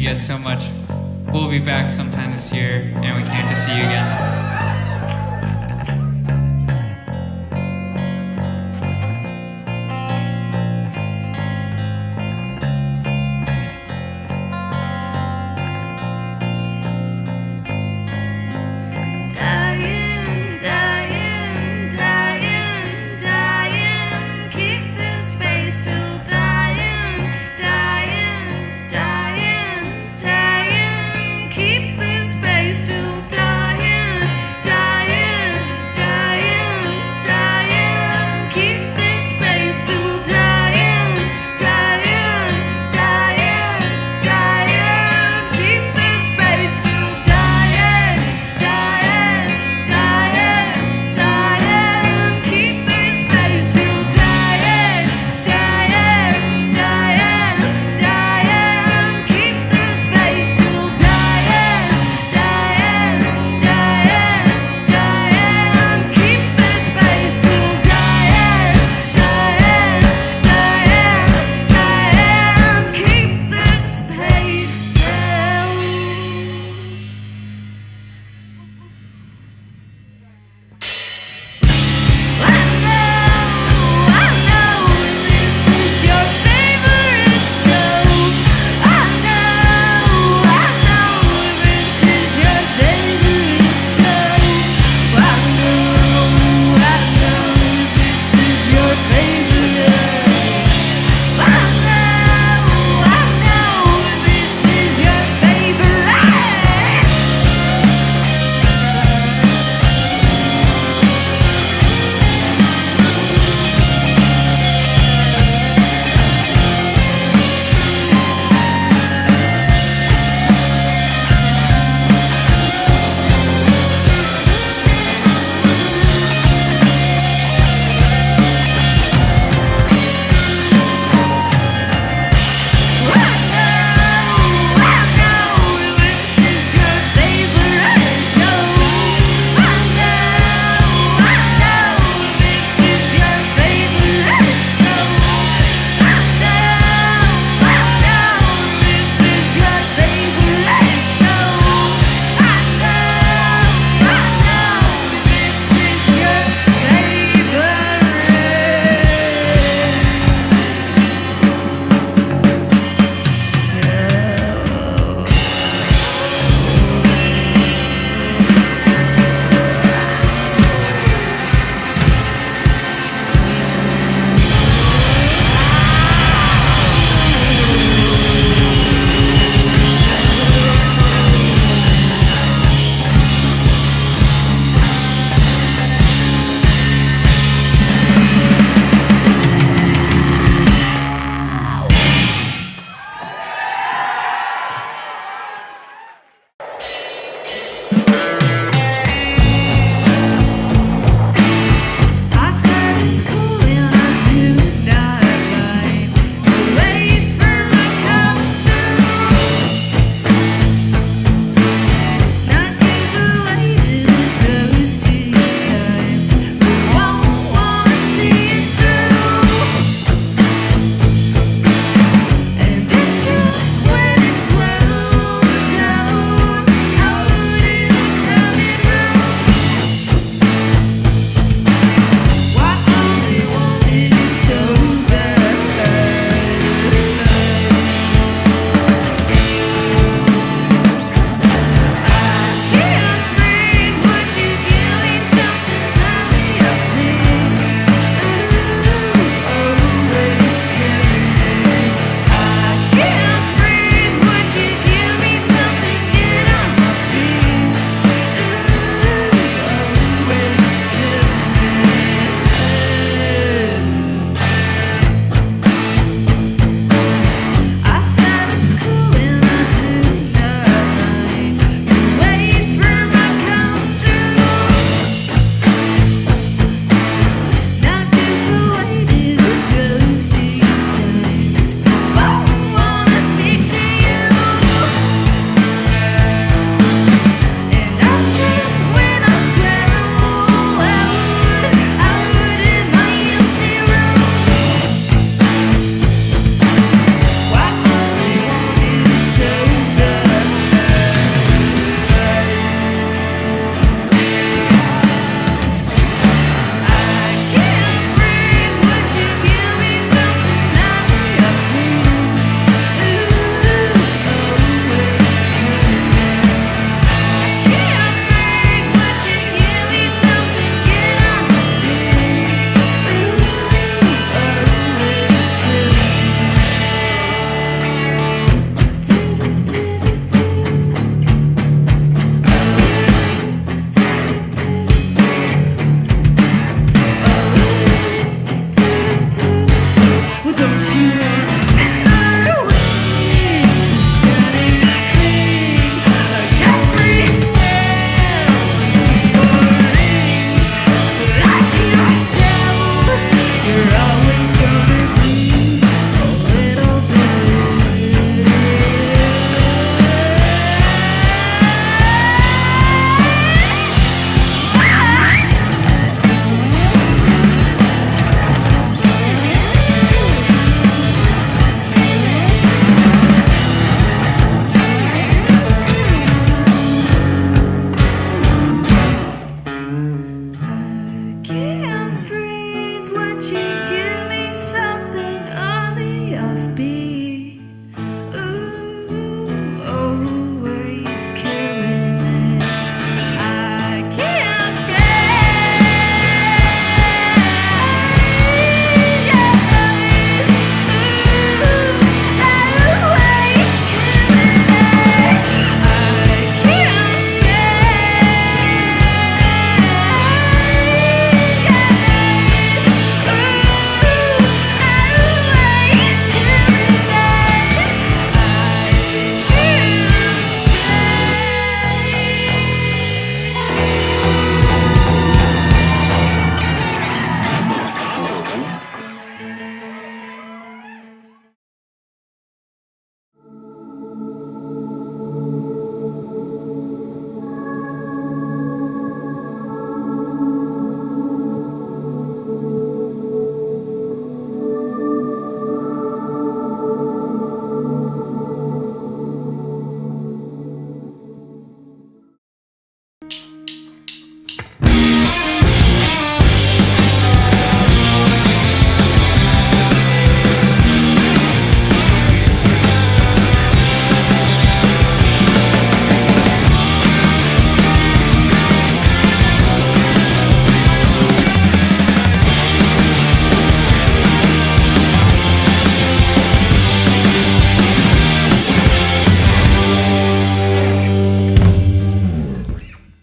you guys so much. We'll be back sometime this year, and we can't wait to see you again. Keep this space till dying.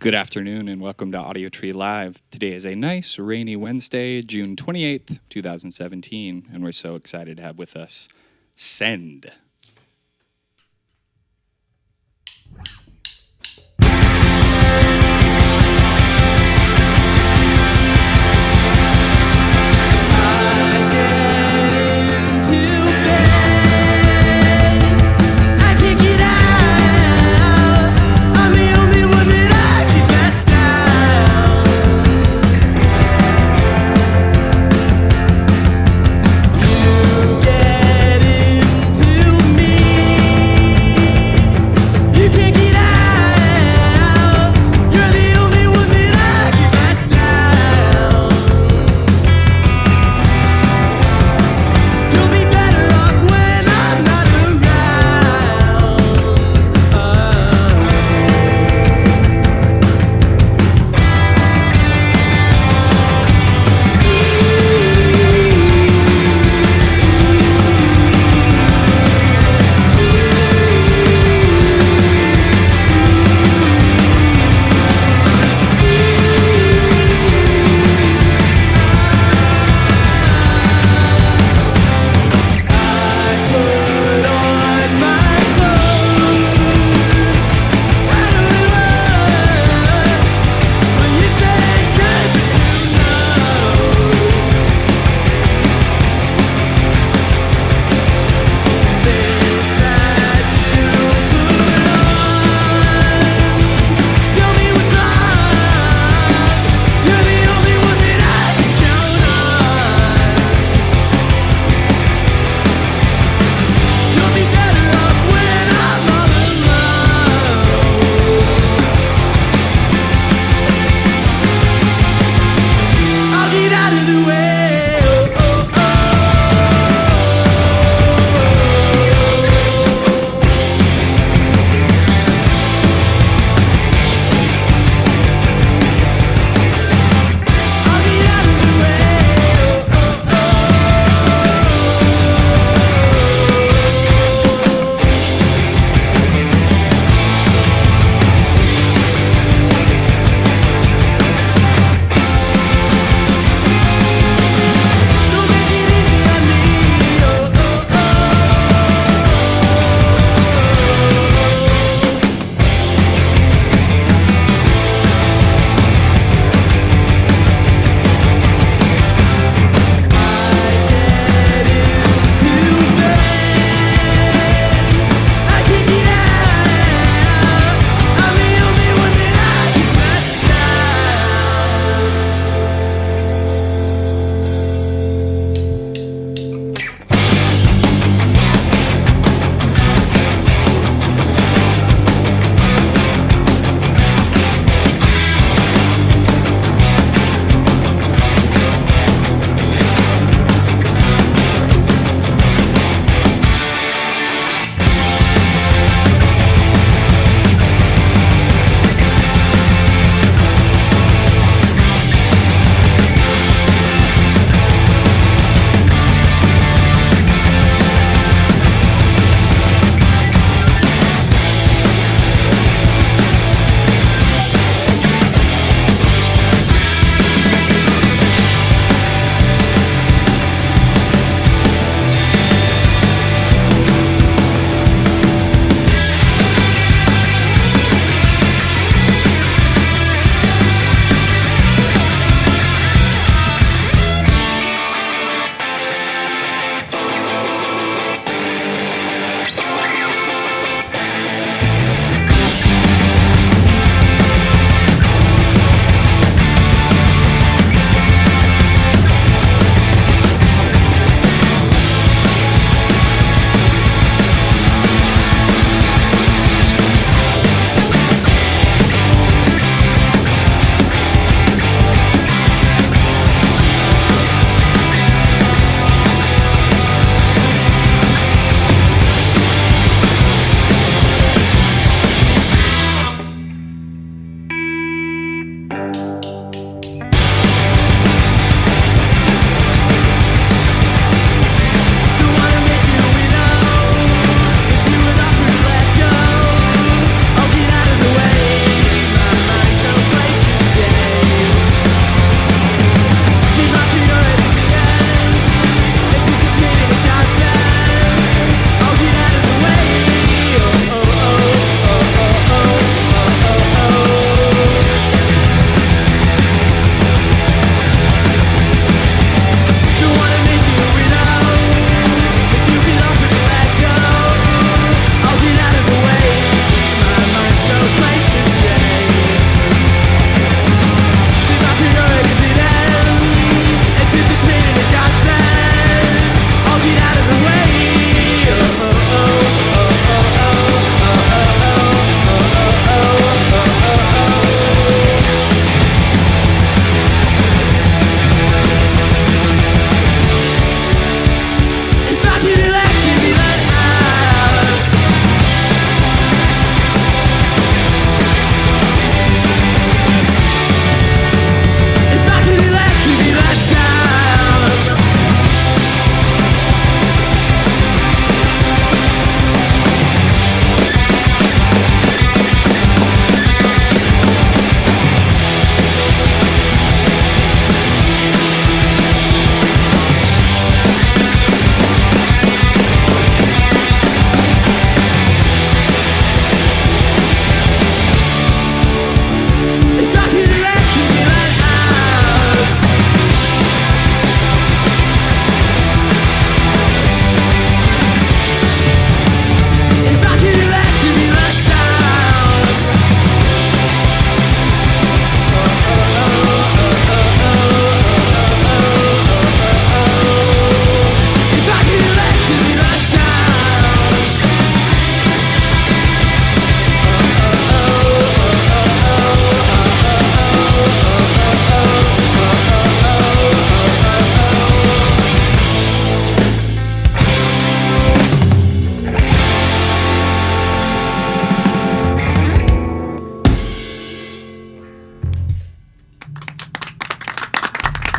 Good afternoon and welcome to Audiotree Live. Today is a nice rainy Wednesday, June 28th, 2017, and we're so excited to have with us Cende. To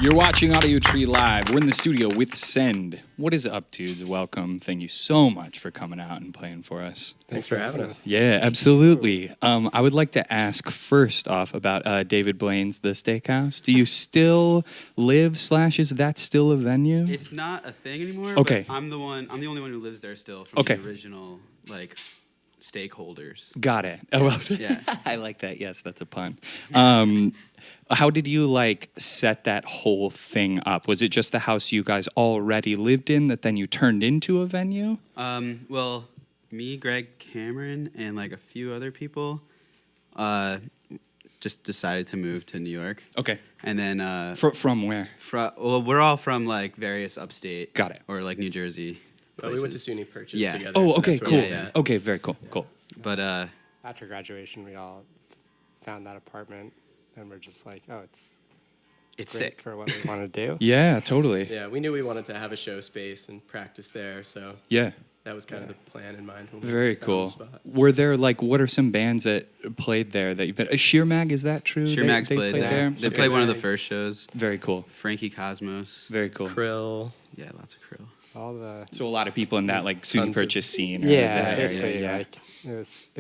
You're watching Audiotree Live. We're in the studio with Cende. What is up, dudes? Welcome. Thank you so much for coming out and playing for us. Thanks for having us. Yeah, absolutely. I would like to ask first off about David Blaine's The Steakhouse. Do you still live / is that still a venue? It's not a thing anymore. Okay. But I'm the only one who lives there still from Okay. the original stakeholders. Got it. Oh, well, Yeah. I like that. Yes, that's a pun. How did you set that whole thing up? Was it just the house you guys already lived in that then you turned into a venue? Well, me, Greg, Cameron, and a few other people just decided to move to New York. Okay. And then from where? Well, we're all from various upstate. Got it. Or New Jersey. Well, we went to SUNY Purchase yeah. together. Oh, so okay, that's where cool. we met. Okay, very cool. Cool. But after graduation, we all found that apartment, and we're just like, oh, it's It's great sick. for what we want to do. Yeah, totally. Yeah, we knew we wanted to have a show space and practice there, so Yeah. that was kind of the plan in mind. When we Very found cool. the spot. Were there what are some bands that played there that you've been? Sheer Mag, is that true? Sheer Mag's they played played there. They Okay. played one of the first shows. Very cool. Frankie Cosmos. Very cool. Krill. Yeah, lots of Krill. All the So a lot of people in that SUNY tons of- Purchase scene. Are Yeah, there. basically, Yeah. it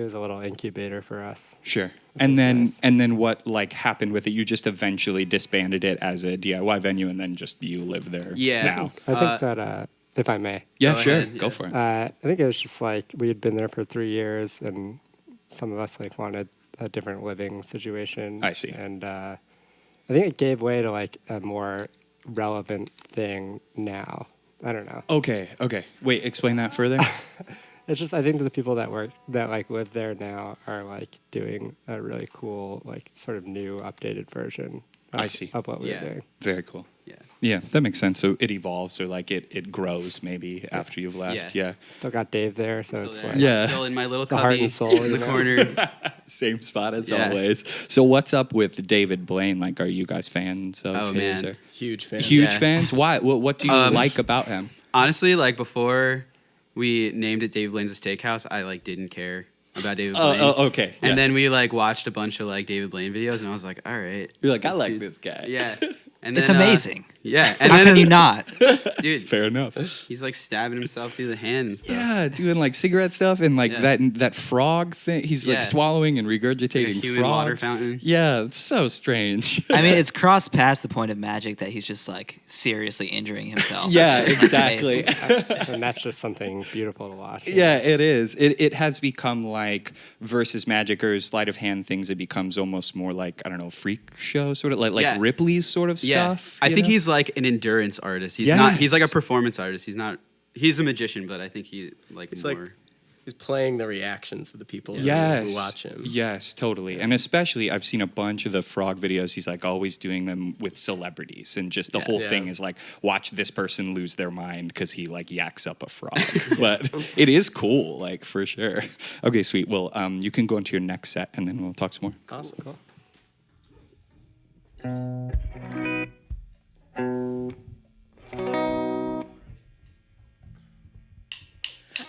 was a little incubator for us. Sure. And then what happened with it? You just eventually disbanded it as a DIY venue, and then just you live there now. I think that if I may. Yeah, sure. Go for it. I think it was just we had been there for 3 years, and some of us wanted a different living situation. I see. And I think it gave way to a more relevant thing now. I don't know. Okay. Wait, explain that further. It's just I think that the people that live there now are doing a really cool sort of new updated version. I see. Of what we were doing. Very cool. Yeah. Yeah, that makes sense. So it evolves, or it grows maybe after you've left. Yeah. Still got Dave there, so Still it's there. Yeah. Still in my little the heart cubby and soul in the corner. Same spot as Yeah. always. So what's up with David Blaine? Are you guys fans of Oh, his? man. Or? Huge fans. Huge Yeah. fans? Why? What do you like about him? Honestly, before we named it David Blaine's Steakhouse, I didn't care about David Blaine. Oh, okay. And Yeah. then we watched a bunch of David Blaine videos, and I was like, all right. You're like, I like this guy. Yeah. And It's then, amazing. Yeah. And How then, can you not? Dude. Fair enough. He's stabbing himself through the hand and stuff. Yeah, doing cigarette stuff and Yeah. that frog thing. He's Yeah. swallowing and regurgitating human water frogs. fountain. Yeah, it's so strange. I mean, it's crossed past the point of magic that he's just seriously injuring himself. Yeah, It's exactly. amazing. And that's just something beautiful to watch. Yeah, it is. It has become versus magic or sleight of hand things. It becomes almost more I don't know, freak show sort of Yeah. Ripley's sort of stuff. I you think know? he's an endurance artist. He's Yes. not. He's a performance artist. He's a magician, but I think he It's more. he's playing the reactions of the people Yes. who watch him. Yes, totally. And especially, I've seen a bunch of the frog videos. He's always doing them with celebrities, and just the whole Yeah. thing is watch this person lose their mind because he yaks up a frog. But it is cool, for sure. Okay, sweet. Well, you can go into your next set, and then we'll talk some more. Awesome. Cool.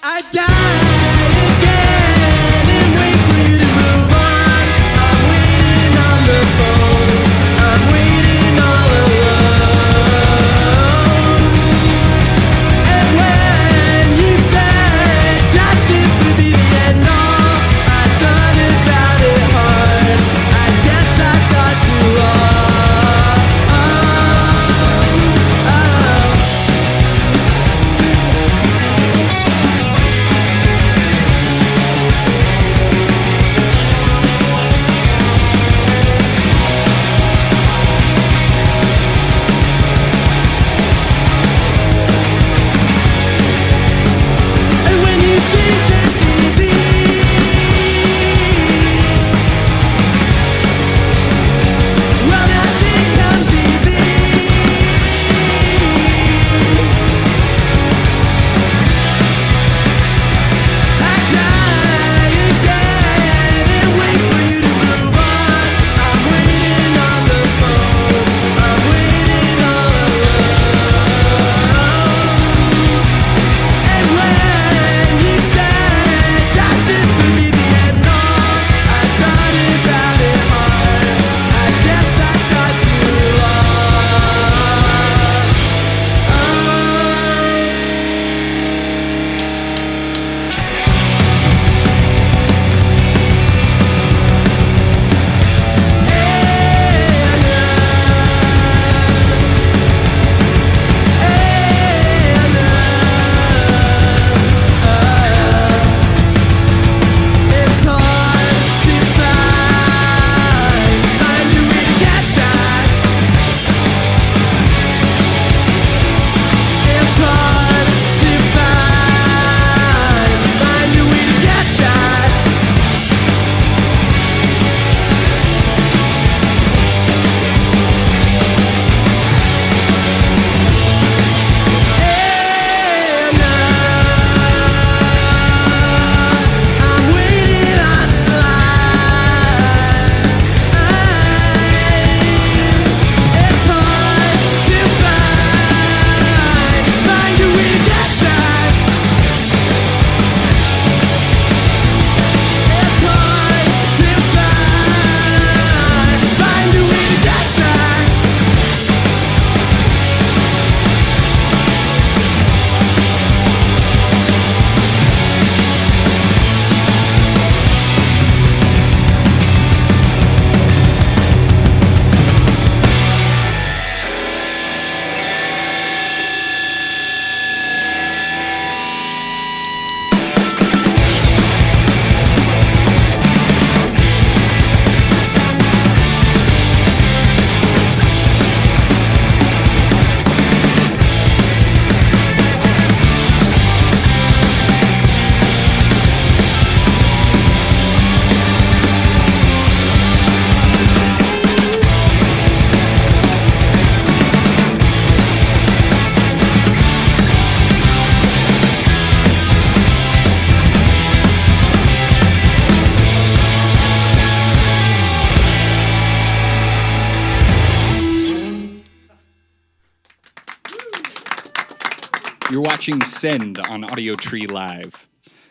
I die again and wait for you to move on. I'm waiting on the phone. I'm waiting all alone. And when you said that this would be the end, all I thought about it hard. I guess I thought too long. You're watching Cende on Audiotree Live.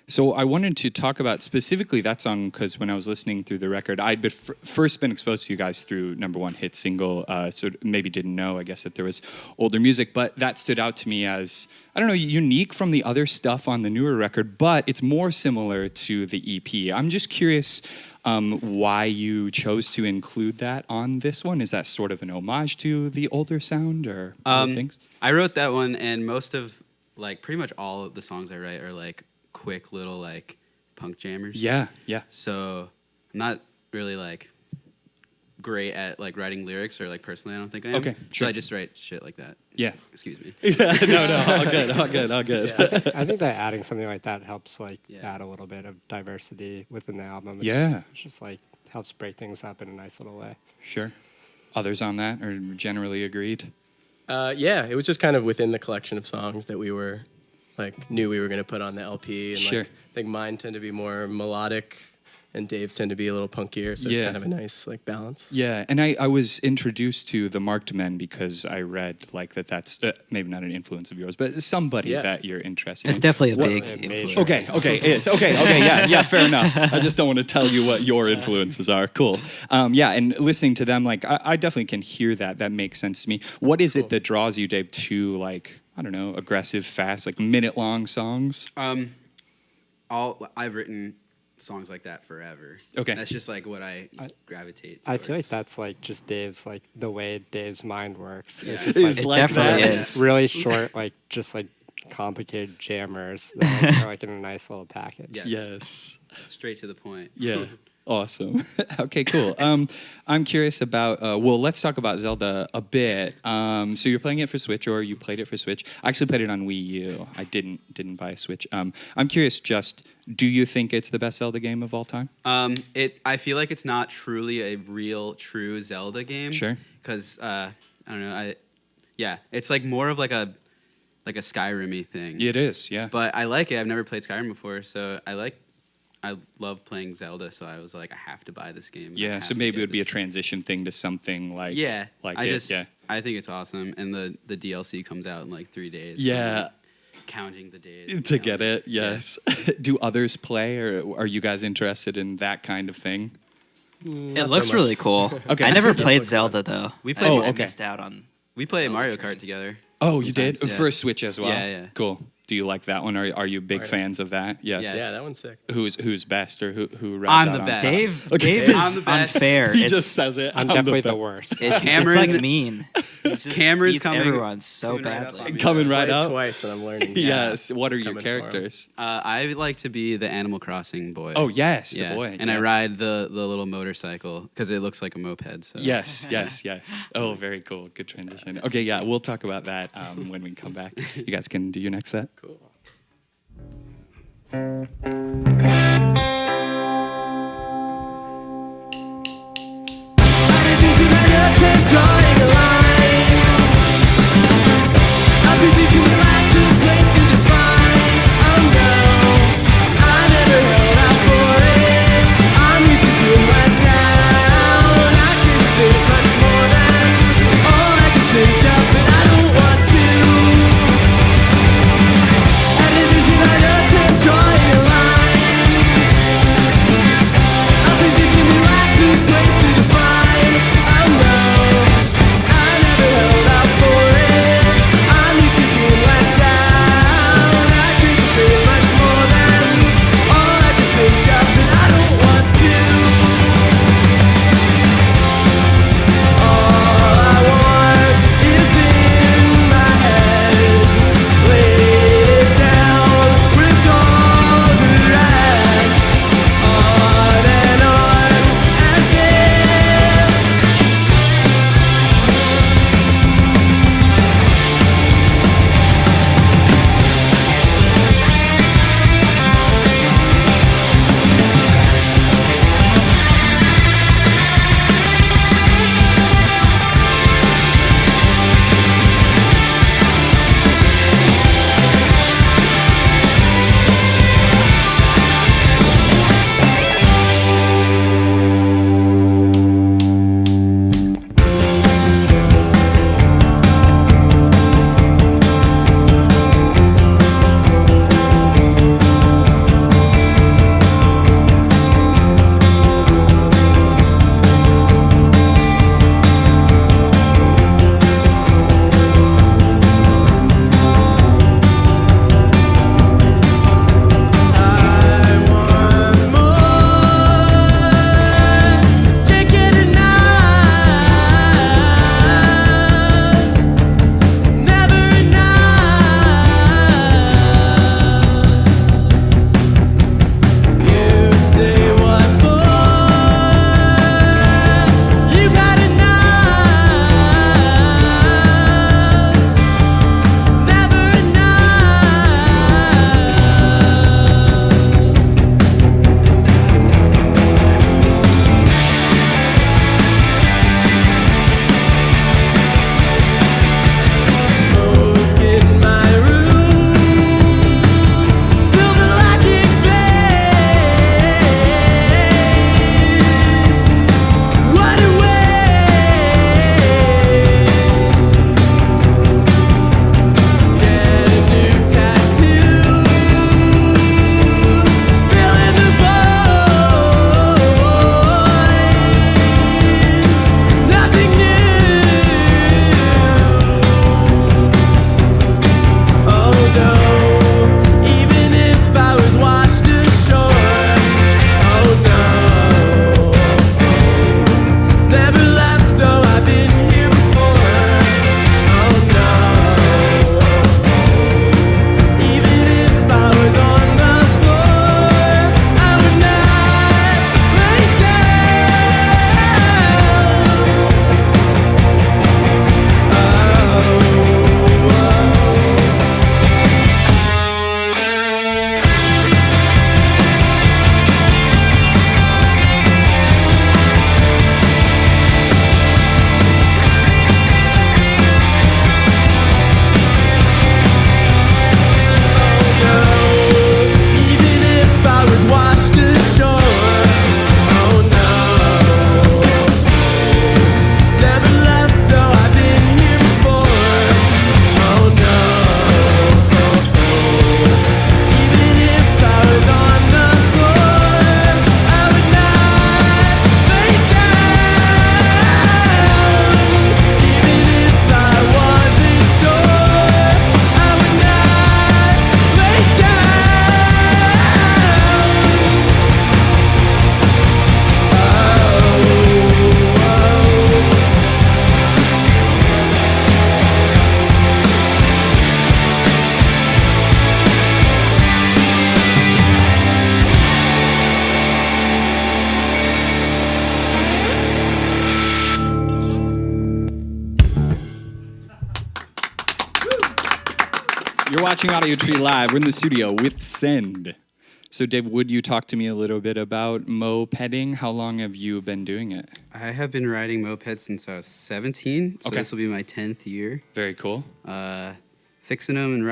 So I wanted to talk about specifically that song because when I was listening through the record, I'd first been exposed to you guys through #1 hit single, so maybe didn't know, I guess, that there was older music, but that stood out to me as, I don't know, unique from the other stuff on the newer record, but it's more similar to the EP. I'm just curious why you chose to include that on this one. Is that sort of an homage to the older sound or other things? I wrote that one, and most of, like, pretty much all of the songs I write are, like, quick little, like, punk jammers. Yeah, yeah. So I'm not really, like, great at, like, writing lyrics, or, like, personally I don't think I am. Okay, sure. So I just write shit like that. Yeah. Excuse me. No, all good, all good, all good. Yeah, I think that adding something like that helps, like, add a little bit of diversity within the album. Yeah. It's just, like, helps break things up in a nice little way. Sure. Others on that are generally agreed? Yeah, it was just kind of within the collection of songs that we were, like, knew we were going to put on the LP. And, Sure. like, I think mine tend to be more melodic, and Dave's tend to be a little punkier, so it's Yeah. kind of a nice, like, balance. Yeah, and I was introduced to the Marked Men because I read like that's maybe not an influence of yours, but somebody Yeah. that you're interested It's in. definitely a What- big influence. Okay, it is. Okay, yeah, fair enough. I just don't want to tell you what your influences are. Cool. Yeah, and listening to them, like, I definitely can hear that. That makes sense to me. What is it that draws you, Dave, to, like, I don't know, aggressive, fast, like, minute-long songs? I've written songs like that forever. Okay. That's just, like, what I gravitate I towards. feel like that's like just Dave's, like, the way Dave's mind works. Yeah. It's just It's like, like definitely that. is. Really short, like, just like complicated jammers that like, are like in a nice little package. Yes. Straight to the point. Yeah. Awesome. Okay, cool. I'm curious about, well, let's talk about Zelda a bit. So you're playing it for Switch, or you played it for Switch. I actually played it on Wii U. I didn't buy a Switch. I'm curious, just, do you think it's the best Zelda game of all time? I feel like it's not truly a real, true Zelda game. Sure. Because, I don't know, it's like more of like a Skyrim-y thing. It is, yeah. But I like it. I've never played Skyrim before, so I love playing Zelda, so I was like, I have to buy this game. Yeah, so maybe it would be a transition thing to something like I think it's awesome, and the DLC comes out in like 3 days. Yeah. So I'm, like, counting the days To get it, yes. Do others play, or are you guys interested in that kind of thing? It looks really cool. Okay. I never played Zelda though. I missed out on. We played Mario Kart together. Oh, you did? Sometimes, yeah. For Switch as well? Yeah. Cool. Do you like that one? Are you big Right. fans of that? Yes. Yeah, that one's sick. Who's best, or who rides I'm out the on best. top? Dave Okay. is I'm the best. unfair. He It's- just says it. I'm definitely the best. worst. It's Cameron- like mean. He just Cameron's beats coming- everyone so coming right up badly. on me. Coming I right played out. twice, and I'm learning. Yes. What are your Coming for him. characters? I like to be the Animal Crossing boy. Oh, yes, the boy, And I yes. ride the little motorcycle because it looks like a moped. So. Yes. Oh, very cool. Good transition. Okay, yeah, we'll talk about that when we come back. You guys can do your next set. Cool. Think of, but I don't want to. watching Audiotree Live. We're in the studio with Cende. So, Dave, would you talk to me a little bit about mopeding? How long have you been doing it? I have been riding mopeds since I was 17, so Okay. this will be my 10th year. Very cool. Fixing them and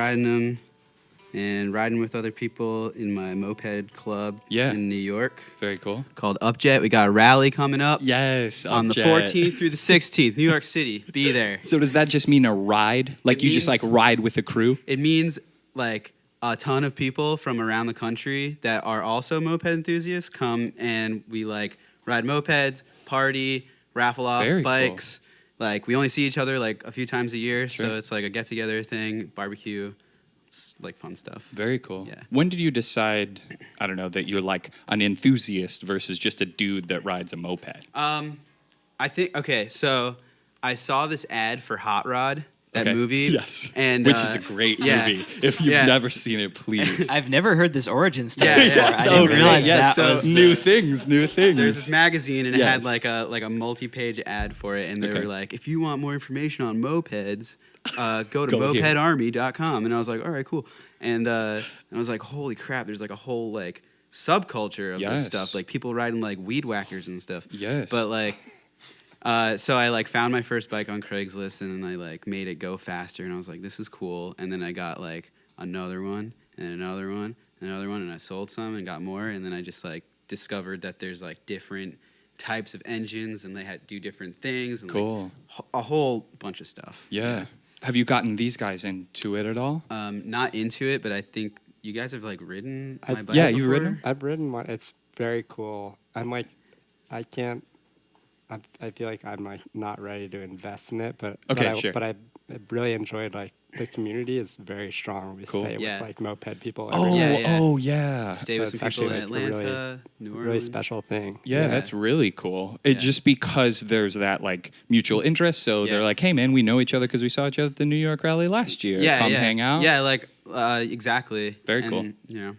riding with other people in my moped club in New York. Very cool. Called Upjet. We got a rally coming up. Yes, on the Upjet. 14th through the 16th, New York City. Be there. So does that just mean a ride? Like It you just like means- ride with the crew? It means like a ton of people from around the country that are also moped enthusiasts come and we like ride mopeds, party, raffle off Very cool. bikes. Like we only see each other like a few times a year, Sure. so it's like a get together thing, barbecue. It's like fun stuff. Very cool. Yeah. When did you decide, I don't know, that you're like an enthusiast versus just a dude that rides a moped? I think okay, so I saw this ad for Hot Rod, that Okay. movie. Yes. And Which is a great movie. If you've never seen it, please. I've never heard this origin story Yeah, before. yeah. I So didn't great. realize Yes, that so was new things. There's this magazine and it had Yes. like a multi-page ad for it, and they Okay. were like, if you want more information on mopeds, go to Go here. mopedarmy.com. And I was like, all right, cool. And I was like, holy crap, there's like a whole like subculture of Yes. this stuff, like people riding like weed whackers and stuff. Yes. But like, so I like found my first bike on Craigslist and then I like made it go faster, and I was like, this is cool. And then I got like another one and another one and another one, and I sold some and got more, and then I just like discovered that there's like different types of engines and they had do different things and Cool. like, a whole bunch of stuff. Yeah. Have you gotten these guys into it at all? Not into it, but I think you guys have like ridden my bike. Yeah, you've before? ridden? I've ridden one. It's very cool. I'm like, I can't. I feel like I'm like not ready to invest in it, but Okay, but sure. I really enjoyed like the community is very strong. We Cool. stay Yeah. with like moped people. Oh, everywhere. oh, yeah. Stay with it's some people actually, in like, a Atlanta, New really Orleans. special thing. Yeah, that's really cool. It just because there's that like mutual interest. So they're like, hey man, we know each other because we saw each other at the New York rally last year. Yeah, Come yeah. hang out. Yeah, like exactly. Very cool. And, you know,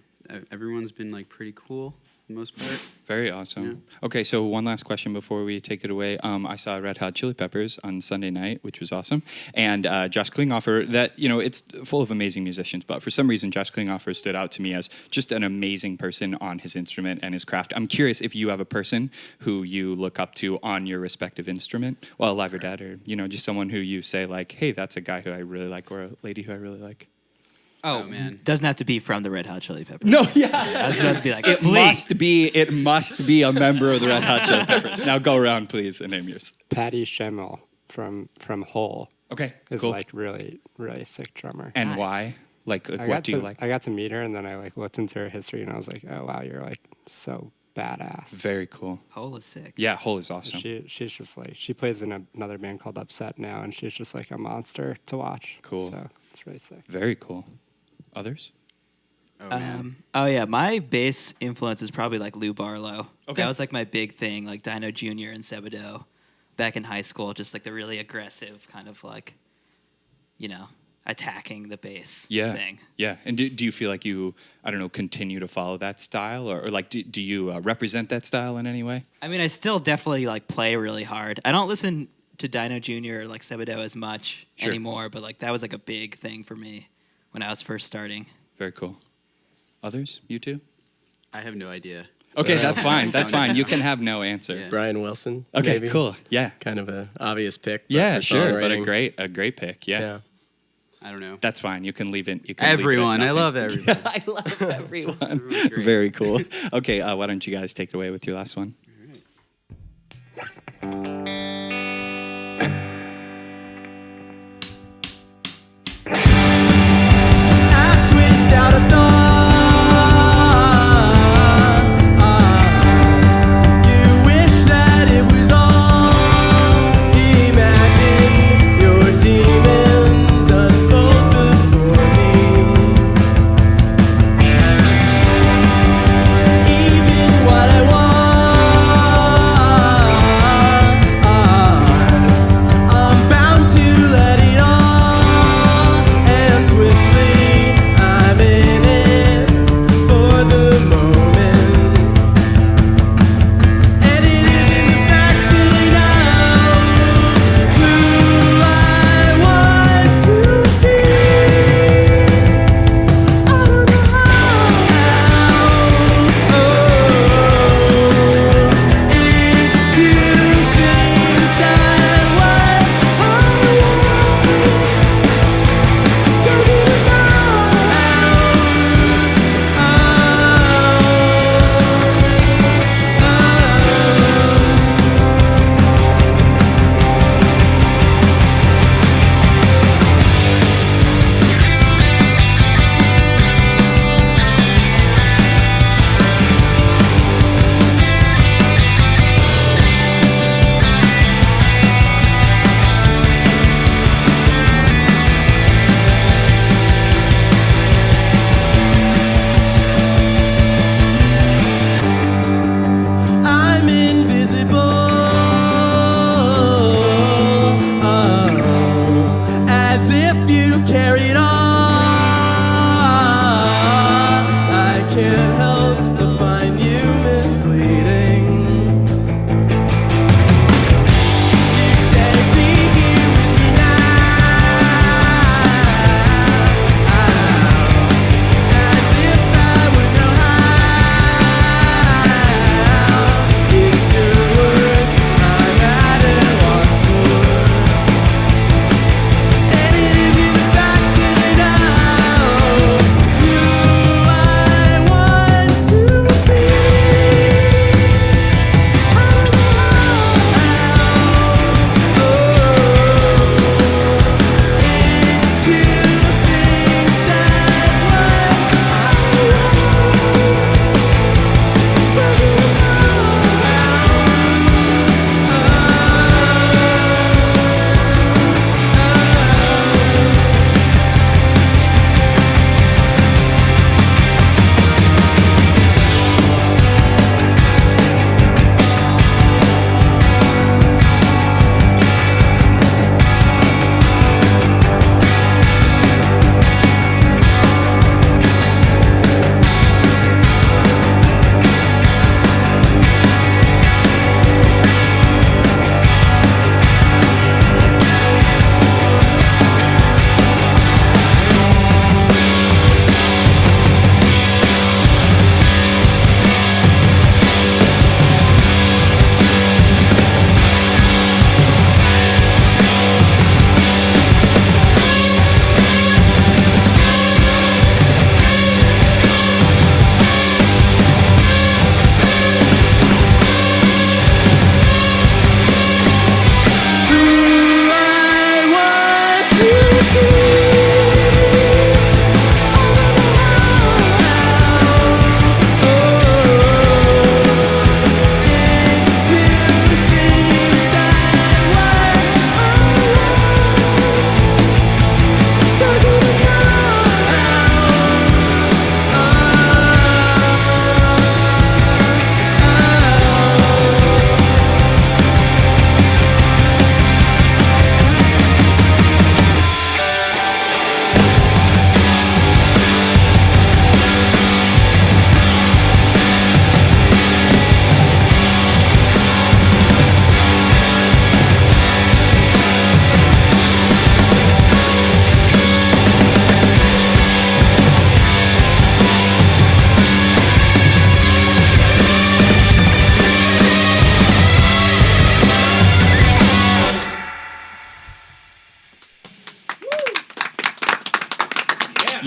everyone's been like pretty cool for the most part. Very awesome. Okay, so one last question before we take it away. I saw Red Hot Chili Peppers on Sunday night, which was awesome. And Josh Klinghoffer, that, you know, it's full of amazing musicians, but for some reason, Josh Klinghoffer stood out to me as just an amazing person on his instrument and his craft. I'm curious if you have a person who you look up to on your respective instrument, well, alive or dead, or, you know, just someone who you say, like, hey, that's a guy who I really like, or a lady who I really like. Oh, man. Doesn't have to be from the Red Hot Chili Peppers. No, yeah. I was about to be like, It please. must be a member of the Red Hot Chili Peppers. Now go around, please, and name yours. Patty Schemmel from Hole. Okay, is cool. like really sick drummer. And why? Like what do you like? I got to meet her, and then I like looked into her history, and I was like, oh wow, you're like so badass. Very cool. Hole is sick. Yeah, Hole is awesome. She's just like, she plays in another band called Upset now, and she's just like a monster to watch. Cool. So it's really sick. Very cool. Others? Oh yeah, my bass influence is probably like Lou Barlow. Okay. That was like my big thing, like Dino Jr. and Sebadoh back in high school, just like the really aggressive kind of like, you know, attacking the bass thing. Yeah. And do you feel like you, I don't know, continue to follow that style, or like do you represent that style in any way? I mean, I still definitely like play really hard. I don't listen to Dino Jr. or like Sebadoh as much anymore, but like that was like a big thing for me when I was first starting. Very cool. Others? You too? I have no idea. Okay, that's fine. That's fine. You can have no answer. Brian Wilson. Okay, maybe. cool. Yeah. Kind of a obvious pick. but Yeah, for sure. But songwriting- a great pick. Yeah. I don't know. That's fine. You can leave it. You can Everyone. Leave it I at love nothing. everyone. I love everyone. Very cool. Okay, why don't you guys take it away with your last one? Act without a thought. You wish that it was all. Imagine your demons unfold before me. Even what I want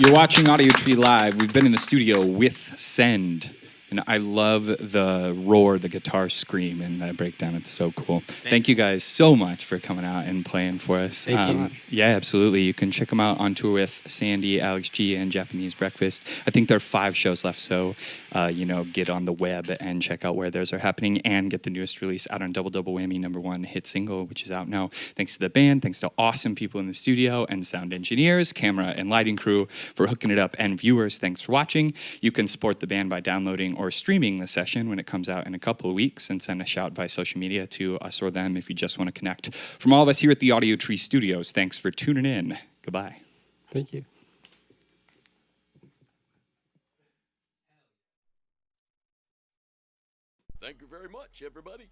You're watching Audiotree Live. We've been in the studio with Cende. And I love the roar, the guitar scream, and that breakdown. It's so cool. Thank you guys so much for coming out and playing for us. Thanks a lot. Yeah, absolutely. You can check them out on tour with Sandy, Alex G, and Japanese Breakfast. I think there are 5 shows left, so get on the web and check out where those are happening and get the newest release out on Double Double Whammy #1 hit single, which is out now. Thanks to the band, thanks to awesome people in the studio and sound engineers, camera and lighting crew for hooking it up, and viewers, thanks for watching. You can support the band by downloading or streaming the session when it comes out in a couple of weeks, and send a shout by social media to us or them if you just want to connect. From all of us here at the Audiotree Studios, thanks for tuning in. Goodbye. Thank you. Thank you very much, everybody.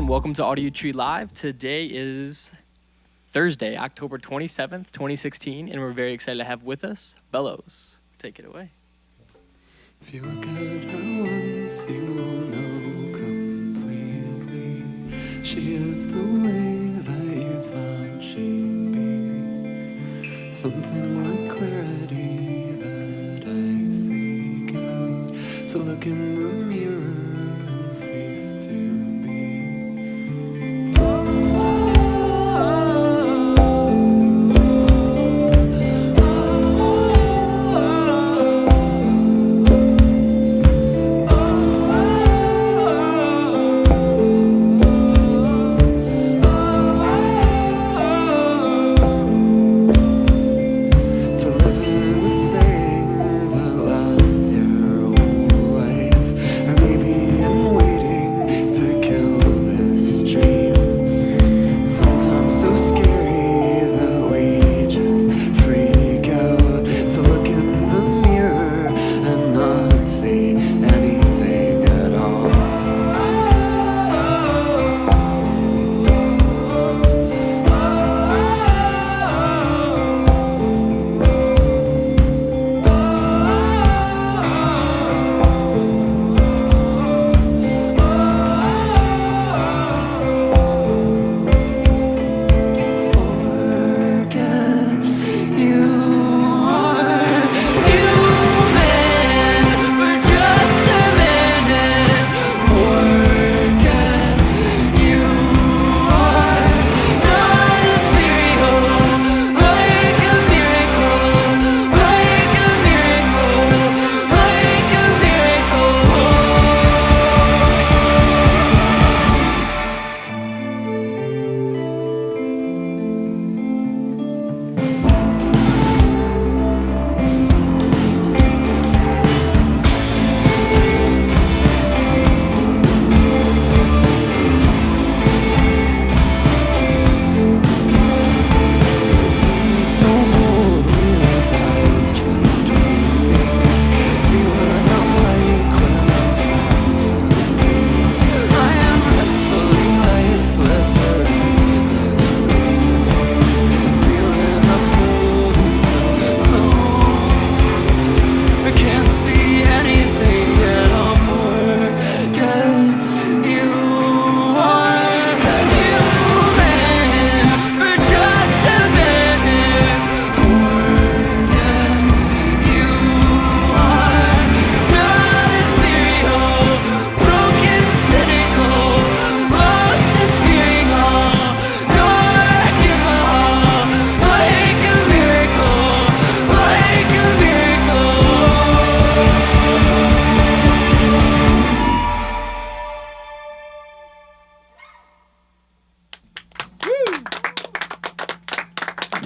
and welcome to Audiotree Live. Today is Thursday, October 27th, 2016, and we're very excited to have with us Bellows. Take it away. If you look at her once, you will know completely. She is the way that you thought she'd be. Something like clarity that I seek out. To look in the mirror and cease to be.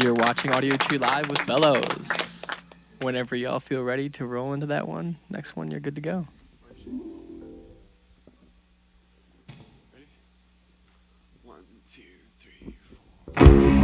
You're watching Audiotree Live with Bellows. Whenever y'all feel ready to roll into that one, next one, you're good to go. Thank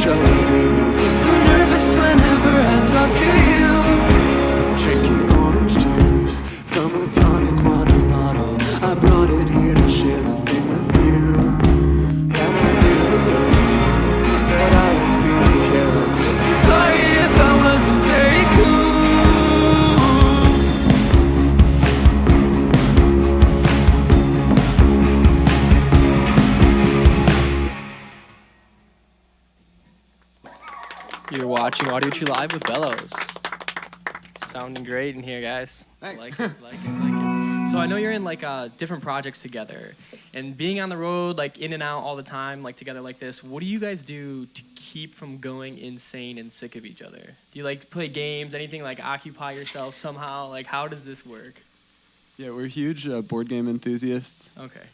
trouble breathing. So nervous whenever I talk to you. Drinking orange juice from a tonic water bottle. I brought it here to share the thing with you. And I knew that I was being careless. So sorry if I wasn't very cool. You're watching Audiotree Live with Bellows. Sounding great in here, guys. Thanks. Like it. So I know you're in like different projects together, and being on the road, like in and out all the time, like together like this. What do you guys do to keep from going insane and sick of each other? Do you like play games, anything like occupy yourself somehow? Like how does this work? Yeah, we're huge board game enthusiasts. Okay.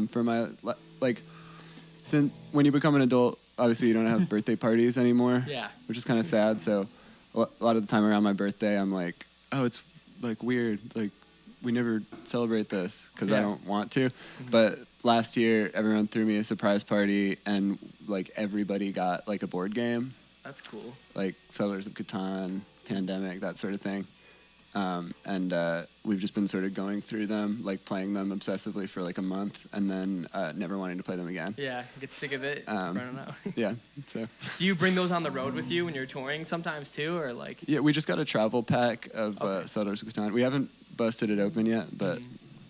For my since when you become an adult, obviously you don't have birthday parties anymore. Yeah. Which is kind of sad. So a lot of the time around my birthday, I'm like, oh, it's like weird. Like we never celebrate this because I Yeah. don't want to. But last year, everyone threw me a surprise party, and like everybody got like a board game. That's cool. Like Settlers of Catan, Pandemic, that sort of thing. And we've just been sort of going through them, like playing them obsessively for like a month, and then never wanting to play them again. Yeah, get sick of it, running out. Yeah. So. Do you bring those on the road with you when you're touring sometimes too, or like? Yeah, we just got a travel pack of Settlers of Catan. We haven't busted it open yet, but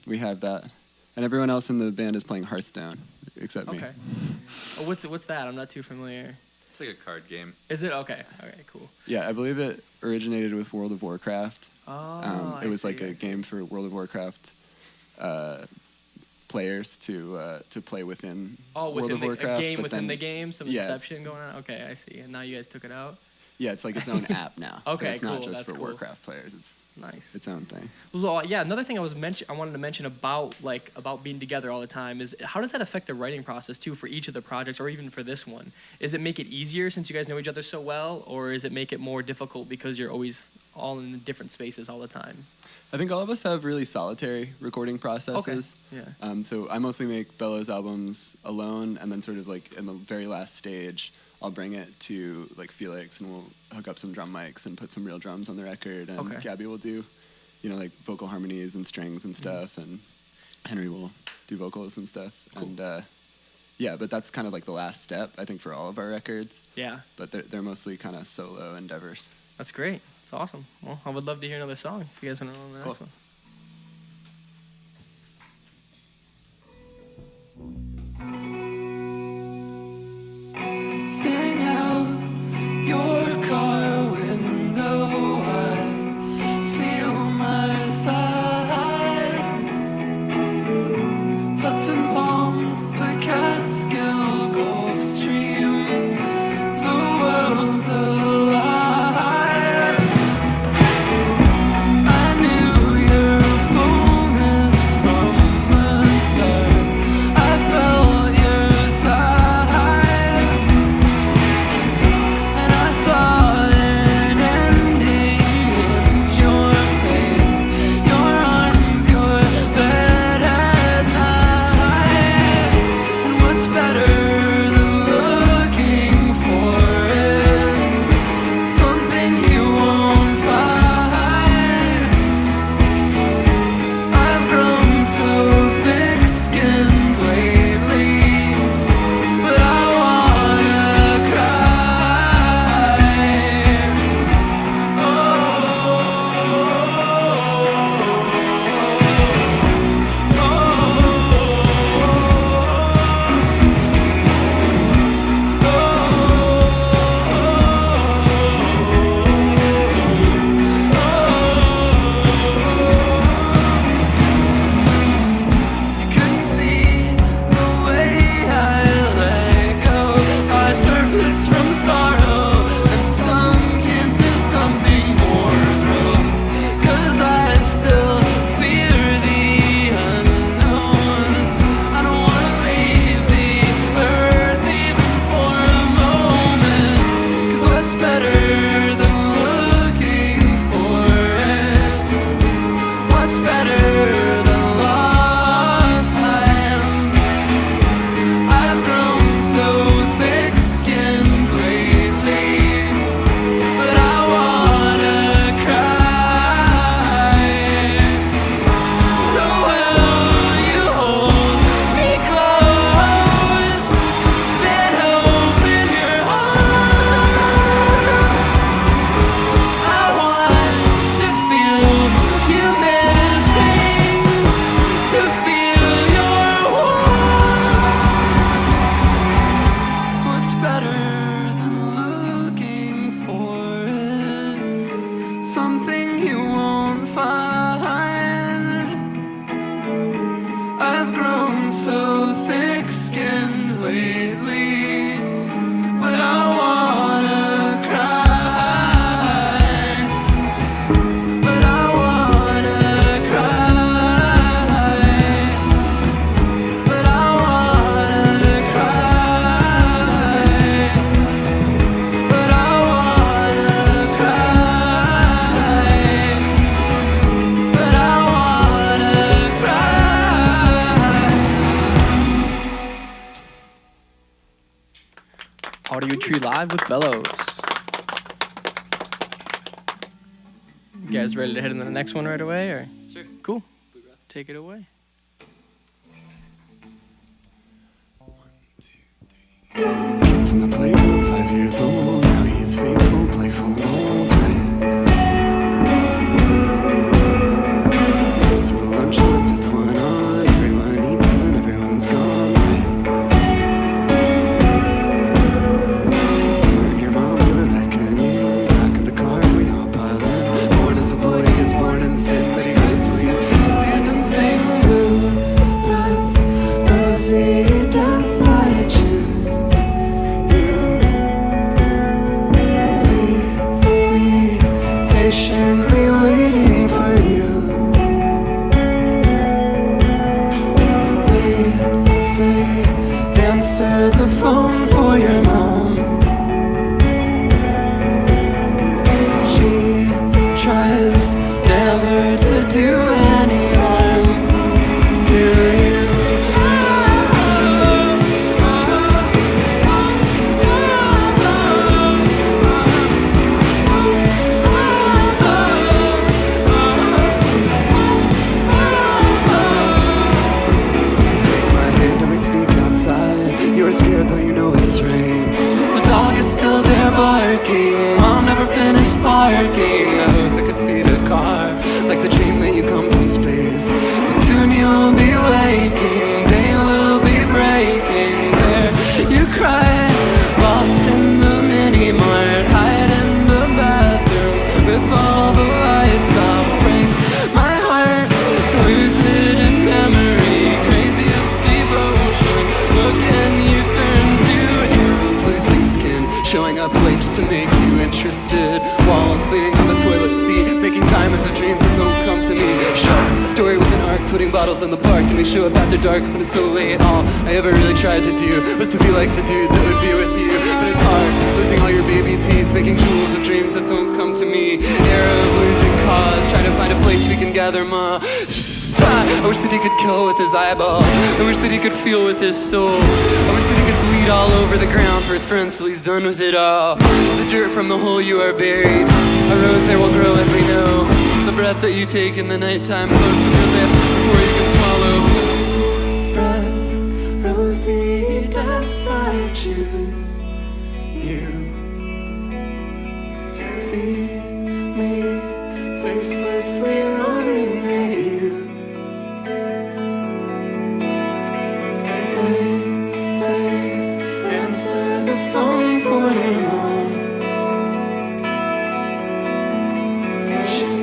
we have that. And everyone else in the band is playing Hearthstone, except me. Okay. Oh, what's that? I'm not too familiar. It's like a card game. Is it? Okay. Okay, cool. Yeah, I believe it originated with World of Warcraft. Oh, it was like a game for World of Warcraft players to play within World within of Warcraft. a game but within then, the game, some yeah, inception going on. Okay, I see. And now you guys took it out. Yeah, it's like its own app now. Okay, so it's not cool, just that's for cool. Warcraft players. It's nice. Its own thing. Well, yeah. Another thing I wanted to mention about being together all the time is how does that affect the writing process too for each of the projects or even for this one? Is it make it easier since you guys know each other so well, or is it make it more difficult because you're always all in different spaces all the time? I think all of us have really solitary recording processes. Okay. Yeah. So I mostly make Bellows albums alone, and then sort of like in the very last stage, I'll bring it to like Felix, and we'll hook up some drum mics and put some real drums on the record. And Okay. Gabby will do, like vocal harmonies and strings and stuff, and Henry will do vocals and stuff. Cool. And yeah, but that's kind of like the last step, I think, for all of our records. Yeah. But they're mostly kind of solo endeavors. That's great. It's awesome. Well, I would love to hear another song if you guys want to know the next one. Staring out your car window, I feel my size. Hudson Palms, the Catskill Gulf Stream, the world's alive. I knew you something you won't find. I've grown so thick-skinned lately, but I wanna cry. But I wanna cry. But I wanna cry. But I wanna cry. But I wanna cry. Audiotree Live with Bellows. You guys ready to head into the next one right away? Or? Sure. Cool. Take it away. Kicked on the playground, 5 years old. Now he is faithful, playful, and old. Goes to the lunch club, fifth one on. Everyone eats, then everyone's gone. You and your mom, you were beckoning. Back of the car, we all pile in. Born as a boy, he is born in sin, but he goes till he knows he can stand and sing. Blue breath, rosy death, I choose you. See me patiently waiting for you. They say answer the phone for your mom. She tries never to do any harm to you. Take my hand and we sneak outside. You're scared though you know it's rain. The dog is still there barking. Mom never finished barking. A hose that could feed a car, like the dream that you come from space. But soon you'll be waking. They will be breaking. There you cried, lost in the mini mart, hide in the bathroom with all the lights off. Breaks my heart to lose it in memory. Craziest devotion. Look and you turn to arrow losing skin, showing up late just to make you interested. While sitting on the toilet seat, making diamonds of dreams that don't come to me. Sure, a story with an arc, putting bottles in the park, and we show up after dark when it's so late. All I ever really tried to do was to be like the dude that would be with you. But it's hard, losing all your baby teeth, making jewels of dreams that don't come to me. Era of losing cause, trying to find a place we can gather ma. I wish that he could kill with his eyeball. I wish that he could feel with his soul. I wish that he could bleed all over the ground for his friends till he's done with it all. The dirt from the hole you are buried, a rose there will grow as we know. The breath that you take in the nighttime, close to your lips before you can swallow. Breath, rosy death, I choose you. See me facelessly roaring at you. They say answer the phone for your mom. She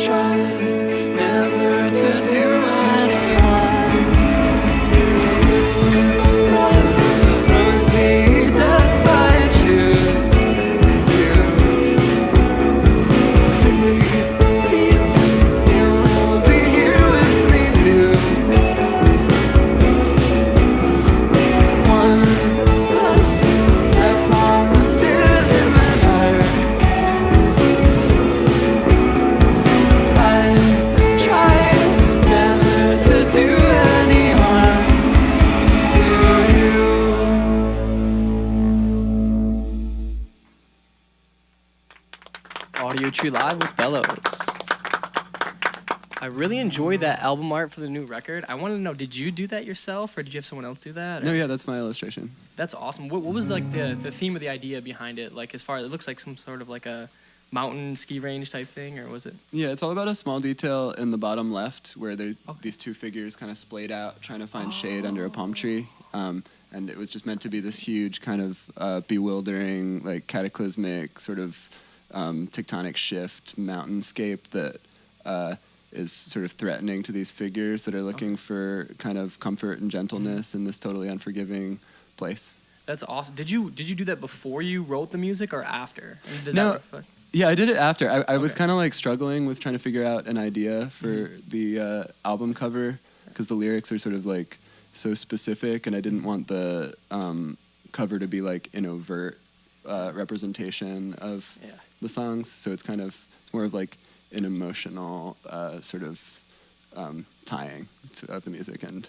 tries never to do any harm to you. Breath, rosy death, I choose you. Dig deep, you will be here with me too. One less step on the stairs in the dark. I try never to do any harm to you. Audiotree Live with Bellows. I really enjoyed that album art for the new record. I wanted to know, did you do that yourself, or did you have someone else do that? No, or- yeah, that's my illustration. That's awesome. What was like the theme of the idea behind it? Like as far it looks like some sort of like a mountain ski range type thing, or was it? Yeah, it's all about a small detail in the bottom left where these two figures kind of splayed out trying to find shade under a palm tree. And it was just meant to be this huge kind of bewildering, like cataclysmic sort of tectonic shift mountainscape that is sort of threatening to these figures that are looking for kind of comfort and gentleness in this totally unforgiving place. That's awesome. Did you do that before you wrote the music or after? I mean, does No. that reflect? Yeah, I did it after. I was kind of like struggling with trying to figure out an idea for the album cover because the lyrics are sort of like so specific, and I didn't want the cover to be like an overt representation of the songs. So it's more of like an emotional sort of tying of the music and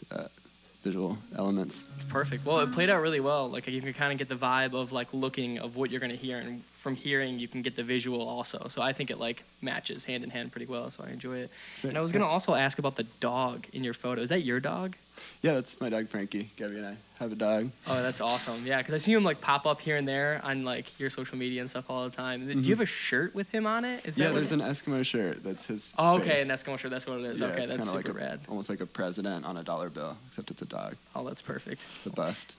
visual elements. It's perfect. Well, it played out really well. Like you can kind of get the vibe of like looking of what you're gonna hear, and from hearing you can get the visual also. So I think it like matches hand in hand pretty well. So I enjoy it. And I was gonna also ask about the dog in your photo. Is that your dog? Yeah, that's my dog Frankie. Gabby and I have a dog. Oh, that's awesome. Yeah, because I see him like pop up here and there on like your social media and stuff all the time. Do you have a shirt with him on it? Yeah, there's an Eskimo shirt that's his. Oh, okay, face. an Eskimo shirt. That's what it is. Yeah, Okay, it's that's kinda super like rad. Almost like a president on a dollar bill, except it's a dog. Oh, that's perfect. It's a bust.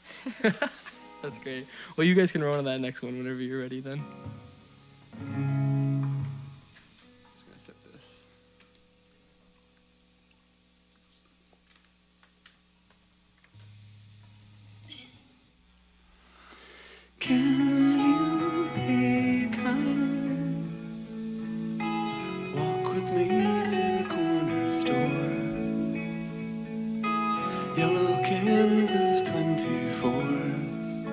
That's great. Well, you guys can roll on to that next one whenever you're ready then. Just gonna sip this. Can you be kind? Walk with me to the corner store. Yellow cans of 24s.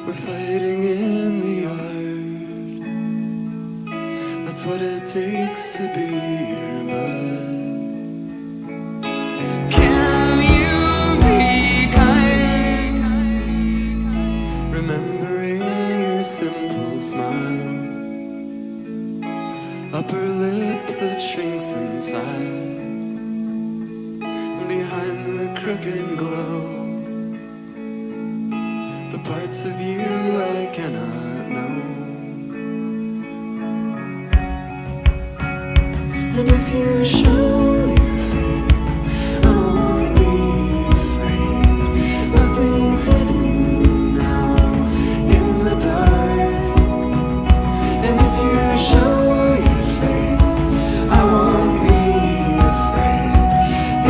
We're fighting in the yard. That's what it takes to be here, bud. Can you be kind? Remembering your simple smile, upper lip that shrinks inside, and behind the crooked glow, the parts of you I cannot know. And if you show your face, I won't be afraid. Nothing's hidden now in the dark. And if you show your face, I won't be afraid.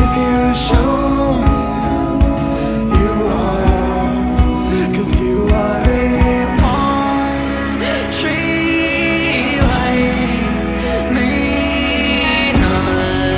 If you show me who you are, 'cause you are a palm tree like me, not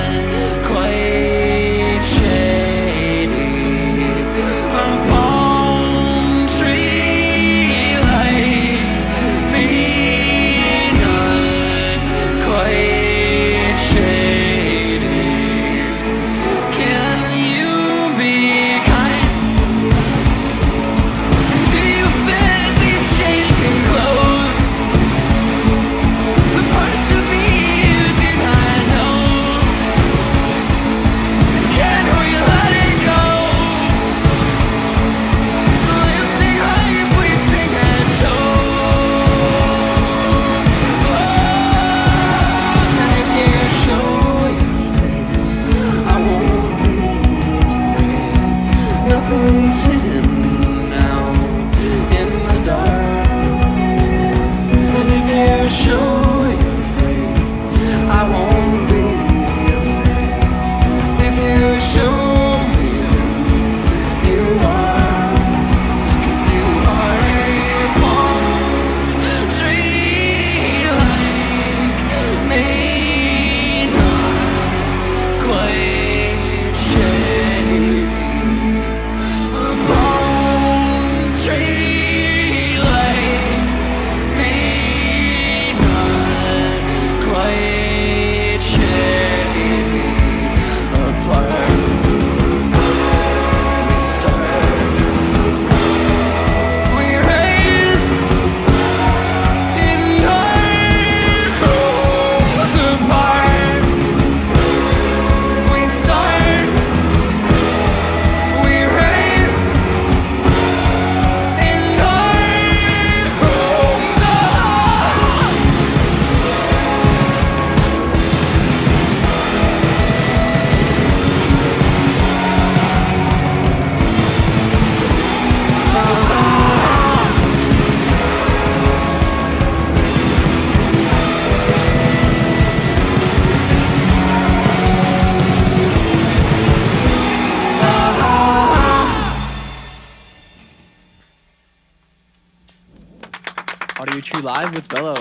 Audiotree Live with Bellows.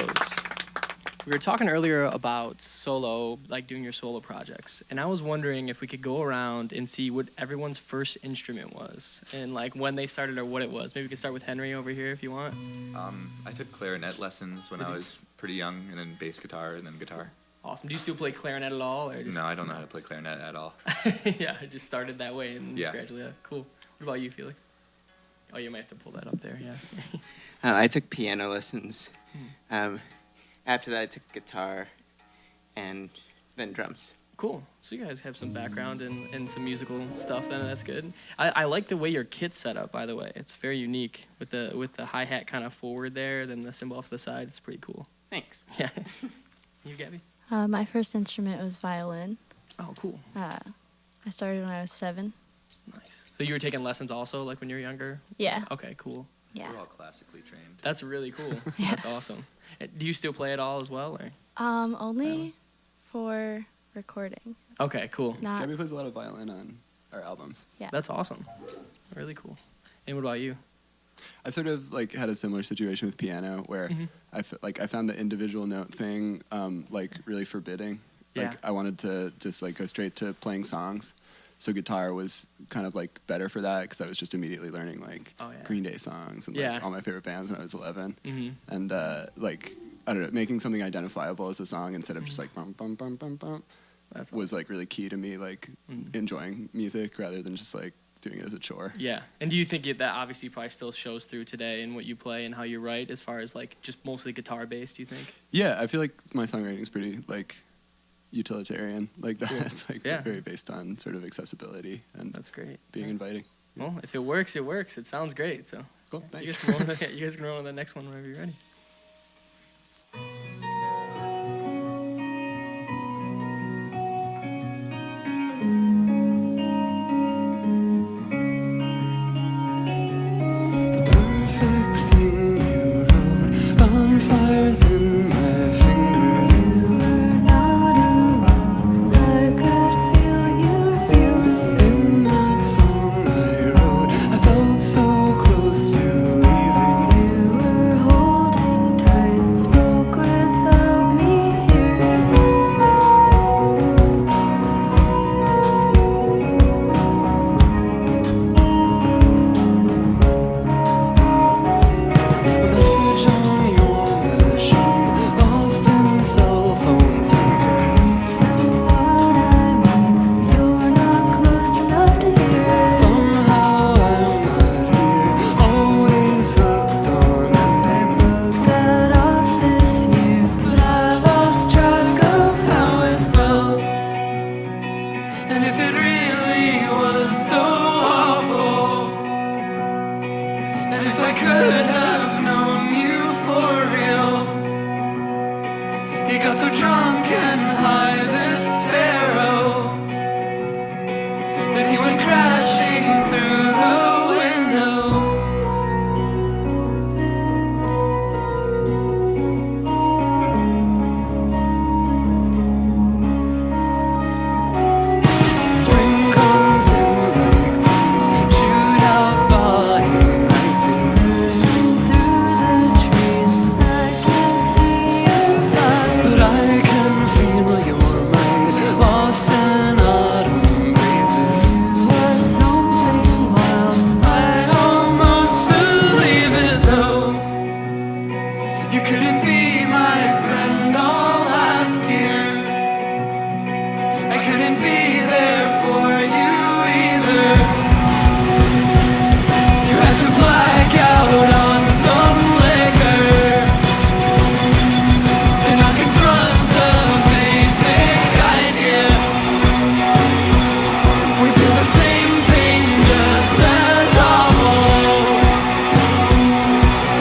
We were talking earlier about solo, like doing your solo projects, and I was wondering if we could go around and see what everyone's first instrument was, and like when they started or what it was. Maybe we could start with Henry over here if you want. I took clarinet lessons when I was pretty young, and then bass guitar, and then guitar. Awesome. Do you still play clarinet at all? Or just, No, I don't know how to play clarinet at all. Yeah, I just started that way and Yeah. gradually. Cool. What about you, Felix? Oh, you might have to pull that up there. Yeah. I took piano lessons. After that, I took guitar, and then drums. Cool. So you guys have some background in some musical stuff, and that's good. I like the way your kit's set up, by the way. It's very unique with the hi-hat kind of forward there, then the cymbal off to the side. It's pretty cool. Thanks. Yeah. You, Gabby? My first instrument was violin. Oh, cool. I started when I was 7. Nice. So you were taking lessons also, like when you were younger? Yeah. Okay, cool. Yeah. We're all classically trained. That's really cool. That's awesome. Do you still play at all as well? Or? Only for recording. Okay, cool. Gabby plays a lot of violin on our albums. Yeah. That's awesome. Really cool. And what about you? I sort of like had a similar situation with piano where I found the individual note thing like really forbidding. Like Yeah. I wanted to just like go straight to playing songs. So guitar was kind of like better for that because I was just immediately learning like Green Day songs and like all my favorite bands when I was 11. And like I don't know, making something identifiable as a song instead of just like bum bum bum bum bum was like really key to me like enjoying music rather than just like doing it as a chore. Yeah. And do you think that obviously probably still shows through today in what you play and how you write as far as like just mostly guitar based, do you think? Yeah, I feel like my songwriting is pretty like utilitarian like that. Cool. It's like Yeah. very based on sort of accessibility and that's great. Being inviting. Well, if it works, it works. It sounds great. So cool. Thanks. You guys can roll on the next one whenever you're ready. Perfect thing you wrote, bonfires in my fingers. You were not alone, I could feel your feeling. In that song I wrote, I felt so close to leaving. You were holding tight, spoke without me hearing. Message on your machine, lost in cell phone speakers. You know what I mean? You're not close enough to hear. Somehow I'm not here, always hooked on endings. I broke that off this year, but I lost track of how it felt. And if it really was so awful. And if I could have known you for real, he got so drunk and high, this sparrow, that he went crashing through the window. Spring comes in like teeth, shoot out falling ices. Through the trees, I can't see your body, but I can feel your mind, lost in autumn breezes. You are something wild, I almost believe it though. You couldn't be my friend all last year. I couldn't be there for you either. You had to black out on some liquor to not confront the basic idea. We feel the same thing just as awful.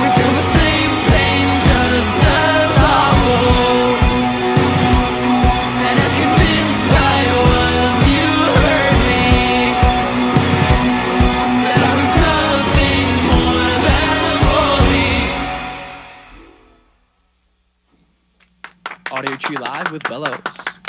We feel the same pain just as awful. And as convinced I was, you heard me, that I was nothing more than a bully. Audiotree Live with Bellows.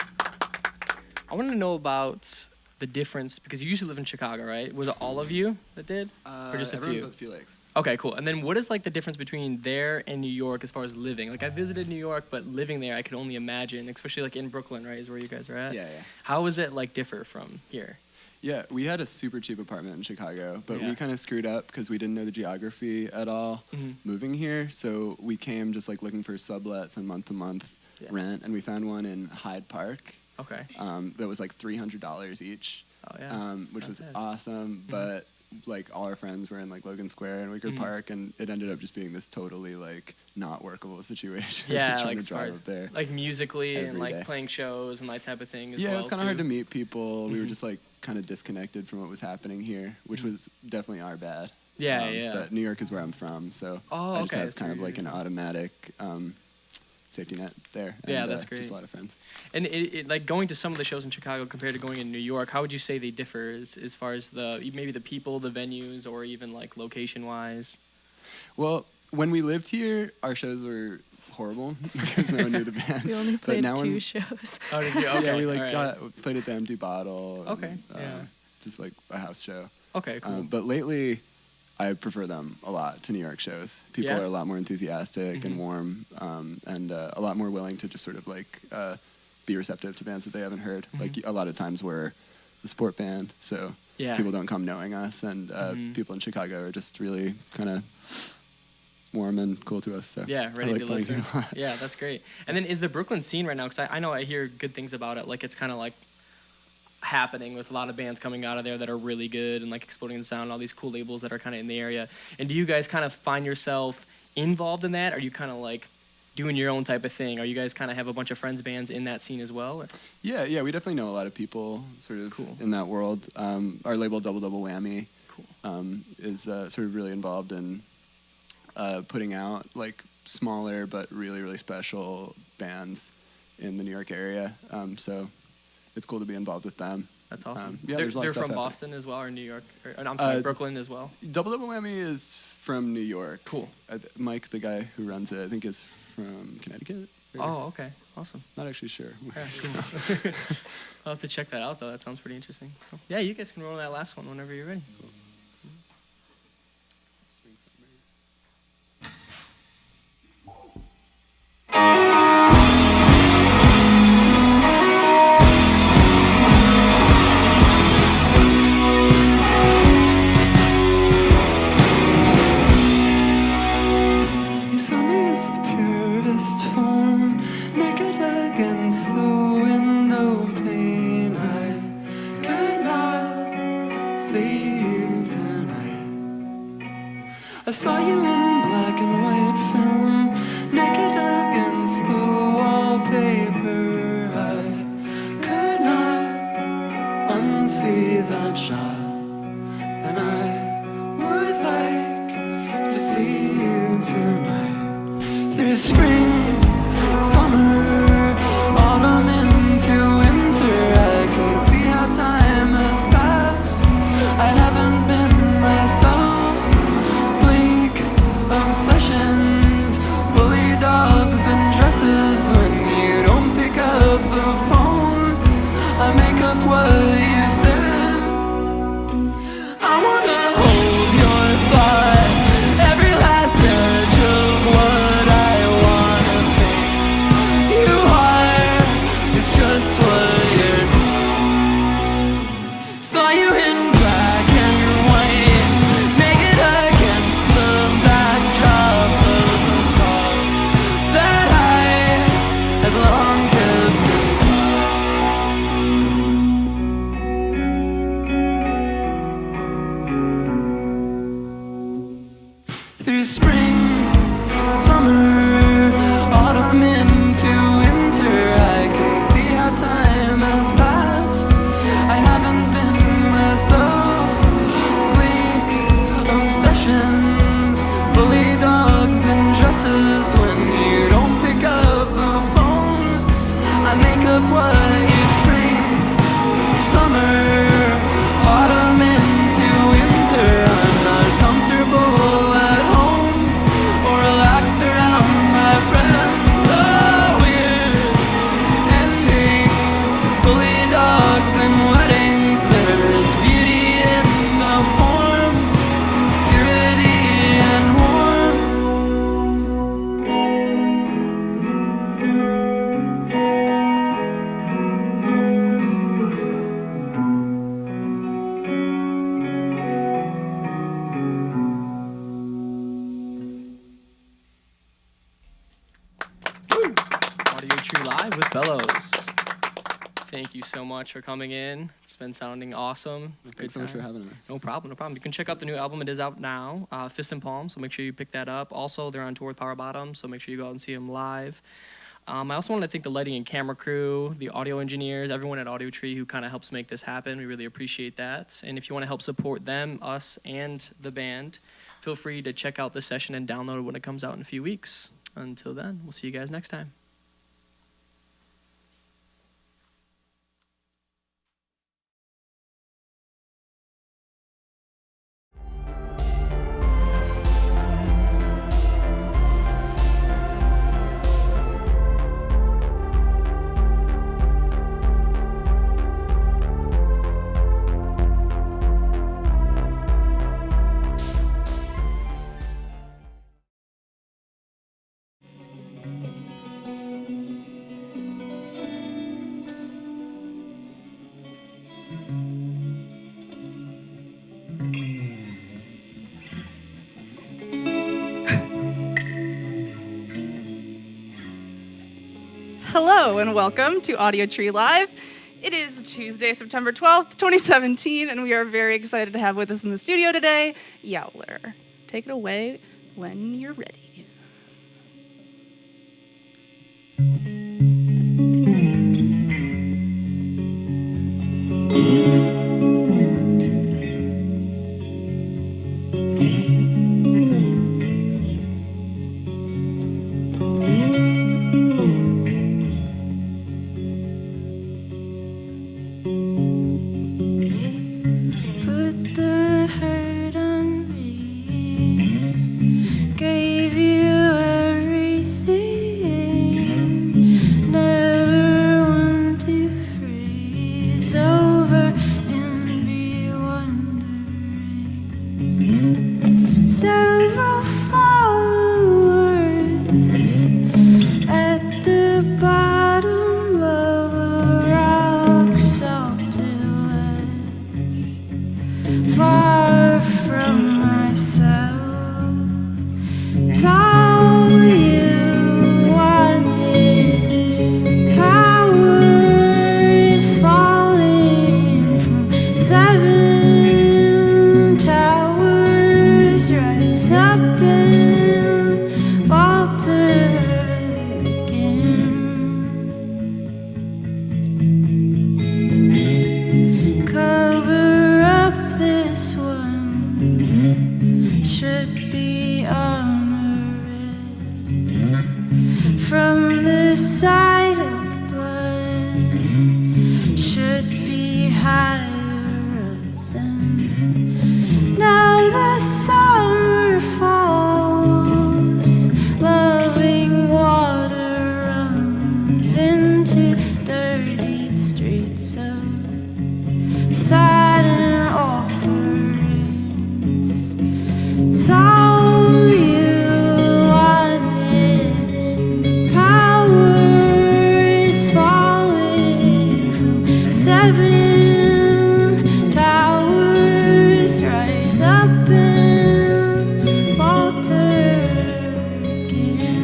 I want to know about the difference because you used to live in Chicago, right? Was it all of you that did, or just a Everyone few? but Felix. Okay, cool. And then what is like the difference between there and New York as far as living? Like I visited New York, but living there, I could only imagine, especially like in Brooklyn, right, is where you guys are at. Yeah. How is it like differ from here? Yeah, we had a super cheap apartment in Chicago, but Yeah. we kind of screwed up because we didn't know the geography at all moving here. So we came just like looking for sublets and month-to-month rent, and we found one in Hyde Park. Okay. That was like $300 each. Oh yeah. Which was awesome, but like all our friends were in like Logan Square and Wicker Park, and it ended up just being this totally like not workable situation. Yeah, trying like to as far drive as, up there, like musically and every like day. playing shows and that type of thing as Yeah, well. it was kind of hard to too. meet people. We were just like kind of disconnected from what was happening here, which was definitely our bad. Yeah, yeah. But New York is where I'm from, so Oh, I just okay, have that's kind of where like an you're from. automatic safety net there. Yeah, and, that's great. Just a lot of friends. And it like going to some of the shows in Chicago compared to going in New York, how would you say they differ as far as maybe the people, the venues, or even like location wise? Well, when we lived here, our shows were horrible because no one knew the band. We only But played now 2 when- shows. Oh, did you? Okay, yeah, we like all right. played at the Empty Bottle. Okay, and, yeah. Just like a house show. Okay, cool. But lately, I prefer them a lot to New York shows. People Yeah? are a lot more enthusiastic Mhm. and warm, and a lot more willing to just sort of like be receptive to bands that they haven't heard. Like a lot of times we're the support band, so Yeah. people don't come knowing us, and people in Chicago are just really kind of warm and cool to us. So Yeah, I ready like to playing listen. here a lot. Yeah, that's great. And then is the Brooklyn scene right now? Because I know I hear good things about it. Like it's kind of like happening with a lot of bands coming out of there that are really good and like Exploding the Sound and all these cool labels that are kind of in the area. And do you guys kind of find yourself involved in that? Are you kind of like doing your own type of thing? Are you guys kind of have a bunch of friends bands in that scene as well? Or? Yeah, we definitely know a lot of people sort of in that world. Our label Double Whammy is sort of really involved in putting out like smaller but really, really special bands in the New York area. So it's cool to be involved with them. That's awesome. Yeah, they're there's a lot of stuff from happening. Boston as well, or New York? Or, I'm sorry, Brooklyn as well? Double Whammy is from New York. Cool. Mike, the guy who runs it, I think is from Connecticut. or- Oh, okay. Awesome. Not actually sure. Yeah, cool. I'll have to check that out, though. That sounds pretty interesting. So, yeah, you guys can roll that last one whenever you're ready. You saw me as the purest form, naked against the window pane. I could not see you tonight. I saw you in black and white film, naked against the wallpaper. I could not unsee that shot, and I would like to see you tonight. There's spring, summer, autumn into winter. I can see how time has passed. I haven't been myself. Bleak obsessions, bully dogs and dresses. When you don't pick up the phone, I make up what you said. I wanna hold your thought, every last edge of what I wanna Live with Bellows. Thank you so much for coming in. It's been sounding awesome. It's a Thanks good so much for time. having us. No problem, no problem. You can check out the new album. It is out now, Fist and Palm, so make sure you pick that up. Also, they're on tour with Power Bottom, so make sure you go out and see them live. I also want to thank the lighting and camera crew, the audio engineers, everyone at Audiotree who kind of helps make this happen. We really appreciate that. And if you want to help support them, us, and the band, feel free to check out the session and download it when it comes out in a few weeks. Until then, we'll see you guys next time. Hello and welcome to Audiotree Live. It is Tuesday, September 12th, 2017, and we are very excited to have with us in the studio today, Yowler. Take it away when you're ready. Put the hurt on me, gave you everything, never want to freeze over and be wondering. Several followers at the bottom of a rock salt far from myself. It's all you wanted. Power is falling from 7 towers. Rise up and falter again. Cover up this one, should be honored. From the sight of blood, should be higher up than. Now the summer falls, loving water runs into dirty streets of sad and offerings. It's all you wanted. Power is falling from 7 towers. Rise up and falter again.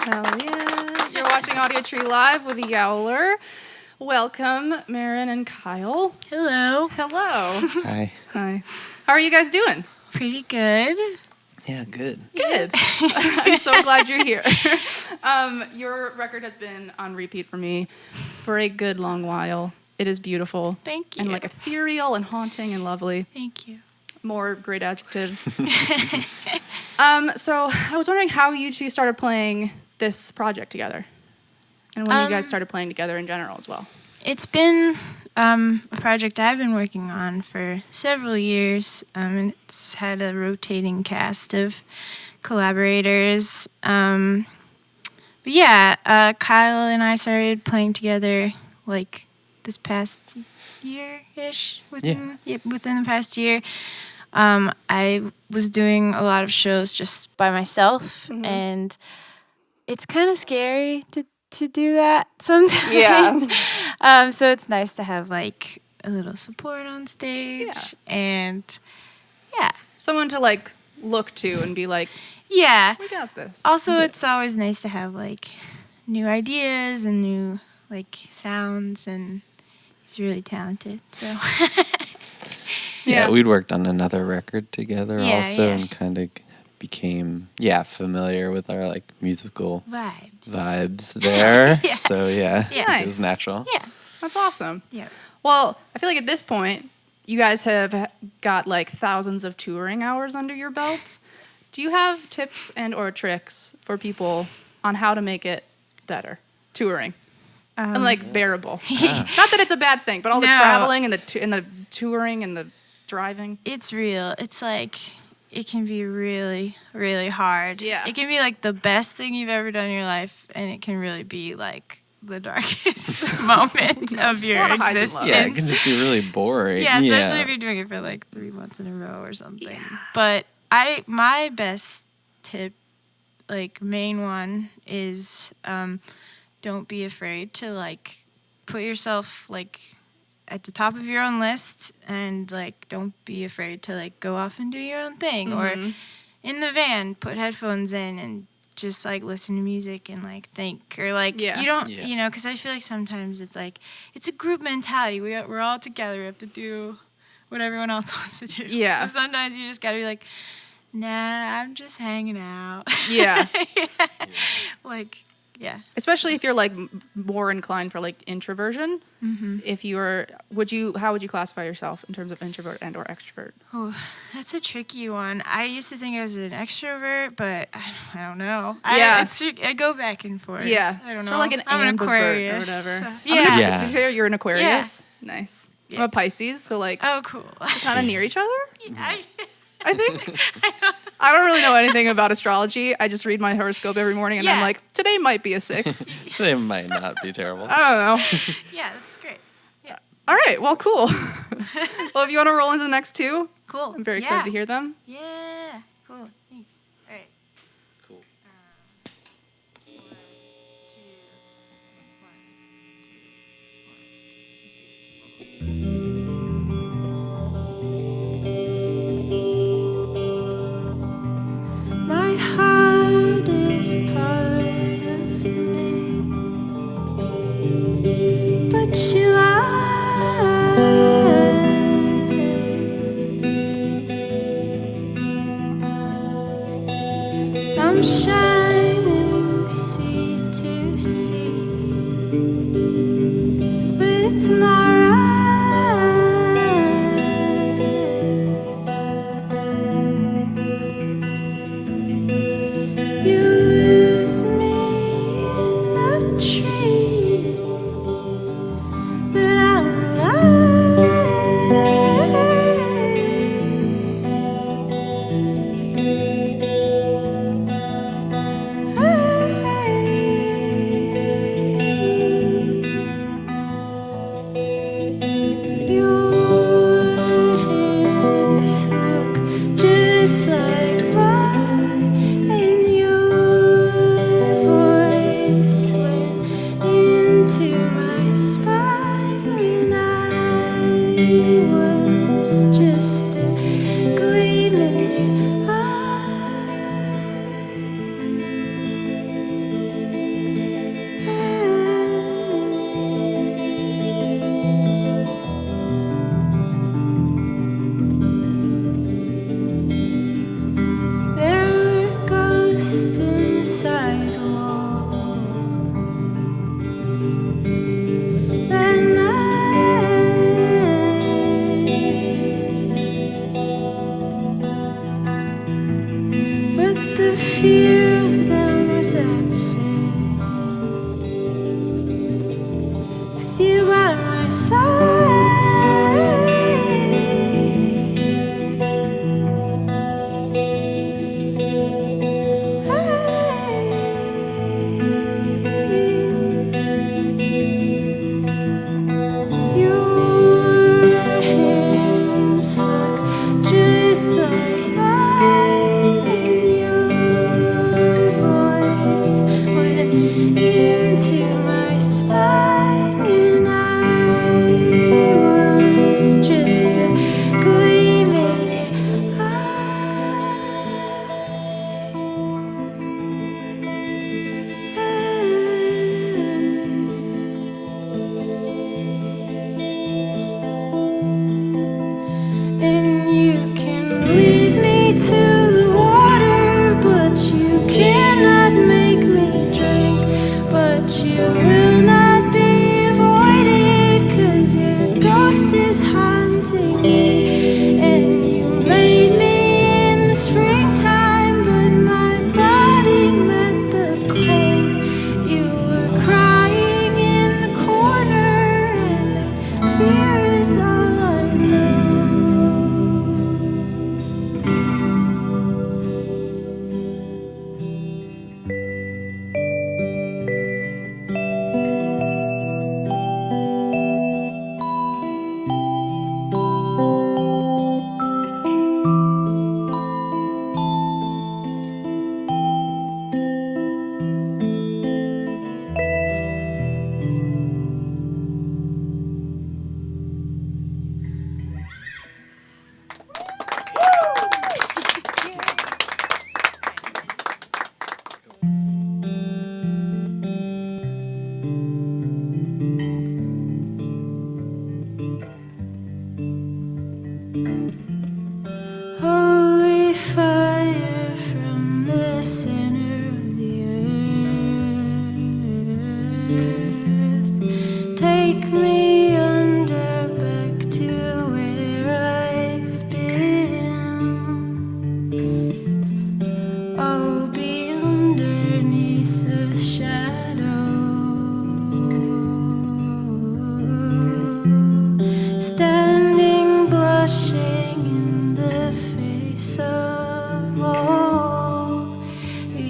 Hell yeah. You're watching Audiotree Live with Yowler. Welcome, Marin and Kyle. Hello. Hello. Hi. Hi. How are you guys doing? Pretty good. Yeah, good. Good. I'm so glad you're here. Your record has been on repeat for me for a good long while. It is beautiful. Thank you. And like ethereal and haunting and lovely. Thank you. More great adjectives. So I was wondering how you two started playing this project together, and when you guys started playing together in general as well. It's been a project I've been working on for several years, and it's had a rotating cast of collaborators. But yeah, Kyle and I started playing together like this past year-ish. Within the past year. I was doing a lot of shows just by myself, and it's kind of scary to do that sometimes. Yeah. So it's nice to have like a little support on stage, and someone to like look to and be like, yeah, we got this. Also, it's always nice to have like new ideas and new like sounds, and he's really talented. So Yeah, we'd worked on another record together Yeah, also, yeah. and kind of became familiar with our like musical vibes there. Yeah. So yeah, Nice. it was natural. Yeah, that's awesome. Yeah. Well, I feel like at this point, you guys have got like thousands of touring hours under your belt. Do you have tips and or tricks for people on how to make it better touring and like bearable? Not that it's a bad thing, but all the No. traveling and the touring and the driving. It's real. It's like it can be really, really hard. Yeah. It can be like the best thing you've ever done in your life, and it can really be like the darkest moment of your lot of highs and existence. lows. Yeah, it can just be really boring. Yeah, especially if you're doing it for like 3 months in a row or something. But my best tip, like main one, is don't be afraid to like put yourself like at the top of your own list, and like don't be afraid to like go off and do your own thing, or in the van put headphones in and just like listen to music and like think, or like you don't you know, because I feel like sometimes it's like it's a group mentality. We're all together. We have to do what everyone else wants to do. Yeah. But sometimes you just gotta be like, nah, I'm just hanging out. Yeah. Like, yeah. Especially if you're like more inclined for like introversion. If you're, how would you classify yourself in terms of introvert and or extrovert? Oh, that's a tricky one. I used to think I was an extrovert, but I don't know. Yeah. I go back and forth. Yeah. I don't know. Sort of like an I'm an ambivert Aquarius or whatever. so- Did you say you're an Aquarius? Nice. I'm a Pisces, so like. Oh, cool. Kind of near each other. I think. I don't really know anything about astrology. I just read my horoscope every morning, and I'm like, today might be a 6. Today might not be terrible. I don't know. Yeah, that's great. Yeah. All right. Well, cool. Well, if you want to roll into the next two, cool. I'm very excited to hear them. Yeah. Cool. Thanks. All right. Cool. My heart is part of me, but she lies.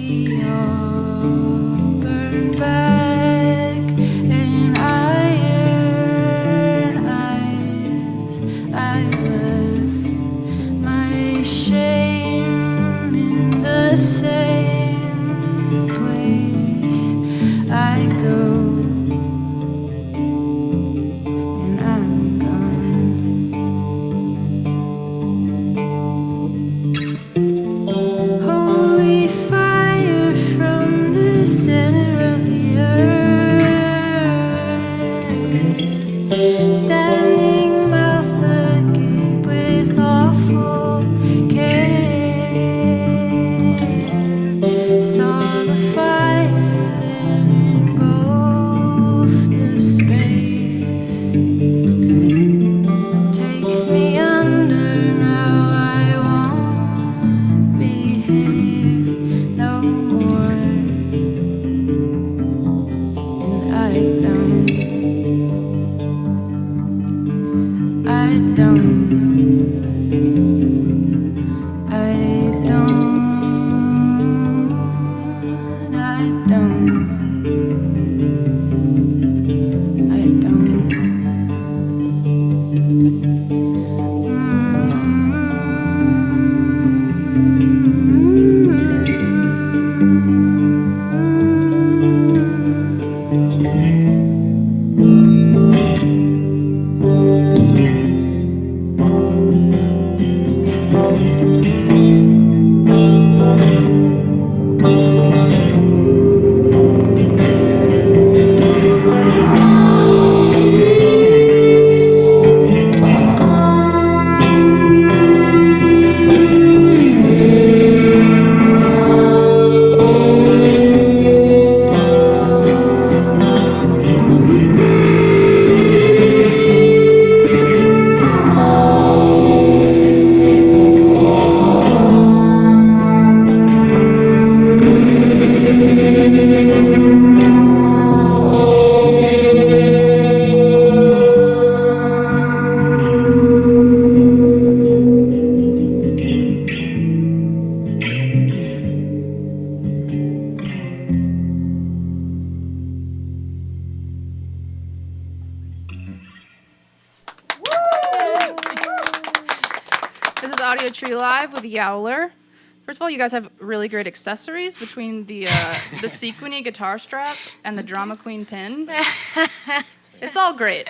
we all burn back in iron eyes. I left my shame in the same place. I go and I'm gone. Holy fire from the center of the earth, standing mouth agape with awful care. Saw the fire then engulf the space. Takes me under, now I won't behave no more. And I don't. I don't. This is Audiotree Live with Yowler. First of all, you guys have really great accessories between the sequiny guitar strap and the drama queen pin. It's all great.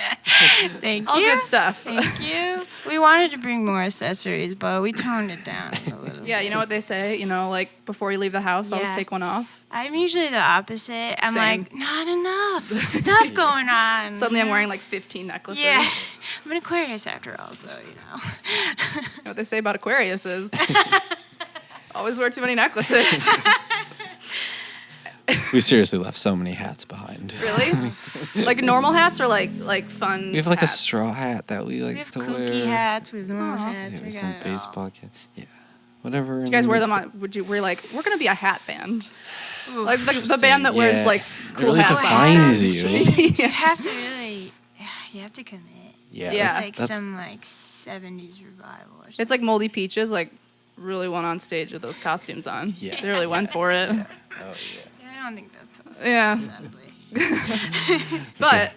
Thank you. All good stuff. Thank you. We wanted to bring more accessories, but we toned it down a little. Yeah, you know what they say, like before you leave the house, always Yeah. take one off. I'm usually the opposite. I'm Same. like, not enough stuff going on. Suddenly I'm you know? wearing like 15 necklaces. Yeah. I'm an Aquarius after all, so, You know what they say about Aquarius is always wear too many necklaces. We seriously left so many hats behind. Really? Like normal hats or like fun We have like hats? a straw hat that we like We have to kooky wear. hats, we have normal hats, Yeah, we with got some it baseball caps. Yeah. Whatever. Do you guys wear them on? We're like, we're gonna be a hat band. Oof. Like the band that wears Yeah. like It cool really hats. defines you. You have to really, you have to commit. Yeah. Yeah. It's like That's- some like 70s revival or something. It's like Moldy Peaches, like really went on stage with those costumes on. Yeah. They really went for it. Oh yeah. Yeah, I don't think that's us. Yeah. Sadly. But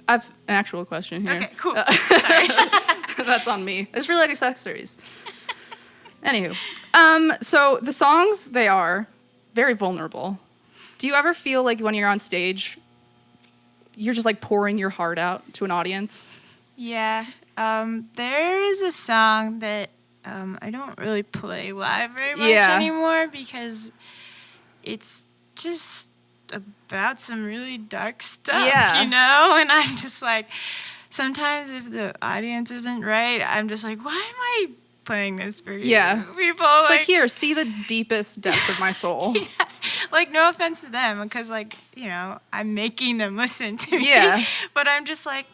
I've an actual question here. Okay, cool. Sorry. That's on me. I just really like accessories. Anywho, so the songs, they are very vulnerable. Do you ever feel like when you're on stage, you're just like pouring your heart out to an audience? Yeah. There is a song that I don't really play live very much Yeah. anymore because it's just about some really dark stuff, Yeah. you know? And I'm just like, sometimes if the audience isn't right, I'm just like, why am I playing this for you Yeah. people? It's like, here, see the deepest depths of my soul. Like, no offense to them, because, like, I'm making them listen to me. Yeah. But I'm just like,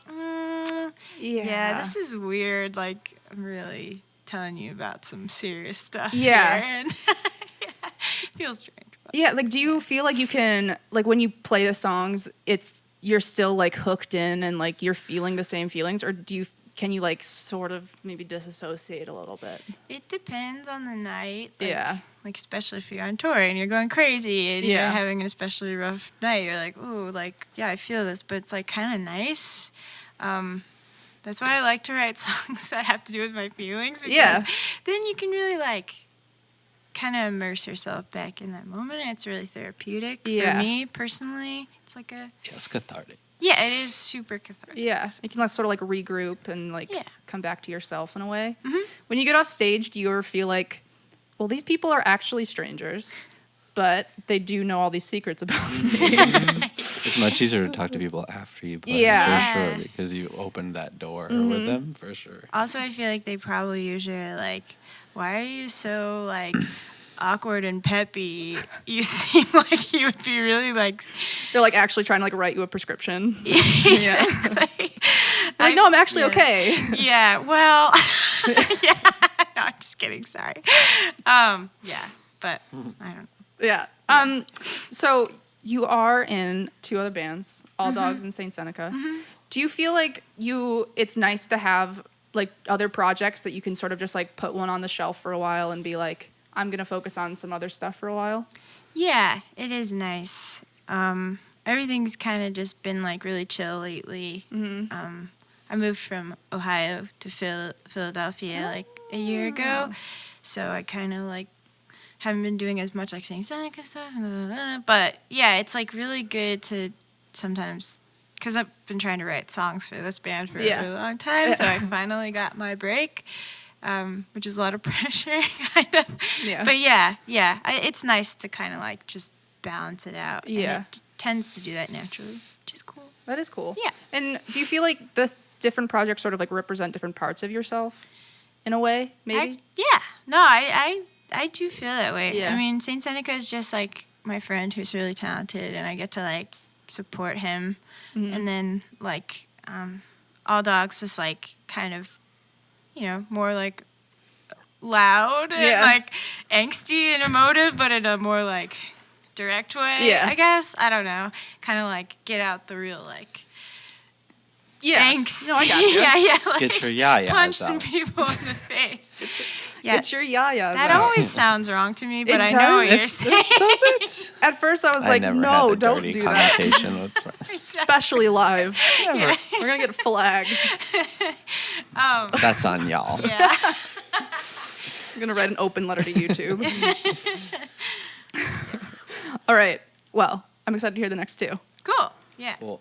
Yeah. this is weird. Like, I'm really telling you about some serious stuff Yeah. here. And feels strange. Yeah, like, do you feel like you can, like, when you play the songs, you're still, like, hooked in and, like, you're feeling the same feelings? Or can you like sort of maybe disassociate a little bit? It depends on the night. Yeah. Like especially if you're on tour and you're going crazy and you're Yeah. having an especially rough night, you're like, ooh, like, yeah, I feel this, but it's like kind of nice. That's why I like to write songs that have to do with my feelings, because Yeah. then you can really like kind of immerse yourself back in that moment, and it's really therapeutic Yeah. for me personally. It's like a It's cathartic. yeah, it is super cathartic. Yeah, you can like sort of like regroup and like come back to yourself in a way. When you get off stage, do you ever feel like, well, these people are actually strangers, but they do know all these secrets about me? It's much easier to talk to people after you play, Yeah. for sure, because you opened that door Mhm. with them, for sure. Also, I feel like they probably usually are like, why are you so like awkward and peppy? You seem like you would be really like. They're like actually trying to like write you a prescription. Exactly. Like, no, I'm actually okay. Yeah, well, yeah. No, I'm just kidding. Sorry. Yeah, but I don't know. Yeah. So you are in 2 other bands, All Dogs and Saint Seneca. Do you feel like it's nice to have like other projects that you can sort of just like put one on the shelf for a while and be like, I'm gonna focus on some other stuff for a while? Yeah, it is nice. Everything's kind of just been like really chill lately. I moved from Ohio to Philadelphia like a year ago, so I kind of like haven't been doing as much like Saint Seneca stuff. But yeah, it's like really good to sometimes, because I've been trying to write songs for this band for a really long time, so I finally got my break, which is a lot of pressure, kind of. Yeah. But yeah, it's nice to kind of like just balance it out. Yeah. And it tends to do that naturally, which is cool. That is cool. Yeah. And do you feel like the different projects sort of like represent different parts of yourself in a way, maybe? I do feel that way. Yeah. I mean, Saint Seneca is just like my friend who's really talented, and I get to like support him. And then like All Dogs is like kind of, you know, more like loud and like angsty and emotive, but in a more like direct way. Yeah. I guess, I don't know, kind of like get out the real like angst. No, I got you. yeah. Like, Get your yayas punch some out. people in the face. Get your yayas That out. always sounds wrong to me, but It I know what does. you're saying. Does it? At first, I was I like, never no, had a don't dirty do that. connotation with friends. Especially live. Yeah. We're gonna get flagged. That's on y'all. Yeah. I'm gonna write an open letter to YouTube. All right. Well, I'm excited to hear the next 2. Cool. Yeah. Cool.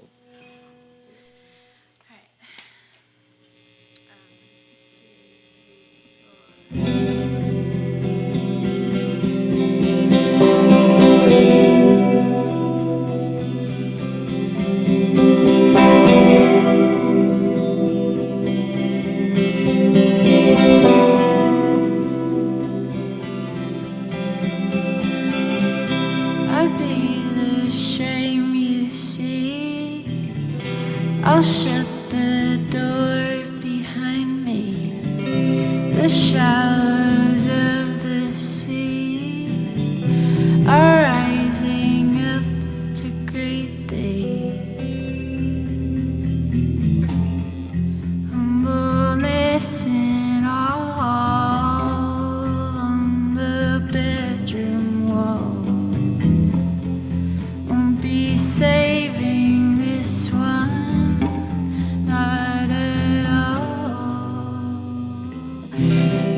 I'd be the shame you see. I'll shut the door behind me. The shallows of the sea are rising up to great day. Humbleness and all on the bedroom wall. Won't be saving this one, not at all.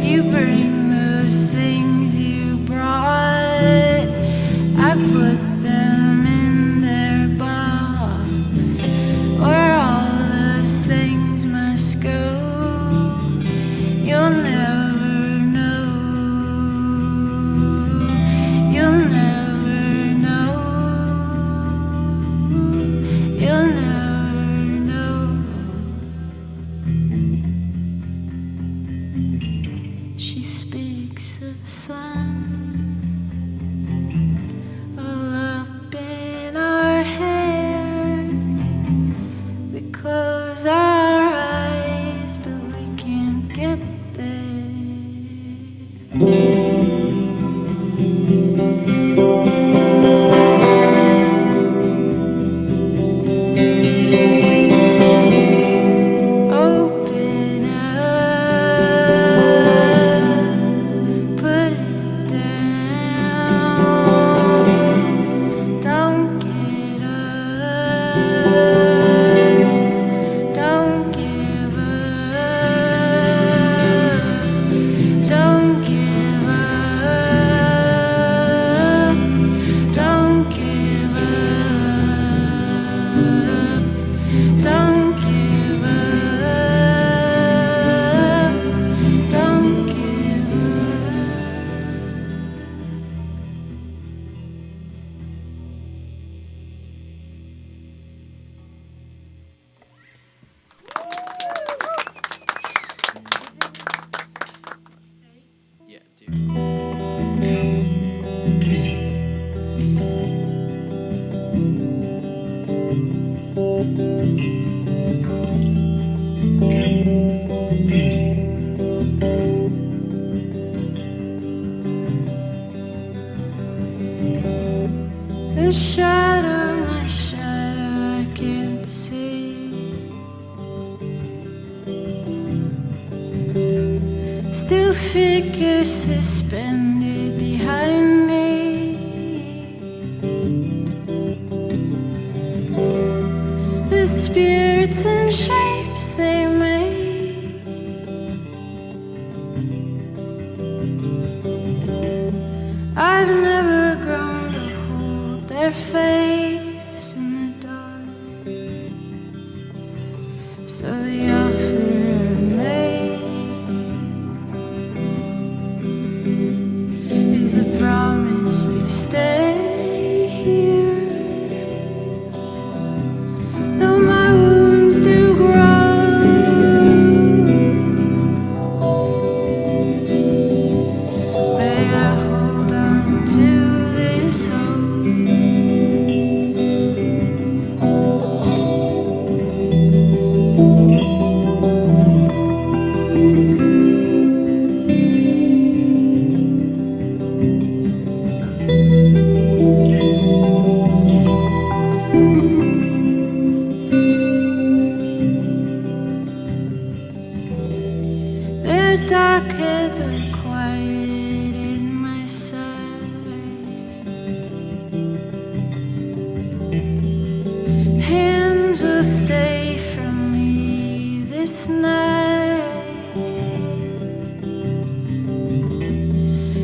You bring those things you brought, I put them in their box, where all those things must go. You'll never know. You'll never know. You'll never know. She speaks of sun, of The shadow, my shadow, I can't see. Still figures suspended behind me. The spirits and shapes they make. I've never grown to hold their face in the dark. So the offer I made is a promise to stay here. Though my wounds do grow, may I hold on to this hope. Their dark heads are quiet in my sight. Hands will stay from me this night.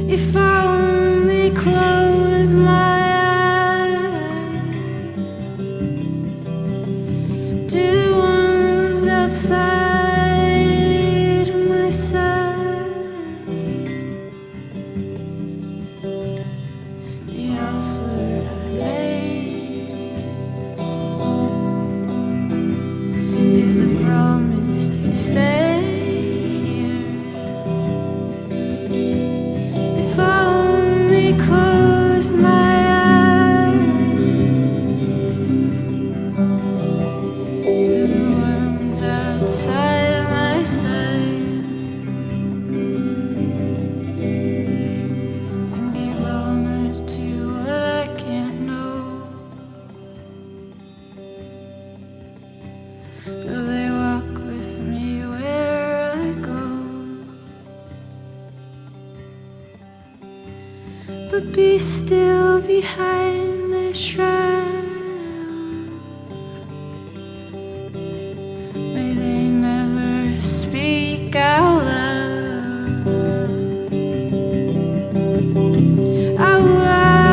If I only close my eyes to the ones outside of my sight, the offer I make is a promise to stay here. If I only close my eyes to the ones outside of my sight, and give honor to what I can't know. Will they walk with me where I go? But be still behind the shroud. May they never speak out loud. Out loud.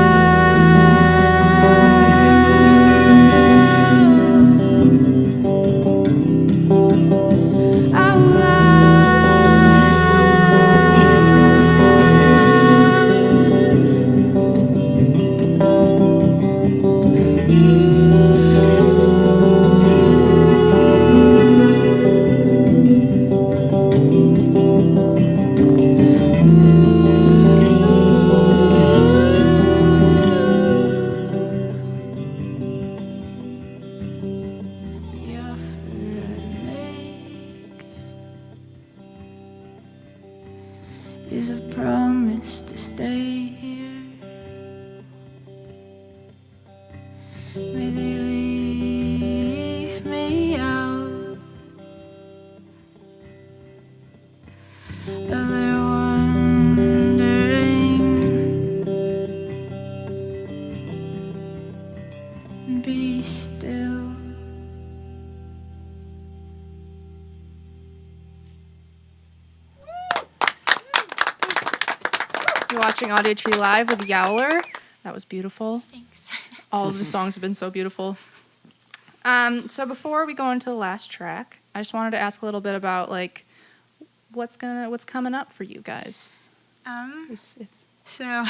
Out The offer I make is a promise to stay here. May they leave me out of their wandering. Be still. You're watching Audiotree Live with Yowler. That was beautiful. Thanks. All of the songs have been so beautiful. So before we go into the last track, I just wanted to ask a little bit about like what's coming up for you guys. So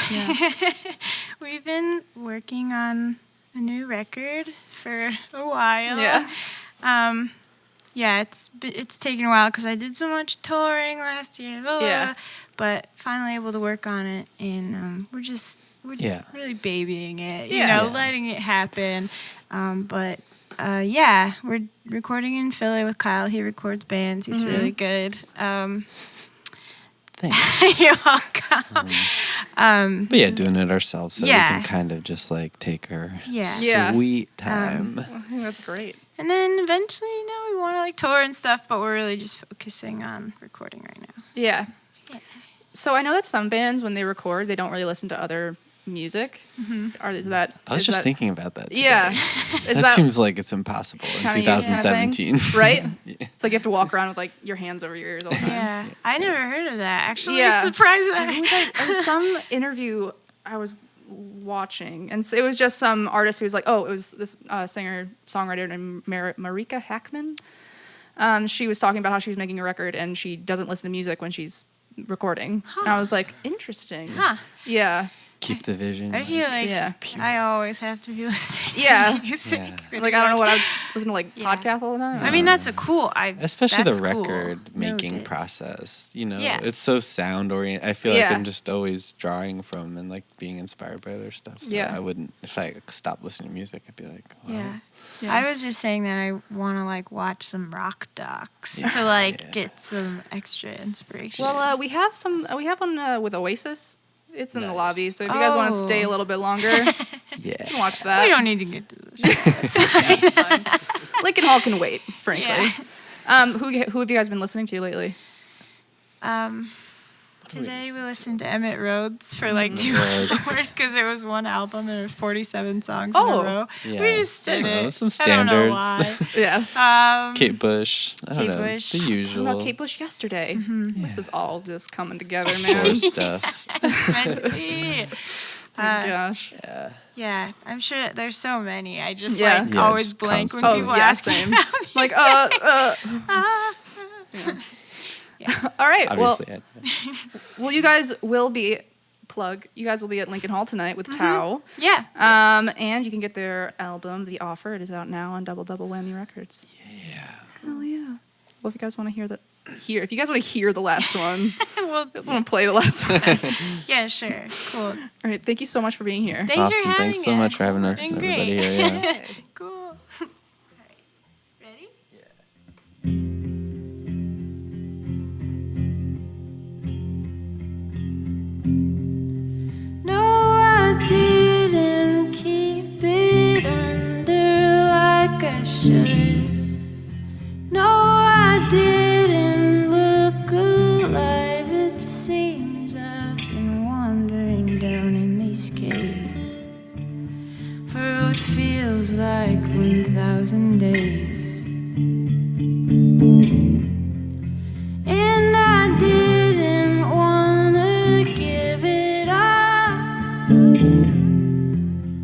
we've been working on a new record for a while. Yeah. Yeah, it's taken a while because I did so much touring last year. Blah, blah, blah, but finally able to work on it, and we're really babying it, you know, letting it happen. But we're recording in Philly with Kyle. He records bands. He's really good. Thanks. You're welcome. But yeah, doing it ourselves so Yeah. we can kind of just like take our Yeah. sweet time. I think that's great. And then eventually, we want to like tour and stuff, but we're really just focusing on recording right now. Yeah. So I know that some bands, when they record, they don't really listen to other music. Or is that? I was is just that- thinking about that today. Yeah. Is that seems like it's impossible in kinda 2017. right? It's like you have to walk around with like your hands over your ears all the time. Yeah, I never heard of that. Actually, Yeah. surprised that It was like it was some interview I was watching, and so it was just some artist who was like, it was this singer songwriter named Marika Hackman. She was talking about how she was making a record and she doesn't listen to music when she's recording. And I was like, interesting. Huh. Yeah. Keep the vision. I feel like Yeah. I always have to be listening Yeah. to music. Yeah. Like I don't know what I was listening to like podcasts all the time. I mean, that's a cool. Especially the that's cool. record making process. Yeah. It's so sound oriented. I feel like Yeah. I'm just always drawing from and like being inspired by other stuff. So Yeah. I wouldn't, if I stopped listening to music, I'd be like, well, Yeah. I was just saying that I want to like watch some rock docs to like get some extra inspiration. Well, we have one with Oasis. It's in the lobby, so if you guys want to stay a little bit longer, you can watch that. We don't need to get to the show. It's fine. Lincoln Hall can wait, frankly. Yeah. Who have you guys been listening to lately? Today we listened to Emmett Rhodes for like 2 hours because it was one album and there was 47 songs in a row. Yeah. We just did it. Some I don't know standards. why. Yeah. Kate Bush. I don't Kate know. Bush. The I was talking usual. about Kate Bush yesterday. This is all just coming together, Tour man. stuff. It's meant to be. Oh my gosh. Yeah, I'm sure there's so many. I just Yeah. like Yeah, always just blank when constantly. people ask me same. about Like, music. All right. Obviously, Well, you guys will be You guys will be at Lincoln Hall tonight with Tao. Yeah. And you can get their album, The Offer. It is out now on Double Whammy Records. Yeah. Hell yeah. Well, if you guys want to if you guys want to hear the last one, Well, just want to play the last one. yeah, sure. Cool. All right. Thank you so much for being here. Thanks Awesome. for having Thanks so much for having It's us, been everybody great. here, yeah. Cool. Ready? No, I didn't keep it under like I should. No, I didn't look alive. It seems I've been wandering down in these caves for what feels like 1,000 days. And I didn't wanna give it up,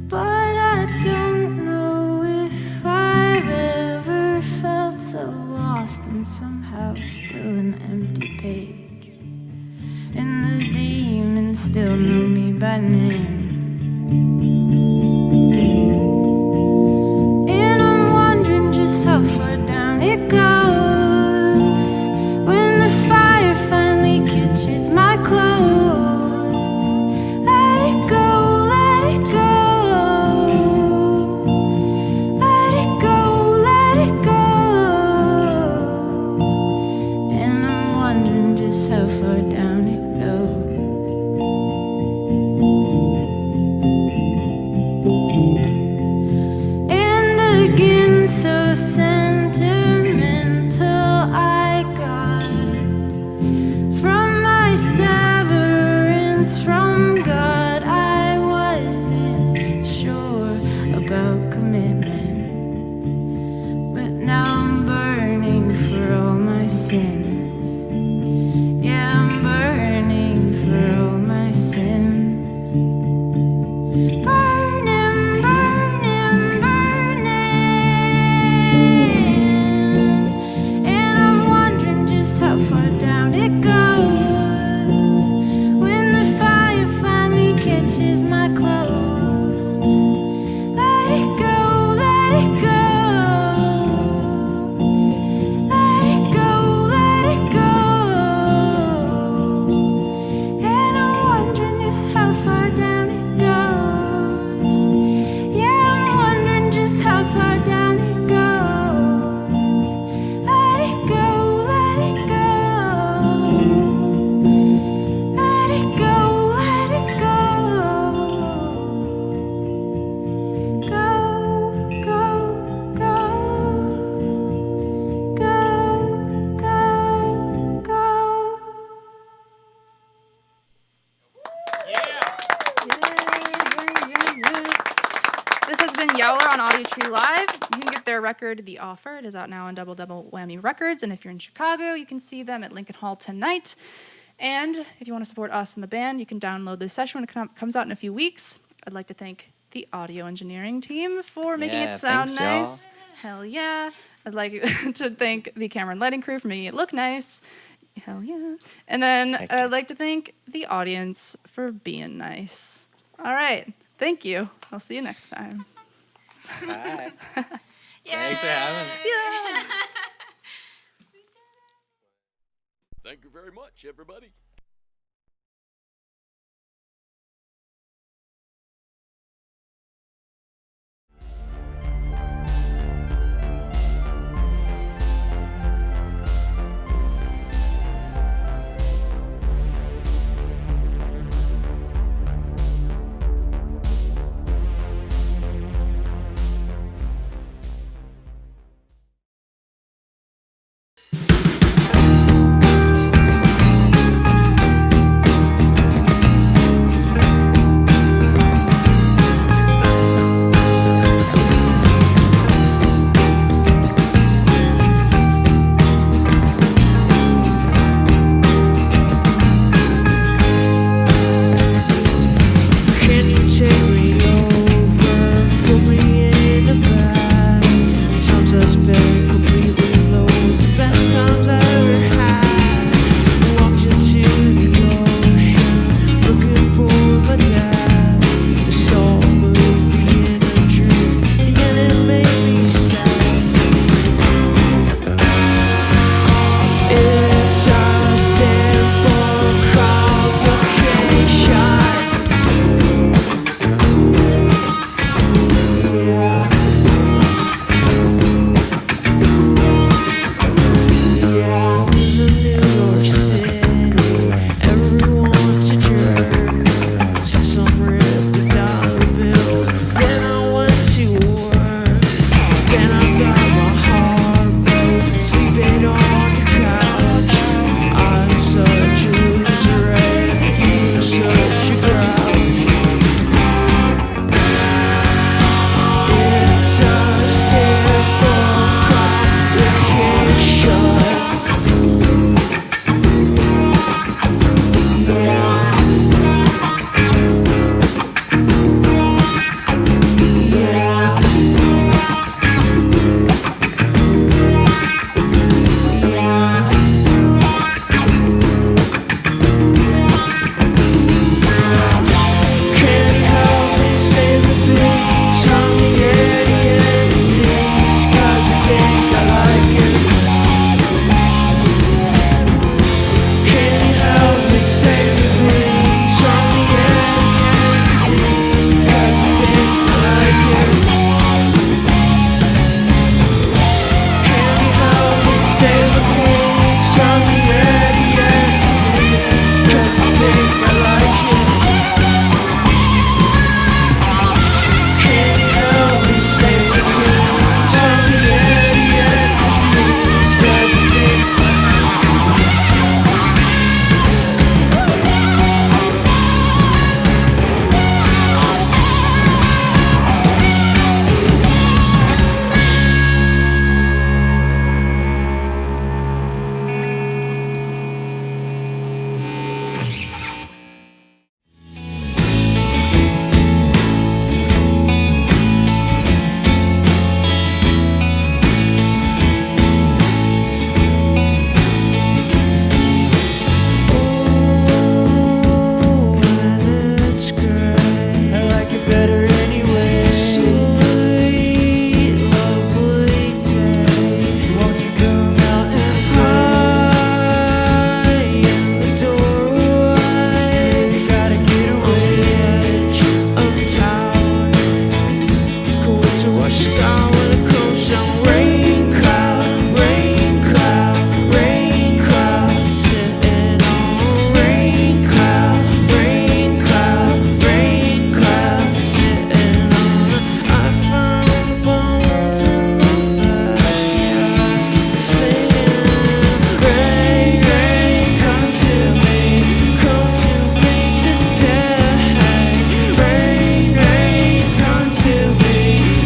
but I don't know if I've ever felt so lost and somehow still an empty page. And the demons still know me by name. And I'm wondering just how far down been Yowler on Audiotree Live. You can get their record, The Offer. It is out now on Double Whammy Records. And if you're in Chicago, you can see them at Lincoln Hall tonight. And if you want to support us in the band, you can download this session when it comes out in a few weeks. I'd like to thank the audio engineering team for making it sound nice. Hell yeah. I'd like to thank the camera and lighting crew for making it look nice. Hell yeah. And then I'd like to thank the audience for being nice. All right. Thank you. I'll see you next time. Bye. Thanks for having me. Yeah. Thank you very much, everybody. Rain, rain, come to me.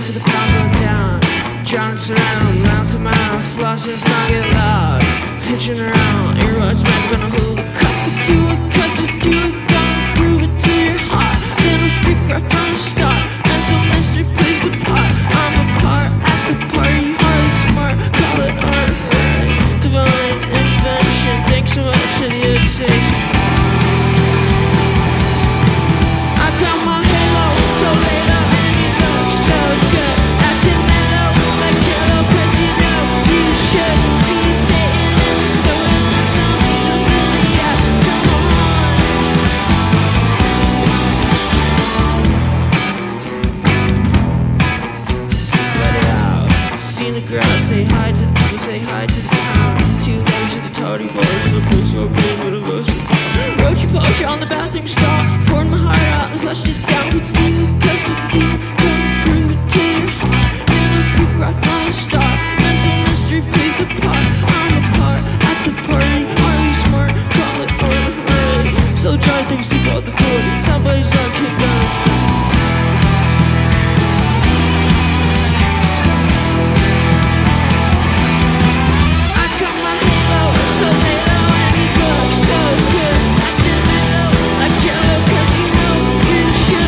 for the pound go down. Giants around, mouth to mouth, lost if not get loud. Hitching around, earwax man's gonna hold a cup. Do it, cause you do it, gonna prove it to your heart. Then I'll figure right from the start. Until mystery plays the part. I'm a part at the party, hardly smart, call it art. Divine invention, thanks so much for the attention. I got my halo, so later, and you look so good. Acting mellow, like jello, cause you know you should. See you sitting in the sun, and some angels in the air. Come on. Let it out. Seen the girl, say hi to the people, say hi to the town. Two legs to the tardy bars, the books are green with a rose. Wrote your closure on the bathroom stall. Poured my heart out and flushed it down with deep, cause with deep, gonna prove it to your heart. And a freak right from the start. Mental mystery plays the part. I'm a part at the party, hardly smart, call it art. So dry things to fall the floor. Somebody's not kicked out. So halo and you look so good. Acting mellow like jello, cause you know you should.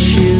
miss you.